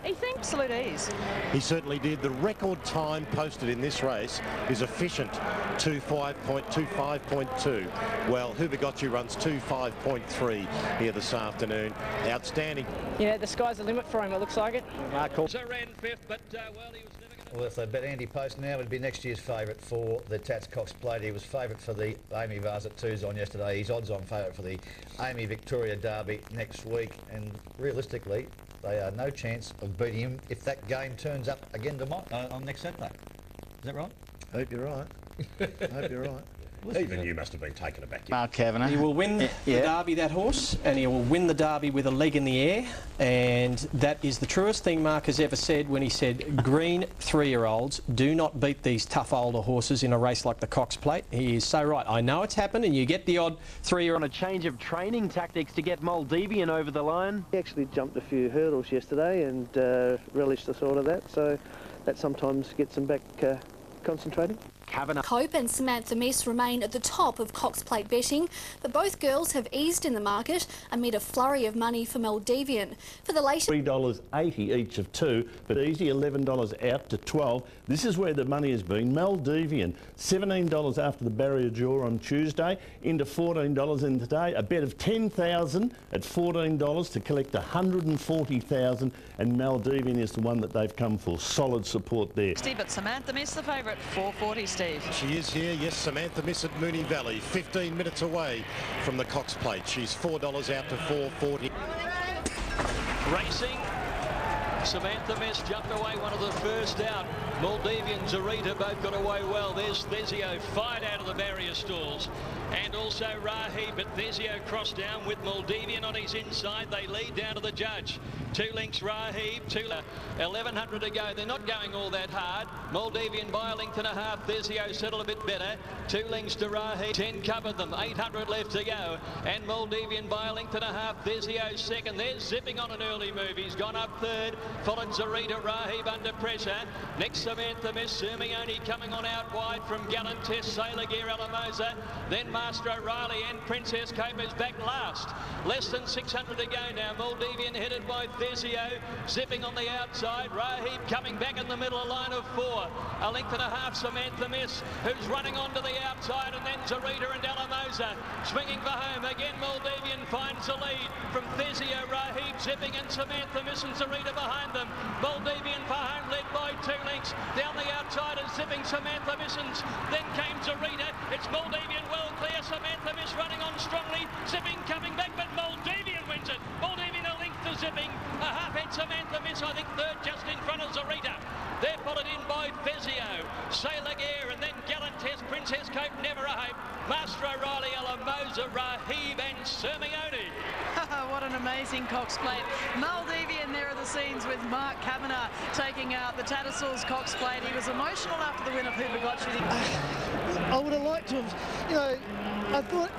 He thinks absolute ease. He certainly did. The record time posted in this race is efficient, 2.5.2. Well, Who Got You runs 2.5.3 here this afternoon. Outstanding. Yeah, the sky's the limit for him, it looks like it. So ran 5th, but well, he was never going to... Well, if they bet Andy Post now, it'd be next year's favourite for the Tats Cox Plate. He was favourite for the Amy Vase at 2s on yesterday. He's odds-on favourite for the Amy Victoria Derby next week, and realistically, they are no chance of beating him if that game turns up again tomorrow, on next Saturday. Is that right? I hope you're right. I hope you're right. Even you must have been taken aback. Mark Kavanagh. He will win the Derby, that horse, and he will win the Derby with a leg in the air, and that is the truest thing Mark has ever said when he said green 3-year-olds do not beat these tough older horses in a race like the Cox Plate. He is so right. I know it's happened, and you get the odd 3-year-old. On a change of training tactics to get Moldavian over the line. He actually jumped a few hurdles yesterday and relished the thought of that, so that sometimes gets him back concentrating. Cope and Samantha Miss remain at the top of Cox Plate betting, but both girls have eased in the market amid a flurry of money for Moldavian. For the latest $3.80 each of two, but easy $11 out to 12. This is where the money has been. Moldavian, $17 after the barrier draw on Tuesday, into $14 in today. A bet of $10,000 at $14 to collect $140,000, and Moldavian is the one that they've come for. Solid support there. Steve, but Samantha Miss the favourite, 440, Steve. She is here, yes, Samantha Miss at Moonee Valley, 15 minutes away from the Cox Plate. She's $4 out to $4.40. Racing. Samantha Miss jumped away, one of the first out. Moldavian, Zarita both got away well. There's Thesio fired out of the barrier stalls. And also Rahi, but Thesio crossed down with Moldavian on his inside. They lead down to the judge. 2 lengths Rahi, 1100 to go. They're not going all that hard. Moldavian by a length and a half. Thesio settled a bit better. 2 lengths to Rahi. 10 covered them. 800 left to go. And Moldavian by a length and a half. Thesio second. They're zipping on an early move. He's gone up third. Followed Zarita, Rahib under pressure. Next Samantha Miss, Sermione coming on out wide from Gallant Test, Sailor Gear, Alamosa. Then Master O'Reilly and Princess Coper's back last. Less than 600 to go now. Moldavian headed by Thesio, zipping on the outside. Rahib coming back in the middle, a line of 4. A length and a half Samantha Miss, who's running onto the outside, and then Zarita and Alamosa swinging for home. Again Moldavian finds the lead from Thesio, Rahib zipping, and Samantha Miss and Zarita behind them. Moldavian for home, led by 2 lengths. Down the outside is zipping Samantha Missons. Then came Zarita. It's Moldavian well clear. Samantha Miss running on strongly. Zipping coming back, but Moldavian wins it. Moldavian a length to zipping. A half head Samantha Miss, I think third just in front of Zarita. They're followed in by Thesio, Sailor Gear, and then Gallant Test, Princess Cope, Never a Hope, Master O'Reilly, Alamosa, Rahib, and Sermione. What an amazing Cox Plate. Moldavian, there are the scenes with Mark Kavanagh taking out the Tattersalls Cox Plate. He was emotional after the win of Hooper Gotcha. I would have liked to have, you know, I thought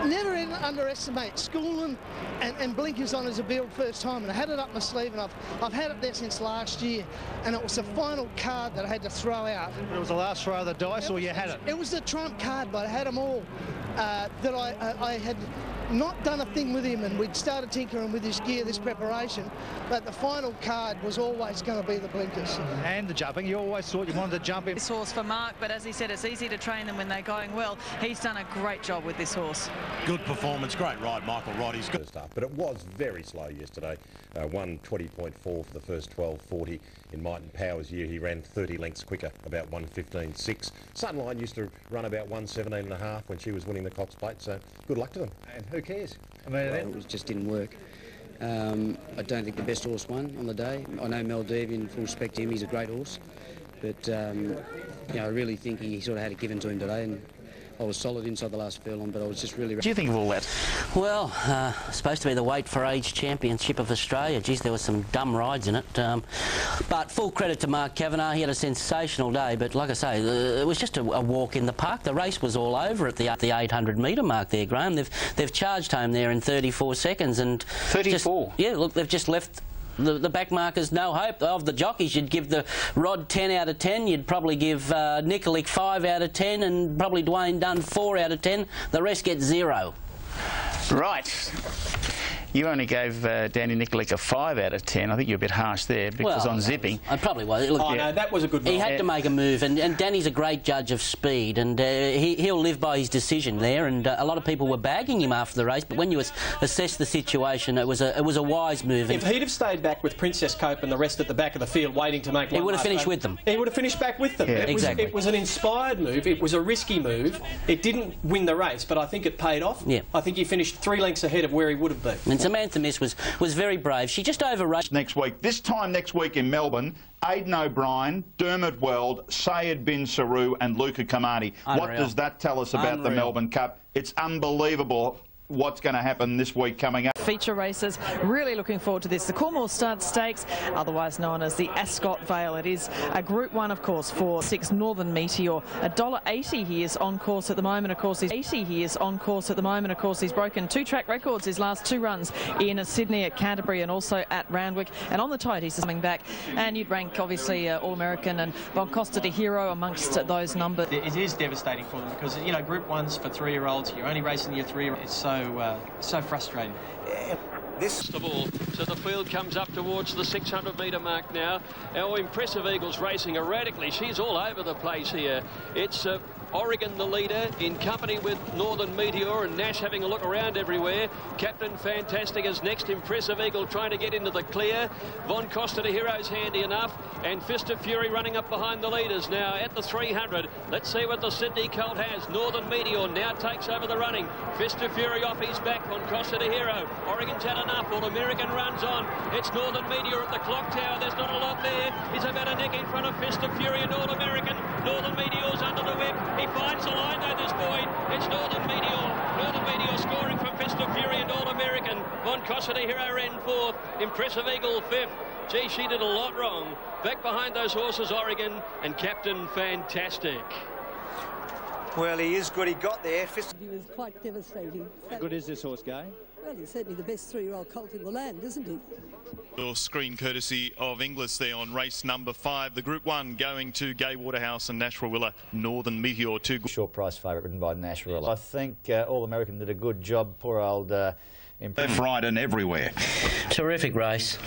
never underestimate schooling and blinkers on as a build first time, and I had it up my sleeve, and I've had it there since last year, and it was the final card that I had to throw out. It was the last throw of the dice, or you had it? It was the trump card, but I had them all. That I had not done a thing with him, and we'd started tinkering with his gear, this preparation, but the final card was always going to be the blinkers. And the jumping, you always thought you wanted to jump in. This horse for Mark, but as he said, it's easy to train them when they're going well. He's done a great job with this horse. Good performance, great ride, Michael Roddy's good stuff, but it was very slow yesterday. 1:20.4 for the first 12:40. In Might and Power's year, he ran 30 lengths quicker, about 1:15.6. Sunline used to run about 1:17.5 when she was winning the Cox Plate, so good luck to them. And who cares? I mean, it just didn't work. I don't think the best horse won on the day. I know Moldavian, full respect to him, he's a great horse, but you know, I really think he sort of had it given to him today, and I was solid inside the last furlong, but I was just really... What do you think of all that? Well, supposed to be the Weight for Age Championship of Australia. Geez, there were some dumb rides in it. But full credit to Mark Kavanagh. He had a sensational day, but like I say, it was just a walk in the park. The race was all over at the 800-metre mark there, Graham. They've charged home there in 34 seconds. And 34? Yeah, look, they've just left... The back markers no hope. Of the jockeys, you'd give the Rod 10 out of 10, you'd probably give Nikolic 5 out of 10, and probably Dwayne Dunn 4 out of 10. The rest get 0. Right. You only gave Danny Nikolic a 5 out of 10. I think you're a bit harsh there because on zipping. I probably was. Look, no, that was a good move. He had to make a move, and Danny's a great judge of speed, and he'll live by his decision there. And a lot of people were bagging him after the race, but when you assess the situation, it was a wise move. If he'd have stayed back with Princess Cope and the rest at the back of the field waiting to make one, he would have finished with them. He would have finished back with them. Yeah, exactly. It was an inspired move. It was a risky move. It didn't win the race, but I think it paid off. Yeah. I think he finished 3 lengths ahead of where he would have been. And Samantha Miss was very brave. She just overraced. Next week. This time next week in Melbourne, Aidan O'Brien, Dermot Weld, Sayed bin Saru and Luca Kamani. What does that tell us about the Melbourne Cup? It's unbelievable what's going to happen this week coming up. Feature races, really looking forward to this. The Cornwall Stud Stakes, otherwise known as the Ascot Vale. It is a Group 1, of course, for 6 Northern Meteor. $1.80 he is on course at the moment. Of course, he's broken 2 track records his last 2 runs in Sydney, at Canterbury and also at Randwick. And on the tote, he's coming back. And you'd rank, obviously, All-American and Von Costa de Hero amongst those numbers. It is devastating for them because, you know, Group 1's for 3-year-olds. You're only racing your 3-year-olds. It's so frustrating. This of all, so the field comes up towards the 600-metre mark now. Our Impressive Eagle's racing erratically. She's all over the place here. It's Oregon the leader in company with Northern Meteor, and Nash having a look around everywhere. Captain Fantastic is next. Impressive Eagle trying to get into the clear. Von Costa de Hero's handy enough, and Fist of Fury running up behind the leaders now at the 300. Let's see what the Sydney Colt has. Northern Meteor now takes over the running. Fist of Fury off his back. Von Costa de Hero. Oregon's had enough. All American runs on. It's Northern Meteor at the clock tower. There's not a lot there. He's about a neck in front of Fist of Fury and All American. Northern Meteor's under the whip. He finds the line though, this boy. It's Northern Meteor. Northern Meteor scoring from Fist of Fury and All American. Von Costa de Hero ran 4th. Impressive Eagle 5th. Gee, she did a lot wrong. Back behind those horses, Oregon and Captain Fantastic. Well, he is good. He got there. He was quite devastating. How good is this horse, Guy? Well, he's certainly the best 3-year-old colt in the land, isn't he? Your screen courtesy of Inglis there on race number 5. The Group 1 going to Gay Waterhouse and Nash Rawiller. Northern Meteor 2. Short price favourite ridden by Nash Rawiller. I think All American did a good job. Poor old... Left, right and everywhere. Terrific race.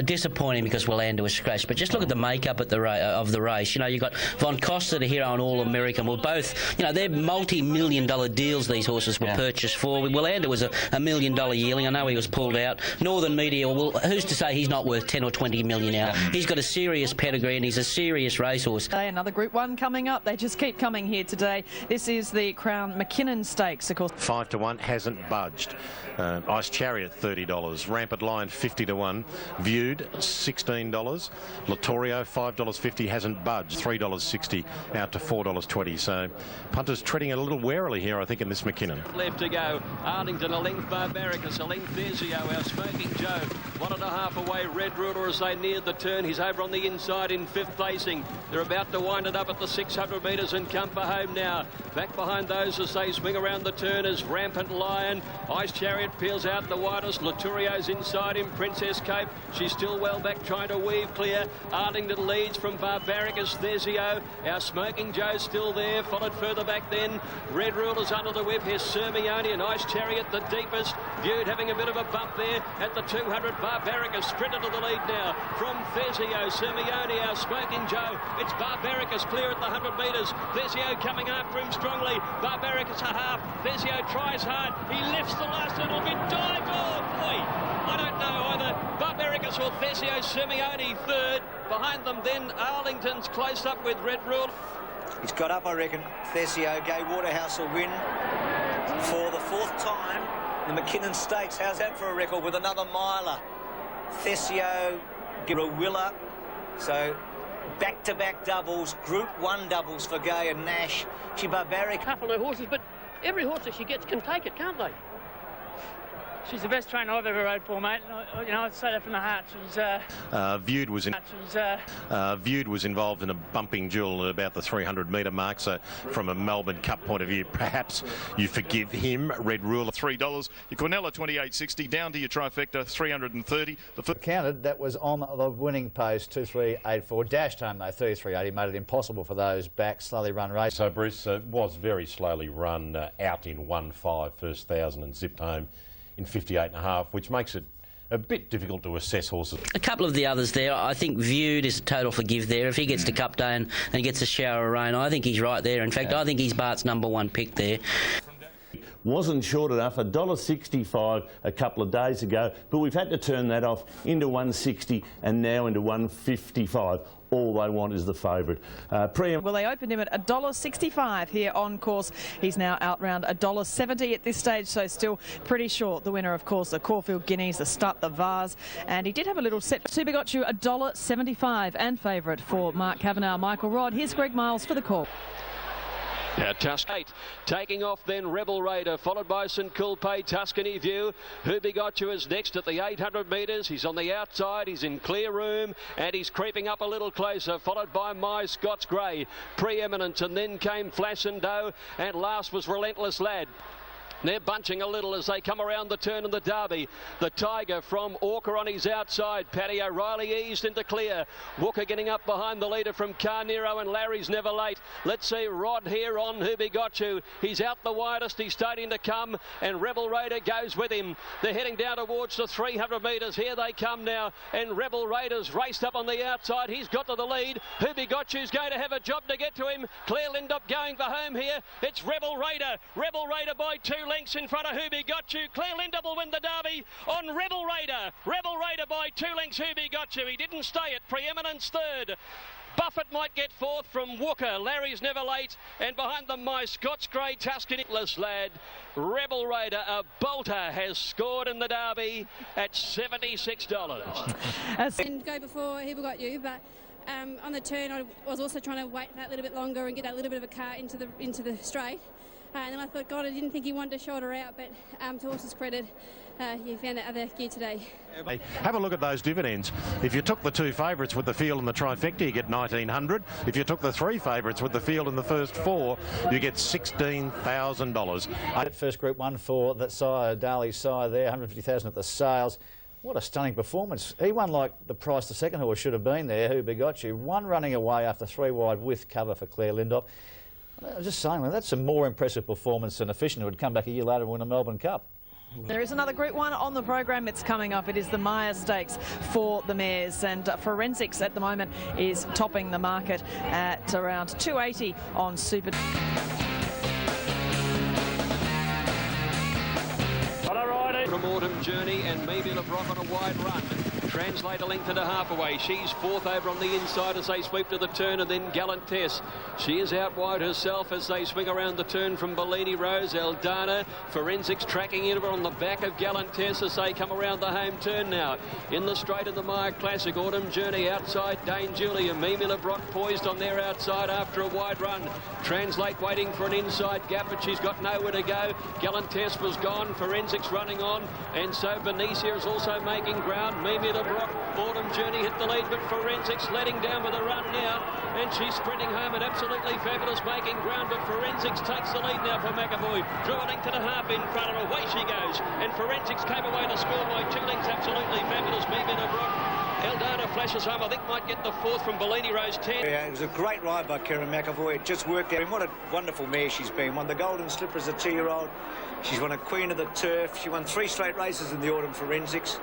Disappointing because Willander was scratched, but just look at the makeup at of the race. You know, you've got Von Costa de Hero and All American. Well, both, you know, they're multi-million-dollar deals these horses were purchased for. Willander was a $1 million yearling. I know he was pulled out. Northern Meteor, well, who's to say he's not worth 10 or 20 million now? He's got a serious pedigree and he's a serious racehorse. Another Group 1 coming up. They just keep coming here today. This is the Crown McKinnon Stakes, of course. 5-1, hasn't budged. Ice Chariot $30, Rampant Lion $50-1, Viewed $16, Latorio $5.50, hasn't budged, $3.60 out to $4.20. So punters treading a little warily here, I think, in this McKinnon. Left to go. Arlington, a length Barbaricus, a length Thesio, our Smoking Joe. 1.5 away, Red Ruler as they neared the turn. He's over on the inside in 5th placing. They're about to wind it up at the 600 metres and come for home now. Back behind those as they swing around the turn is Rampant Lion. Ice Chariot peels out the widest. Laturio's inside him. Princess Cape, she's still well back trying to weave clear. Arlington leads from Barbaricus. Thesio, our Smoking Joe's still there, followed further back then. Red Ruler's under the whip. Here's Sermione and Ice Chariot the deepest. Viewed having a bit of a bump there at the 200. Barbaricus sprinted to the lead now from Thesio. Sermione, our Smoking Joe. It's Barbaricus clear at the 100 metres. Thesio coming after him strongly. Barbaricus a half. Thesio tries hard. He lifts the last little bit. Dive. Oh boy, I don't know either. Barbaricus or Thesio. Sermione 3rd. Behind them then Arlington's close up with Red Rule. He's got up, I reckon. Thesio, Gay Waterhouse will win for the 4th time in the McKinnon Stakes. How's that for a record with another miler? Thesio, Rawiller. So back-to-back doubles, Group 1 doubles for Gay and Nash. She Barbaric. Couple of horses, but every horse that she gets can take it, can't they? She's the best trainer I've ever rode for, mate. You know, I'd say that from the heart. She's Viewed was involved in a bumping duel at about the 300-metre mark. So, from a Melbourne Cup point of view, perhaps you forgive him. Red Ruler $3. Your Cornella $28.60 down to your trifecta $330. The counted that was on the winning post 2384. Dashed home though 3380, made it impossible for those back slowly run race. So Bruce was very slowly run out in 1.5 first 1,000 and zipped home in 58.5, which makes it a bit difficult to assess horses. A couple of the others there, I think Viewed is a total forgive there. If he gets to Cup Day and gets a shower of rain, I think he's right there. In fact, I think he's Bart's #1 pick there. wasn't short enough. $1.65 a couple of days ago, but we've had to turn that off into 160 and now into 155. All they want is the favourite. Well, they opened him at $1.65 here on course. He's now out round $1.70 at this stage, so still pretty short. The winner, of course, the Caulfield Guineas, the Stud, the Vase, and he did have a little set. Super got you $1.75 and favourite for Mark Kavanagh. Michael Rodd, here's Greg Miles for the call. Now Tuscany taking off, then Rebel Raider, followed by St Culpe, Tuscany View. Who Begot You is next at the 800 metres. He's on the outside, he's in clear room, and he's creeping up a little closer, followed by My Scots Grey, Preeminent, and then came Flash and Doe, and last was Relentless Lad. They're bunching a little as they come around the turn in the Derby. The Tiger from Orca on his outside. Paddy O'Reilly eased into clear. Walker getting up behind the leader from Carnero, and Larry's Never Late. Let's see Rod here on Who Begot You. He's out the widest. He's starting to come, and Rebel Raider goes with him. They're heading down towards the 300 metres. Here they come now, and Rebel Raider's raced up on the outside. He's got to the lead. Who Begot You's going to have a job to get to him. Claire Lindop going for home here. It's Rebel Raider. Rebel Raider by 2 lengths in front of Who Begot You. Claire Lindop will win the Derby on Rebel Raider. Rebel Raider by 2 lengths. Who Begot You. He didn't stay at Preeminence third. Buffett might get fourth from Walker. Larry's Never Late, and behind them My Scots Grey, Tuscany Lad. Rebel Raider, a bolter, has scored in the Derby at $76. And go before Who Begot You, but on the turn I was also trying to wait that little bit longer and get that little bit of a car into the straight. And then I thought, God, I didn't think he wanted to shoulder out, but to horse's credit, he found that other gear today. Have a look at those dividends. If you took the 2 favourites with the field and the trifecta, you get $1,900. If you took the 3 favourites with the field and the first 4, you get $16,000. That first Group 1 for that sire, Darley's sire there, $150,000 at the sales. What a stunning performance. He won like the price the second horse should have been there, Who Begot You. 1 running away after 3 wide with cover for Claire Lindop. I was just saying, well, that's a more impressive performance than Efficient, who would come back a year later and win a Melbourne Cup. There is another Group 1 on the program. It's coming up. It is the Maya Stakes for the mares, and Forensics at the moment is topping the market at around $280 on Super. From Autumn Journey and maybe LeBrock on a wide run. Translate a length and a half away. She's fourth over on the inside as they sweep to the turn, and then Gallant Tess. She is out wide herself as they swing around the turn from Bellini Rose. Eldana, Forensics tracking in on the back of Gallant Tess as they come around the home turn now. In the straight of the Maya Classic, Autumn Journey outside Dane Julia. Mimi LeBrock poised on their outside after a wide run. Translate waiting for an inside gap, but she's got nowhere to go. Gallant Tess was gone. Forensics running on, and so Benicia is also making ground. Mimi LeBrock, Autumn Journey hit the lead, but Forensics letting down with a run now, and she's sprinting home and absolutely fabulous, making ground, but Forensics takes the lead now from McAvoy. Drew a length and a half in front, and away she goes, and Forensics came away to score by 2 lengths, absolutely fabulous. Mimi LeBrock. Eldana flashes home, I think might get the fourth from Bellini Rose 10. Yeah, it was a great ride by Kieran McAvoy. It just worked out. And what a wonderful mare she's been. Won the Golden Slipper as a 2-year-old. She's won a Queen of the Turf. She won 3 straight races in the autumn. Forensics.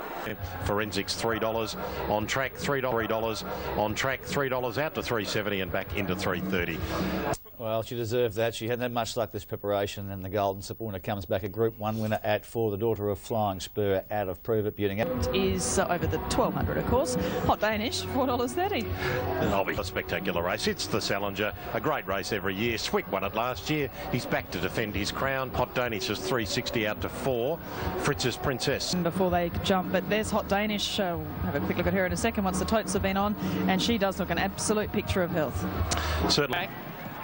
Forensics $3 on track, $3 on track, $3 out to $3.70 and back into $3.30. Well, she deserved that. She hadn't had much luck this preparation, and the Golden Slipper winner comes back a Group 1 winner at 4, the daughter of Flying Spur out of Prove It, Beauty. Is over the 1200, of course. Hot Danish, $4.30. It'll be a spectacular race. It's the Salinger, a great race every year. Swick won it last year. He's back to defend his crown. Hot Danish is $3.60 out to 4. Fritz's Princess. Before they jump, but there's Hot Danish. We'll have a quick look at her in a second once the totes have been on, and she does look an absolute picture of health. Certainly.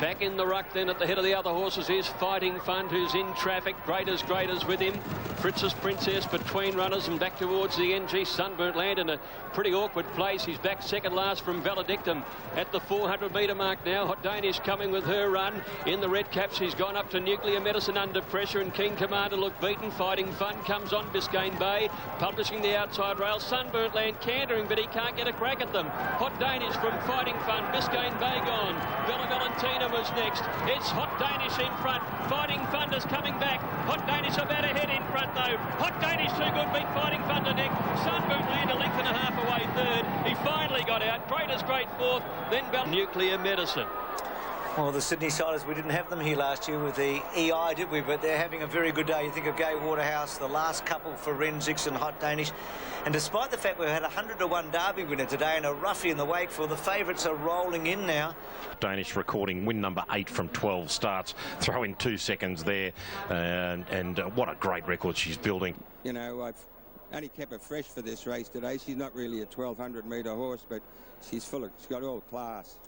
Back in the ruck then at the head of the other horses is Fighting Fund, who's in traffic. Graders with him. Fritz's Princess between runners and back towards the NG. Sunburnt Land in a pretty awkward place. He's back second last from Valedictum at the 400 metre mark now. Hot Danish coming with her run. In the red cap, she's gone up to Nuclear Medicine under pressure, and King Commander look beaten. Fighting Fund comes on Biscayne Bay, publishing the outside rail. Sunburnt Land cantering, but he can't get a crack at them. Hot Danish from Fighting Fund. Biscayne Bay gone. Bella Valentina was next. It's Hot Danish in front. Fighting Fund is coming back. Hot Danish about a head in front though. Hot Danish too good, beat Fighting Fund to neck. Sunburnt Land a length and a half away third. He finally got out. Great as great fourth. Then Nuclear Medicine. Well, the Sydney Siders, we didn't have them here last year with the EI, did we? But they're having a very good day. You think of Gay Waterhouse, the last couple, Forensics and Hot Danish. And despite the fact we've had a 100-to-1 Derby winner today and a roughie in the Wakefield, the favourites are rolling in now. Danish recording win number 8 from 12 starts. Throw in 2 seconds there. And what a great record she's building. You know, I've only kept her fresh for this race today. She's not really a 1,200-metre horse, but she's got all class.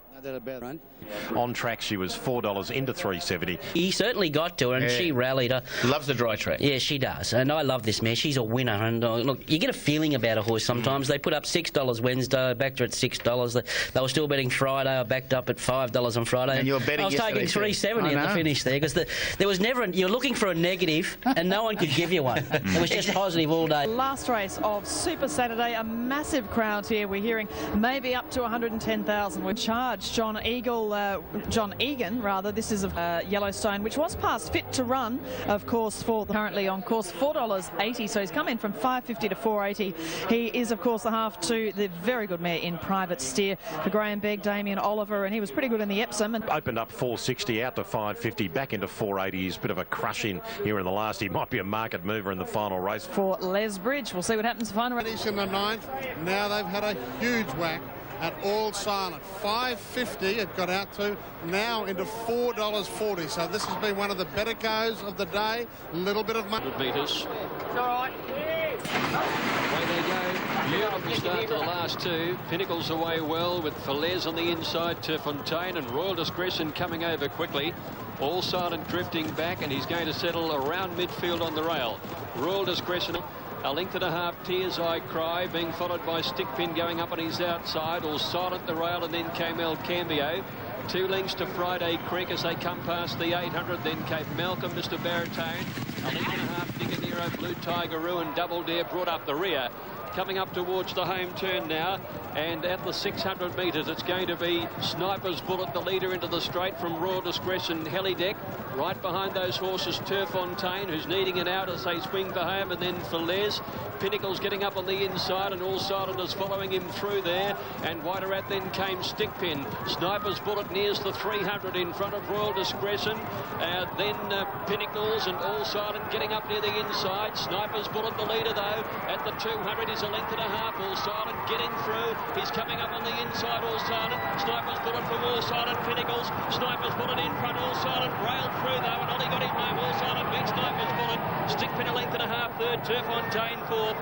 On track, she was $4 into 370. He certainly got to her, and she rallied her. Loves the dry track. Yeah, she does. And I love this mare. She's a winner. And look, you get a feeling about a horse sometimes. They put up $6 Wednesday. I backed her at $6. They were still betting Friday. I backed up at $5 on Friday. And you were betting I was taking $3.70 at the finish there, because there was never. You're looking for a negative, and no one could give you one. It was just positive all day. Last race of Super Saturday, a massive crowd here. We're hearing maybe up to 110,000. We charge John Egan, rather. This is of Yellowstone, which was past fit to run, of course, for currently on course $4.80. So he's come in from $5.50 to $4.80. He is, of course, the half to the very good mare in Private Steer for Graham Begg, Damien Oliver, and he was pretty good in the Epsom. And opened up $4.60 out to $5.50, back into $4.80. He's a bit of a crush in here in the last. He might be a market mover in the final race. For Les Bridge, we'll see what happens in the final race. In the 9th, now they've had a huge whack at All Silent. $5.50 it got out to, now into $4.40. So this has been one of the better goes of the day. A little bit of money. Meters. All right. Away they go. Beautiful start to the last two. Pinnacles away well with Falaise on the inside to Fontaine, and Royal Discretion coming over quickly. All Silent drifting back, and he's going to settle around midfield on the rail. Royal Discretion. A length and a half, Tears I Cry, being followed by Stickpin going up on his outside. All Silent the rail, and then came El Cambio. 2 lengths to Friday Creek as they come past the 800. Then Cape Malcolm, Mr. Baritone. A length and a half, Diganero, Blue Tiger, and Double Dare brought up the rear. Coming up towards the home turn now, and at the 600 metres it's going to be Sniper's Bullet, the leader into the straight from Royal Discretion, Helideck. Right behind those horses, Turfontaine, who's needing it out as they swing for home, and then Falaise. Pinnacle's getting up on the inside, and All Silent is following him through there, and wider out then came Stickpin. Sniper's Bullet nears the 300 in front of Royal Discretion, then Pinnacles and All Silent getting up near the inside. Sniper's Bullet the leader though, at the 200 is a length and a half. All Silent getting through, he's coming up on the inside. All Silent, Sniper's Bullet from All Silent, Pinnacles, Sniper's Bullet in front. All Silent railed through though, and Ollie got him home. All Silent beats Sniper's Bullet. Stickpin a length and a half, third, Turfontaine fourth.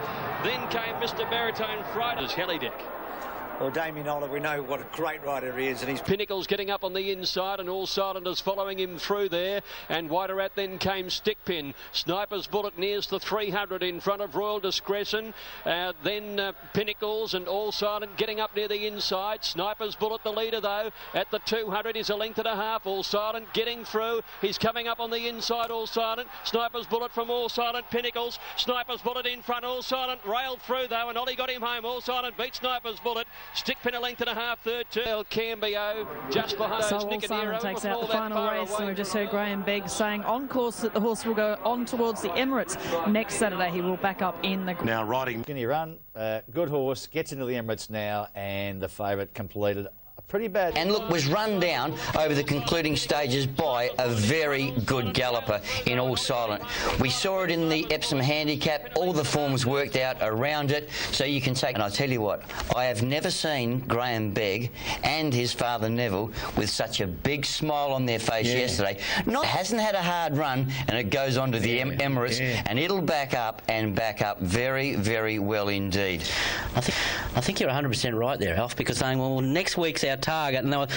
Then came Mr. Baritone Friday's Helideck. Well, Damien Oliver, we know what a great rider he is, and he's... Pinnacle's getting up on the inside, and All Silent is following him through there, and wider out then came Stickpin. Sniper's Bullet nears the 300 in front of Royal Discretion, then Pinnacles and All Silent getting up near the inside. Sniper's Bullet the leader though, at the 200 is a length and a half. All Silent getting through, he's coming up on the inside. All Silent, Sniper's Bullet from All Silent, Pinnacles, Sniper's Bullet in front. All Silent railed through though, and Ollie got him home. All Silent beat Sniper's Bullet. Stickpin a length and a half, third to El Cambio, just behind so those. All Silent takes out the final race, and we've just heard Graham Begg saying on course that the horse will go on towards the Emirates next Saturday. He will back up in the... Now riding. Skinny run, good horse, gets into the Emirates now, and the favourite completed pretty bad. And look, was run down over the concluding stages by a very good galloper in All Silent. We saw it in the Epsom handicap. All the forms worked out around it, so you can take... And I tell you what, I have never seen Graham Begg and his father Neville with such a big smile on their face yesterday. Hasn't had a hard run, and it goes on to the Emirates, and it'll back up and back up very, very well indeed. I think you're 100% right there, Alf, because saying, well, next week's our target, and they were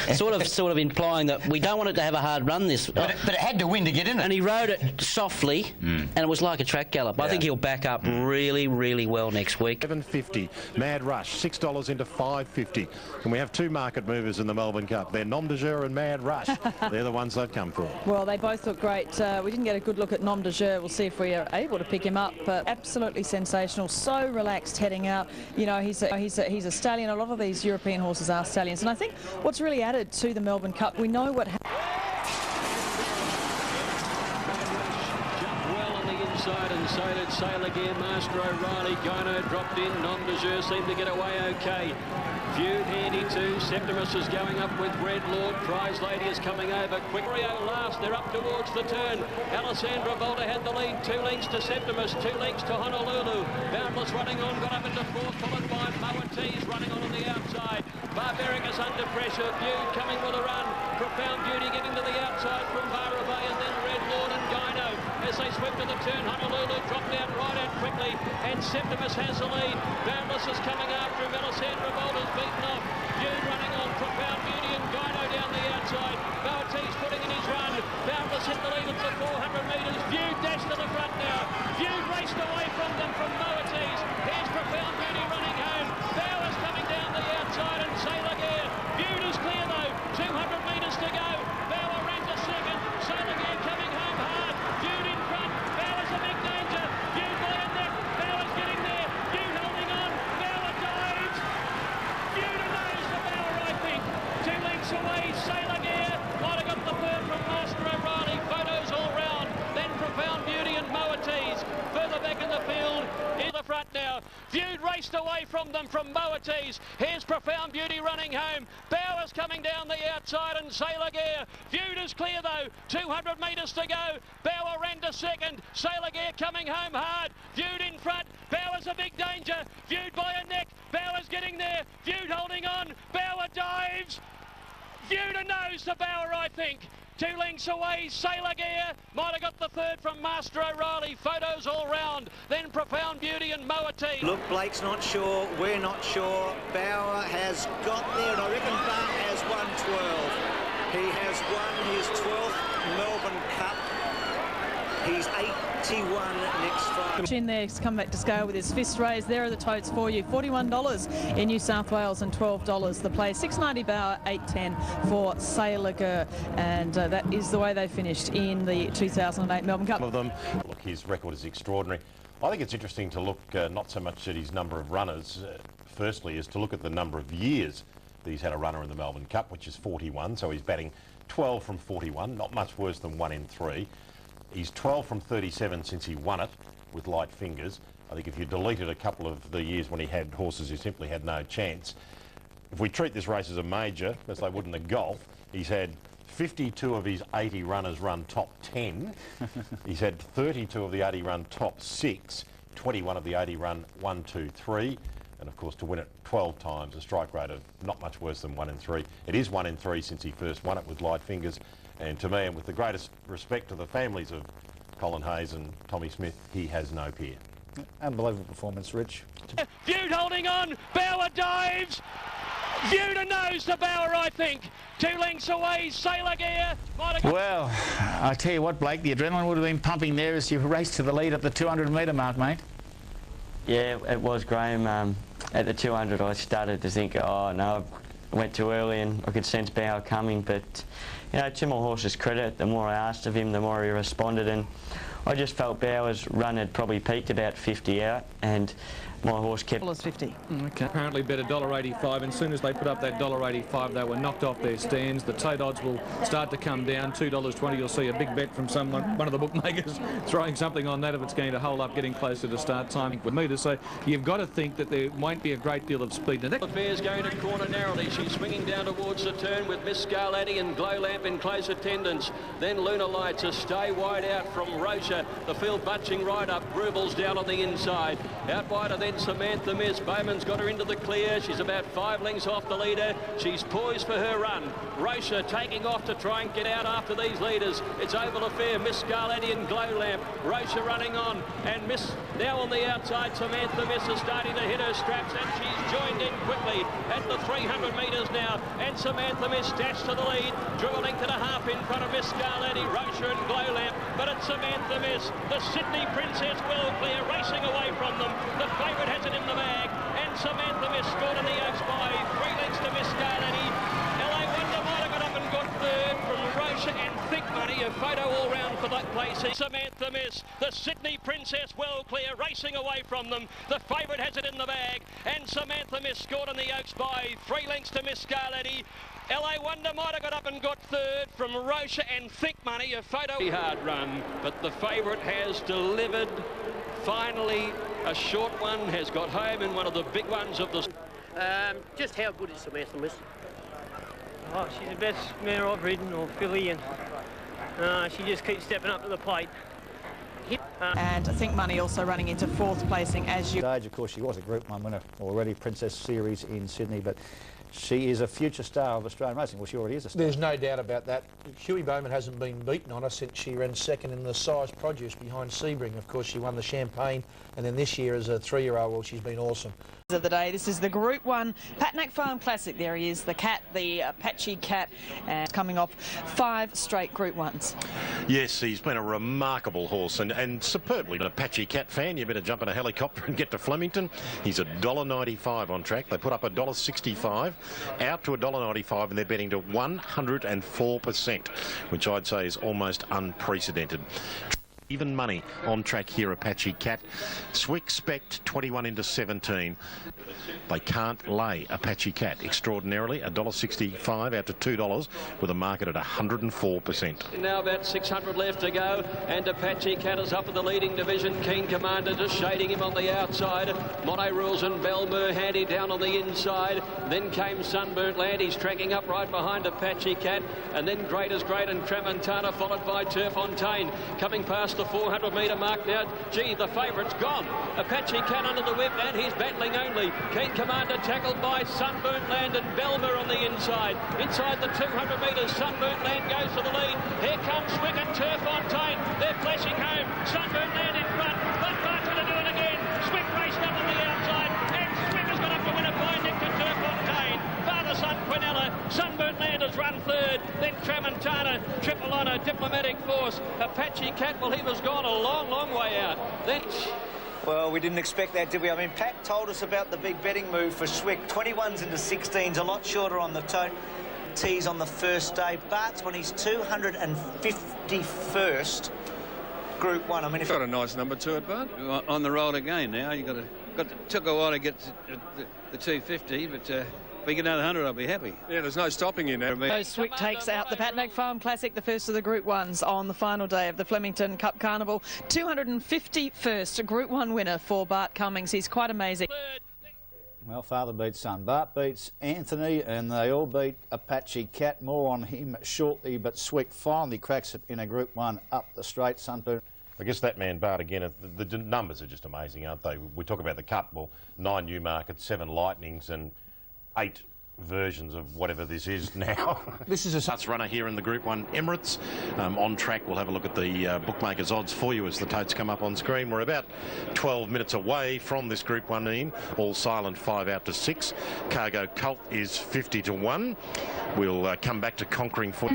sort of implying that we don't want it to have a hard run this. But it had to win to get in it. And he rode it softly, and it was like a track gallop. I think he'll back up really, really well next week. $7.50. Mad Rush, $6 into $5.50. And we have 2 market movers in the Melbourne Cup. They're Nom de Jure and Mad Rush. They're the ones they've come for. Well, they both look great. We didn't get a good look at Nom de Jure. We'll see if we are able to pick him up. But absolutely sensational. So relaxed heading out. You know, he's a stallion. A lot of these European horses are stallions. And I think what's really added to the Melbourne Cup, we know what happened. Well on the inside, and so did Sail Again. Master O'Reilly, Gyno dropped in. Nom de Jure seemed to get away okay. Feud handy too. Septimus is going up with Red Lord. Prize Lady is coming over. Quick Rio last. They're up towards the turn. Alessandra Volta had the lead. 2 lengths to Septimus. 2 lengths to Honolulu. Boundless running on. Got up into 4th. Followed by Moatees running on the outside. Barbaric is under pressure. Feud coming with a run. Profound Beauty getting to the outside from Barra Bay, and then Red Lord and Gyno. As they sweep to the turn, Honolulu dropped down right out quickly, and Septimus has the lead. Boundless is coming after him. Alessandra Volta's beaten off. Feud running on. Profound Beauty and Gyno down the outside. Moatees putting in his run. Boundless hit the lead at the 400 metres. Feud dashed to the front now. Feud raced away from them from Moatees. Here's Profound Beauty running home. Bowers coming down the outside, and Sailor Gear. Feud is clear though. 200 metres to go. Bauer ran to second. Sailor Gear coming home hard. Feud in front. Bauer's a big danger. Feud by a neck. Bauer's getting there. Feud holding on. Bauer dives. Feud a nose for Bauer, I think. 2 lengths away. Sailor Gear might have got the third from Master O'Reilly. Photos all round. Then Profound Beauty and Moatees. Further back in the field. In the front now. Feud raced away from them from Moatees. Here's Profound Beauty running home. Bowers coming down the outside, and Sailor Gear. Feud is clear though. 200 metres to go. Bauer ran to second. Sailor Gear coming home hard. Feud in front. Bauer's a big danger. Feud by a neck. Bauer's getting there. Feud holding on. Bauer dives. Feud a nose to Bauer, I think. 2 lengths away, Sailor Gear might have got the third from Master O'Reilly. Photos all round. Then Profound Beauty and Moatees. Look, Blake's not sure. We're not sure. Bauer has got there, and I reckon Bart has won 12. He has won his 12th Melbourne Cup. He's 81 next Friday. In there, come back to scale with his fist raised. There are the totes for you. $41 in New South Wales and $12 the play. $6.90 Bauer, $8.10 for Sailor Gear, and that is the way they finished in the 2008 Melbourne Cup. Of them. Look, his record is extraordinary. I think it's interesting to look not so much at his number of runners, firstly, is to look at the number of years that he's had a runner in the Melbourne Cup, which is 41. So he's batting 12 from 41, not much worse than 1 in 3. He's 12 from 37 since he won it with light fingers. I think if you deleted a couple of the years when he had horses who simply had no chance, if we treat this race as a major, as they would in the golf, he's had 52 of his 80 runners run top 10. He's had 32 of the 80 run top 6, 21 of the 80 run 1, 2, 3. And of course, to win it 12 times, a strike rate of not much worse than 1 in 3. It is 1 in 3 since he first won it with light fingers. And to me, and with the greatest respect to the families of Colin Hayes and Tommy Smith, he has no peer. Unbelievable performance, Rich. Feud holding on. Bauer dives. Feud a nose to Bauer, I think. 2 lengths away. Sailor Gear. Well, I tell you what, Blake, the adrenaline would have been pumping there as you raced to the lead at the 200-metre mark, mate. Yeah, it was, Graham. At the 200, I started to think, oh no, I went too early, and I could sense Bauer coming. But you know, to my horse's credit, the more I asked of him, the more he responded, and I just felt Bauer's run had probably peaked about 50 out, and my horse kept... $50. Okay. Apparently bet $1.85, and as soon as they put up that $1.85, they were knocked off their stands. The tote odds will start to come down. $2.20, you'll see a big bet from someone, one of the bookmakers, throwing something on that if it's going to hold up getting closer to start time with me to say you've got to think that there won't be a great deal of speed. The Bear's going to corner narrowly. She's swinging down towards the turn with Miss Scarlatti and Glow Lamp in close attendance. Then Lunar Lights a stay wide out from Rosa. The field bunching right up. Grubel's down on the inside. Out wider then Samantha Miss. Bowman's got her into the clear. She's about 5 lengths off the leader. She's poised for her run. Rosa taking off to try and get out after these leaders. It's Oval Affair, Miss Scarlatti and Glow Lamp. Rosa running on, and Miss now on the outside. Samantha Miss is starting to hit her straps, and she's joined in quickly at the 300 metres now. And Samantha Miss dashed to the lead. Drew a length and a half in front of Miss Scarlatti, Rosa and Glow Lamp. But it's Samantha Miss, the Sydney Princess, well clear, racing away from them. The favourite has it in the bag, and Samantha Miss scored in the Oaks by 3 lengths to Miss Scarlatti. LA Wonder might have got up and got third from Rosa and Thick Money. A photo all round for that place. Samantha Miss, the Sydney Princess, well clear, racing away from them. The favourite has it in the bag, and Samantha Miss scored in the Oaks by 3 lengths to Miss Scarlatti. LA Wonder might have got up and got third from Rosa and Thick Money. A photo. Hard run, but the favourite has delivered. Finally, a short one has got home in one of the big ones of the... Just how good is Samantha Miss? Oh, she's the best mare I've ridden, or filly, and she just keeps stepping up to the plate. And I think Money also running into 4th placing as you... Of course, she was a Group 1 winner already, Princess Series in Sydney, but she is a future star of Australian racing. Well, she already is a star. There's no doubt about that. Huey Bowman hasn't been beaten on her since she ran second in the size produce behind Sebring. Of course, she won the Champagne, and then this year as a 3-year-old, well, she's been awesome. Of the day, this is the Group 1 Patnack Farm Classic. There he is, the cat, the Apache cat, and coming off 5 straight Group 1s. Yes, he's been a remarkable horse and superbly. An Apache cat fan, you better jump in a helicopter and get to Flemington. He's $1.95 on track. They put up $1.65, out to $1.95, and they're betting to 104%, which I'd say is almost unprecedented. Even money on track here, Apache Cat. Swick Spect 21 into 17. They can't lay Apache Cat extraordinarily. $1.65 out to $2 with a market at 104%. Now about 600 left to go, and Apache Cat is up in the leading division. Keen Commander just shading him on the outside. Mono Rules and Belmur handy down on the inside. Then came Sunburnt Land. He's tracking up right behind Apache Cat, and then Great as Great and Tramontana, followed by Turfontaine. Coming past the 400-metre mark now. Gee, the favourite's gone. Apache Cat under the whip, and he's battling only. Keen Commander tackled by Sunburnt Land and Belmur on the inside. Inside the 200 metres, Sunburnt Land goes to the lead. Here comes Swick and Turfontaine. They're flashing home. Sunburnt Land in front. Buntbart's going to do it again. Swick raced up on the outside, and Swick has got up to win it by Nick to Turfontaine. Father-son Quinella. Sunburnt Land has run 3rd. Then Tramontana, Triple Honour, Diplomatic Force. Apache Cat, well, he was gone a long, long way out. Then... Well, we didn't expect that, did we? I mean, Pat told us about the big betting move for Swick. 21s into 16s, a lot shorter on the tote. Tees on the first day. Bart's on his 251st Group 1. I mean, if got a nice number to it, Bart. On the road again now. Took a while to get the 250, but if we get another 100, I'll be happy. Yeah, there's no stopping you now. So Swick takes out the Patnack Farm Classic, the first of the Group 1s on the final day of the Flemington Cup Carnival. 251st Group 1 winner for Bart Cummings. He's quite amazing. Well, father beats son. Bart beats Anthony, and they all beat Apache Cat. More on him shortly, but Swick finally cracks it in a Group 1 up the straight. Sunburn. I guess that man, Bart, again, the numbers are just amazing, aren't they? We talk about the Cup, well, 9 Newmarket, 7 Lightnings and 8 versions of whatever this is now. This is a Suts runner here in the Group 1 Emirates. On track, we'll have a look at the bookmakers' odds for you as the totes come up on screen. We're about 12 minutes away from this Group 1 in. All silent 5 out to 6. Cargo Cult is 50 to 1. We'll come back to Conquering Foot.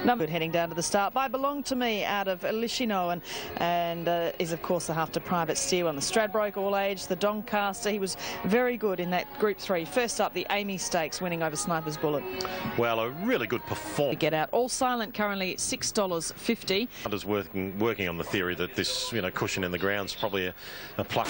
Number heading down to the start by Belong to Me out of Lishino, and is of course the half to Private Steer on the Stradbroke All Age. The Doncaster, he was very good in that Group 3. First up, the Amy Stakes, winning over Sniper's Bullet. Well, a really good performance. Get out. All silent currently $6.50. Hunters working on the theory that this, cushion in the ground's probably a pluck.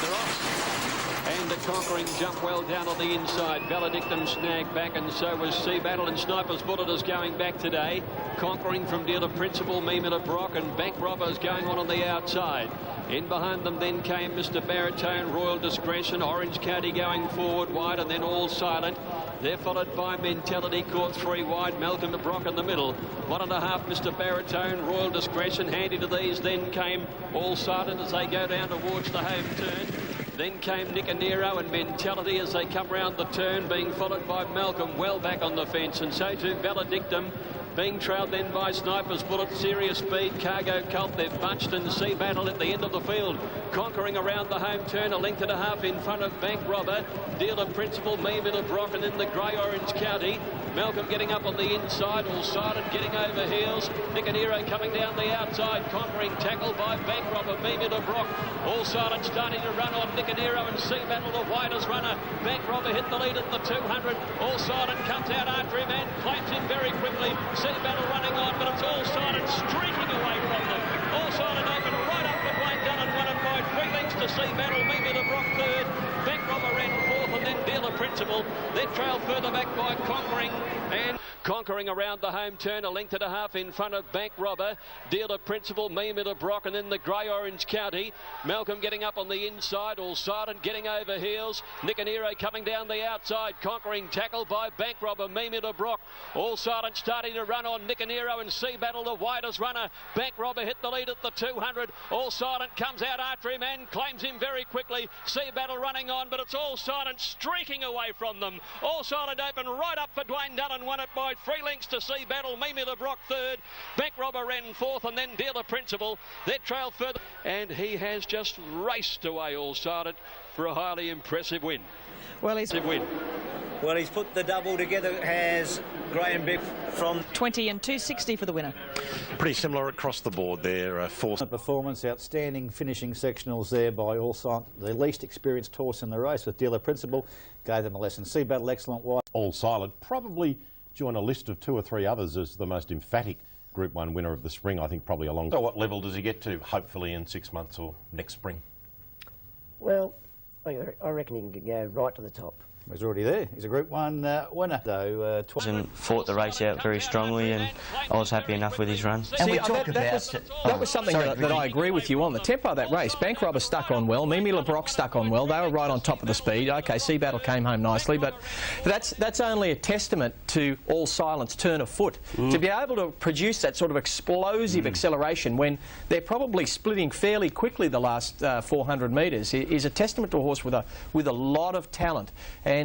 And the Conquering jump well down on the inside. Valedictum snagged back, and so was Sea Battle, and Sniper's Bullet is going back today. Conquering from Dealer Principal, Mimita Brock, and Bank Robbers going on the outside. In behind them then came Mr. Baritone, Royal Discretion, Orange County going forward wide, and then All Silent. They're followed by Mentality, caught 3 wide, Malcolm the Brock in the middle. 1.5 Mr. Baritone, Royal Discretion, handy to these. Then came All Silent as they go down towards the home turn. Then came Nicanero and Mentality as they come round the turn, being followed by Malcolm well back on the fence, and so too Valedictum, being trailed then by Sniper's Bullet, Serious Speed, Cargo Cult. They've bunched in the Sea Battle at the end of the field. Conquering around the home turn, 1.5 lengths in front of Bank Robber. Dealer Principal, Mimita Brock, and in the grey Orange County. Malcolm getting up on the inside, All Silent getting over heels. Nicanero coming down the outside, Conquering tackled by Bank Robber, Mimita Brock. All Silent starting to run on Nicanero, and Sea Battle the widest runner. Bank Robber hit the lead at the 200. All Silent comes out after him and claims him very quickly. Sea Battle running on, but it's All Silent streaking away from them. All Silent open right up to Blaine Dunn and won it by 3 lengths to Sea Battle. Mimita Brock 3rd. Bank Robber ran 4th, and then Dealer Principal Principle. Then trailed further back by Conquering, and Conquering around the home turn, a length and a half in front of Bank Robber. Dealer Principle, Mimita Brock, and then the grey-orange County. Malcolm getting up on the inside, All Silent getting over heels. Nicanero coming down the outside. Conquering tackled by Bank Robber, Mimita Brock. All Silent starting to run on Nicanero, and Sea Battle the widest runner. Bank Robber hit the lead at the 200. All Silent comes out after him and claims him very quickly. Sea Battle running on, but it's All Silent streaking away from them. All Silent open right up for Dwayne Dunn, won it by 3 lengths to Sea Battle. Mimita Brock third. Bank Robber ran fourth, and then Dealer Principle. They trailed further, and he has just raced away All Silent for a highly impressive win. Well, he's put the double together, has Graham Bibb from 20 and 260 for the winner. Pretty similar across the board there. Performance, outstanding finishing sectionals there by All Silent, the least experienced horse in the race, with Dealer Principle. Gave them a lesson. Sea Battle, excellent wide. All Silent probably join a list of 2 or 3 others as the most emphatic Group 1 winner of the spring, I think probably along. So what level does he get to, hopefully in 6 months or next spring? Well, I reckon he can go right to the top. He's already there. He's a Group 1 winner, though. And fought the race out very strongly, and I was happy enough with his run. And that was something that I agree with you on. The tempo of that race, Bank Robber stuck on well, Mimita Brock stuck on well. They were right on top of the speed. OK, Sea Battle came home nicely, but that's only a testament to All Silent's turn of foot. To be able to produce that sort of explosive acceleration when they're probably splitting fairly quickly the last 400 metres is a testament to a horse with a lot of talent. And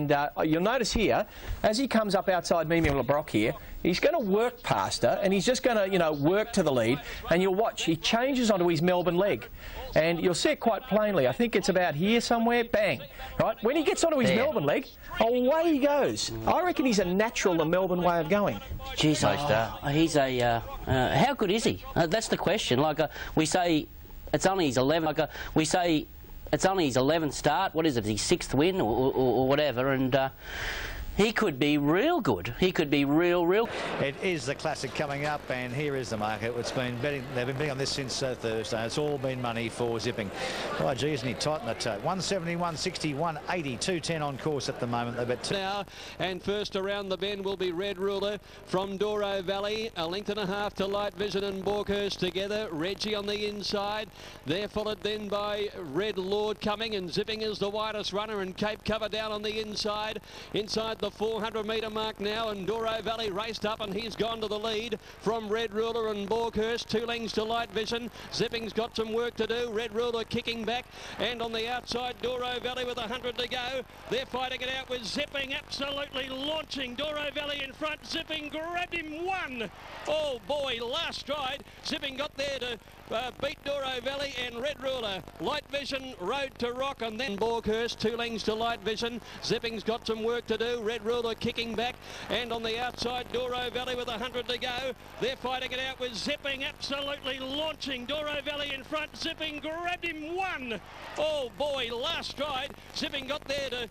you'll notice here, as he comes up outside Mimita Brock here, he's going to work past her, and he's just going to, you know, work to the lead. And you'll watch, he changes onto his Melbourne leg. And you'll see it quite plainly. I think it's about here somewhere. Bang. Right? When he gets onto his Melbourne leg, away he goes. I reckon he's a natural, the Melbourne way of going. Jeez, he's a... how good is he? That's the question. Like, we say it's only his 11th... we say it's only his 11th start. What is it, his 6th win or whatever? And he could be real good. He could be real. It is the Classic coming up, and here is the market. It's been betting. They've been betting on this since Thursday. It's all been money for Zipping. Oh, geez, and he tightened the toe. 170, 160, 180, 210 on course at the moment. They bet now, and first around the bend will be Red Ruler from Doro Valley. A length and a half to Light Vision and Borkhurst together. Reggie on the inside. They're followed then by Red Lord coming, and Zipping is the widest runner, and Cape Cover down on the inside. Inside the 400-metre mark now, and Doro Valley raced up, and he's gone to the lead from Red Ruler and Borkhurst. 2 lengths to Light Vision. Zipping's got some work to do. Red Ruler kicking back, and on the outside Doro Valley with 100 to go. They're fighting it out with Zipping absolutely launching. Doro Valley in front. Zipping grabbed him, won. Oh boy, last stride. Zipping got there to beat Doro Valley and Red Ruler. Light Vision, Road to Rock, and then Borkhurst. 2 lengths to Light Vision. Zipping's got some work to do. Red Ruler kicking back, and on the outside Doro Valley with 100 to go. They're fighting it out with Zipping absolutely launching. Doro Valley in front. Zipping grabbed him, won. Oh boy, last stride. Zipping got there to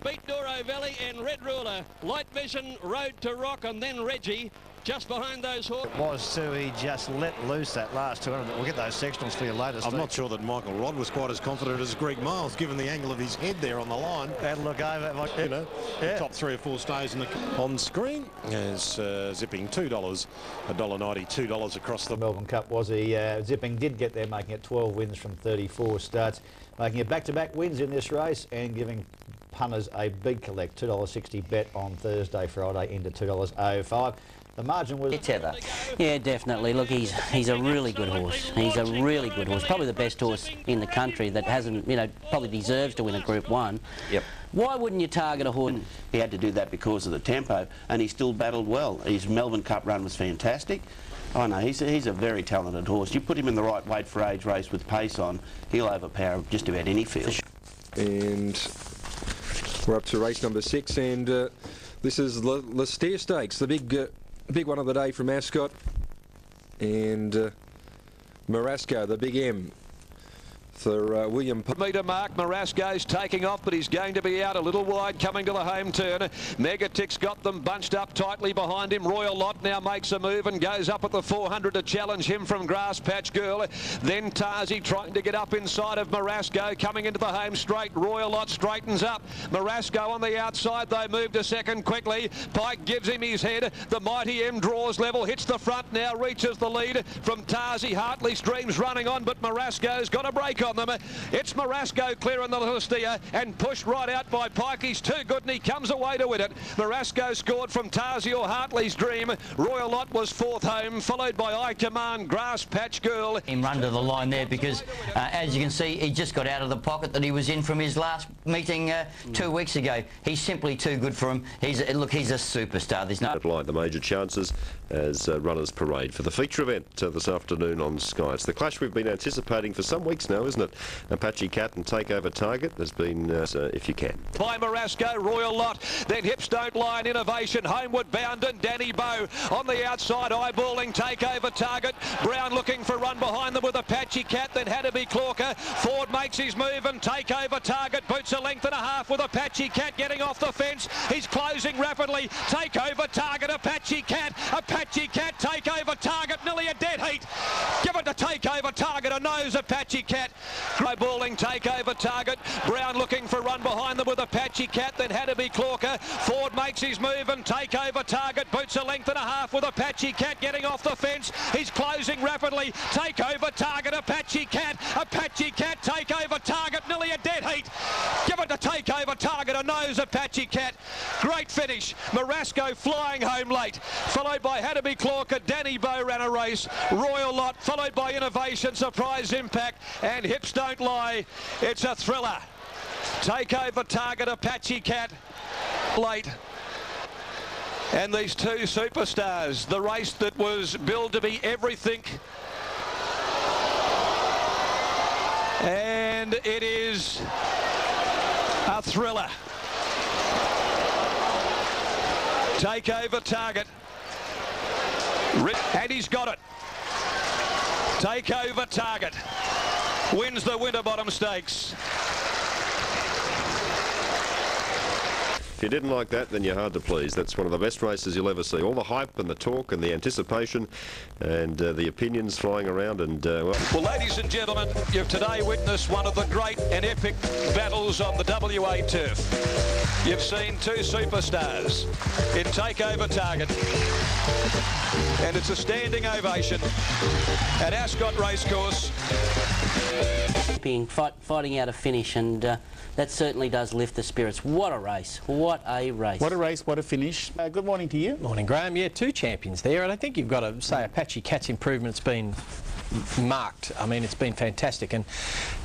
beat Doro Valley and Red Ruler. Light Vision, Road to Rock, and then Reggie. Just behind those horses. It was too. He just let loose that last 200. We'll get those sectionals for you later, Steve. I'm not sure that Michael Rodd was quite as confident as Greg Miles, given the angle of his head there on the line. That'll look over. You know, the top 3 or 4 stays in the on screen as Zipping $2, $1.90, $2 across the Melbourne Cup. Was he? Zipping did get there, making it 12 wins from 34 starts, making it back-to-back wins in this race and giving punters a big collect. $2.60 bet on Thursday, Friday into $2.05. The margin was... Yeah, definitely. Look, he's a really good horse. He's a really good horse. Probably the best horse in the country that hasn't, you know, probably deserves to win a Group 1. Yep. Why wouldn't you target a horse? He had to do that because of the tempo, and he still battled well. His Melbourne Cup run was fantastic. Oh no, he's a very talented horse. You put him in the right weight for age race with pace on, he'll overpower just about any field. And we're up to race number 6, and this is the Steer Stakes, the big one of the day from Ascot, and Marasco, the Big M. for William. Metre mark, Marasco's taking off, but he's going to be out a little wide coming to the home turn. Megatic's got them bunched up tightly behind him. Royal Lot now makes a move and goes up at the 400 to challenge him from Grass Patch Girl. Then Tarzi trying to get up inside of Marasco, coming into the home straight. Royal Lot straightens up. Marasco on the outside, they move to second quickly. Pike gives him his head. The Mighty M draws level, hits the front now, reaches the lead from Tarzi. Hartley Stream's running on, but Marasco's got a break on them. It's Marasco clearing the little steer and pushed right out by Pike. He's too good and he comes away to win it. Marasco scored from Tarzi or Hartley's Dream. Royal Lot was fourth home, followed by I Command, Grass Patch Girl. Him run to the line there because, as you can see, he just got out of the pocket that he was in from his last meeting 2 weeks ago. He's simply too good for him. He's a superstar. There's no... Like the major chances as runners parade for the feature event this afternoon on Sky. It's the clash we've been anticipating for some weeks now, isn't it? Apache Cat and Takeover Target has been, if you can. By Marasco, Royal Lot, then Hips Don't Lie and Innovation, Homeward Bound and Danny Bow on the outside, eyeballing Takeover Target. Brown looking for a run behind them with Apache Cat, then had to be Clorker. Ford makes his move and Takeover Target boots a length and a half with Apache Cat getting off the fence. He's closing rapidly. Takeover Target, Apache Cat, Takeover Target, nearly a dead heat. Give it to Takeover Target, a nose Apache Cat. Balling Takeover Target. Brown looking for a run behind them with Apache Cat, then had to be Clorker. Ford makes his move and Takeover Target boots a length and a half with Apache Cat getting off the fence. He's closing rapidly. Takeover Target, Apache Cat, Takeover Target, nearly a dead heat. Give it to Takeover Target, a nose Apache Cat. Great finish. Marasco flying home late, followed by had to be Clorker. Danny Bow ran a race. Royal Lot followed by Innovation, Surprise Impact and Hips Don't Lie. It's a thriller. Takeover Target, Apache Cat late. And these two superstars, the race that was billed to be everything. And it is a thriller. Takeover Target. And he's got it. Takeover Target wins the Winterbottom Stakes. If you didn't like that, then you're hard to please. That's one of the best races you'll ever see. All the hype and the talk and the anticipation and the opinions flying around and... Well, ladies and gentlemen, you've today witnessed one of the great and epic battles on the WA turf. You've seen two superstars in Takeover Target. And it's a standing ovation at Ascot Racecourse. Fighting out a finish, and that certainly does lift the spirits. What a race. What a race. What a race, what a finish. Good morning to you. Morning, Graham. Yeah, two champions there, and I think you've got to say Apache Cat's improvement's been marked. I mean, it's been fantastic, and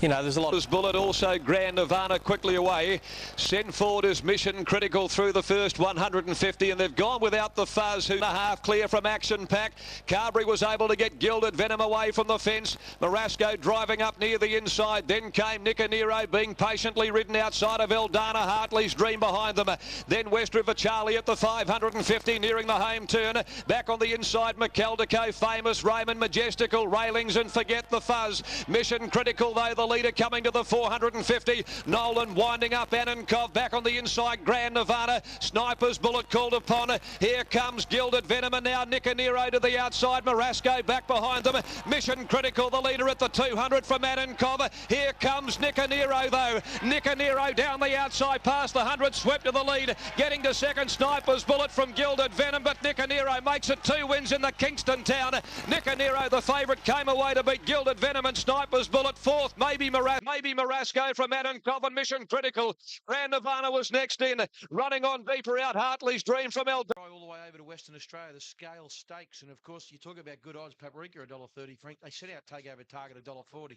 you know, there's a lot. Bullet also Grand Nirvana quickly away. Send forward is Mission Critical through the first 150, and they've gone without the Fuzz, who half clear from Action Pack. Carberry was able to get Gilded Venom away from the fence. Marasco driving up near the inside. Then came Nicanero being patiently ridden outside of Eldana. Hartley's Dream behind them. Then West River Charlie at the 550 nearing the home turn. Back on the inside, McKeldeco, Famous, Raymond, Majestical, Railings and Forget the Fuzz. Mission Critical though, the leader coming to the 450. Nolan winding up Annenkov back on the inside. Grand Nirvana, Sniper's Bullet called upon. Here comes Gilded Venom and now Nicanero to the outside. Marasco back behind them. Mission Critical, the leader at the 200 from Annenkov. Here comes Nicanero though. Nicanero down the outside past the 100, swept to the lead. Getting to second, Sniper's Bullet from Gilded Venom, but Nicanero makes it 2 wins in the Kingston Town. Nicanero, the favourite, came away to beat Gilded Venom and Sniper's Bullet. Fourth, maybe Marasco from Annenkov and Mission Critical. Grand Nirvana was next in. Running on deeper out, Hartley's Dream from Eldana. All the way over to Western Australia, the scale stakes, and of course you talk about good odds. Paprika $1.30, Frank. They set out Takeover Target $1.40.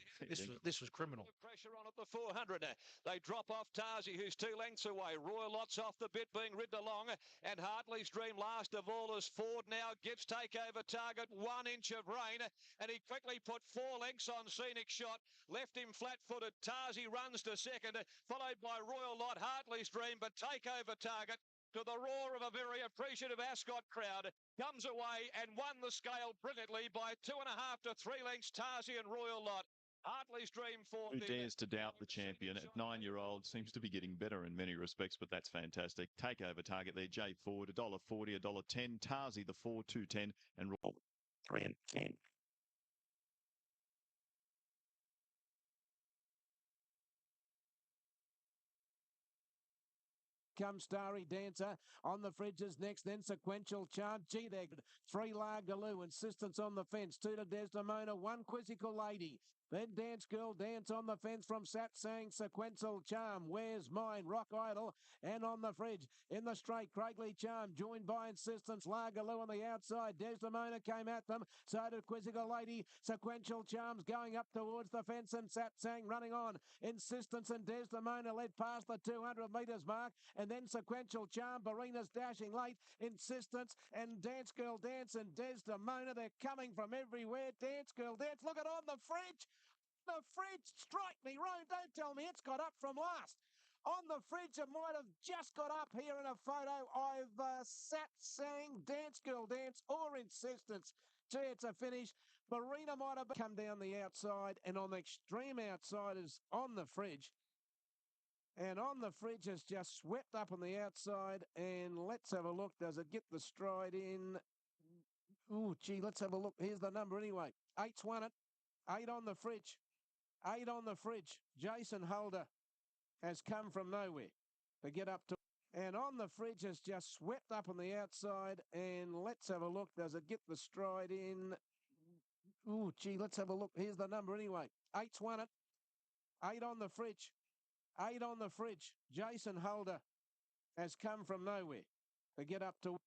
This was criminal. Pressure on at the 400. They drop off Tarzi, who's 2 lengths away. Royal Lots off the bit being ridden along, and Hartley's Dream last of all as Ford now gives Takeover Target 1 inch of rain, and he quickly put 4 lengths on Scenic Shot, left him flat-footed. Tarzi runs to second, followed by Royal Lot, Hartley's Dream, but Takeover Target, to the roar of a very appreciative Ascot crowd, comes away and won the scale brilliantly by 2.5 to 3 lengths. Tarzi and Royal Lot. Hartley's Dream fourth. Who dares to doubt the champion at 9-year-old? Seems to be getting better in many respects, but that's fantastic. Takeover target there, Jay Ford, $1.40, $1.10. Tarzi, the 4, 2.10, and 3 and 10. Comes Starry Dancer on the fridges next, then Sequential Charge. Gee, they're good. 3 Largaloo, Insistence on the fence. 2 to Desdemona, 1 Quizzical Lady. Then Dance Girl Dance on the fence from Satsang, Sequential Charm. Where's Mine? Rock Idol. And on the fridge in the straight, Craigley Charm joined by Insistence. Largaloo on the outside. Desdemona came at them. So did Quizzical Lady. Sequential Charms going up towards the fence and Satsang running on. Insistence and Desdemona led past the 200 metres mark. And then Sequential Charm. Barina's dashing late. Insistence and Dance Girl Dance and Desdemona. They're coming from everywhere. Dance Girl Dance. Look at on the fridge. The fridge, strike me, Rome, don't tell me it's got up from last. On the fridge, it might have just got up here in a photo. I've sat saying Dance Girl Dance or Insistence. Gee, it's a finish. Barina might have come down the outside, and on the extreme outside is on the fridge. And on the fridge has just swept up on the outside, and let's have a look. Does it get the stride in? Ooh, gee, let's have a look. Here's the number anyway. 8's won it. 8 on the fridge. 8 on the fridge. Jason Holder has come from nowhere to get up to. And on the fridge has just swept up on the outside. And let's have a look. Does it get the stride in? Ooh, gee, let's have a look. Here's the number anyway. 8's won it. 8 on the fridge. 8 on the fridge. Jason Holder has come from nowhere to get up to.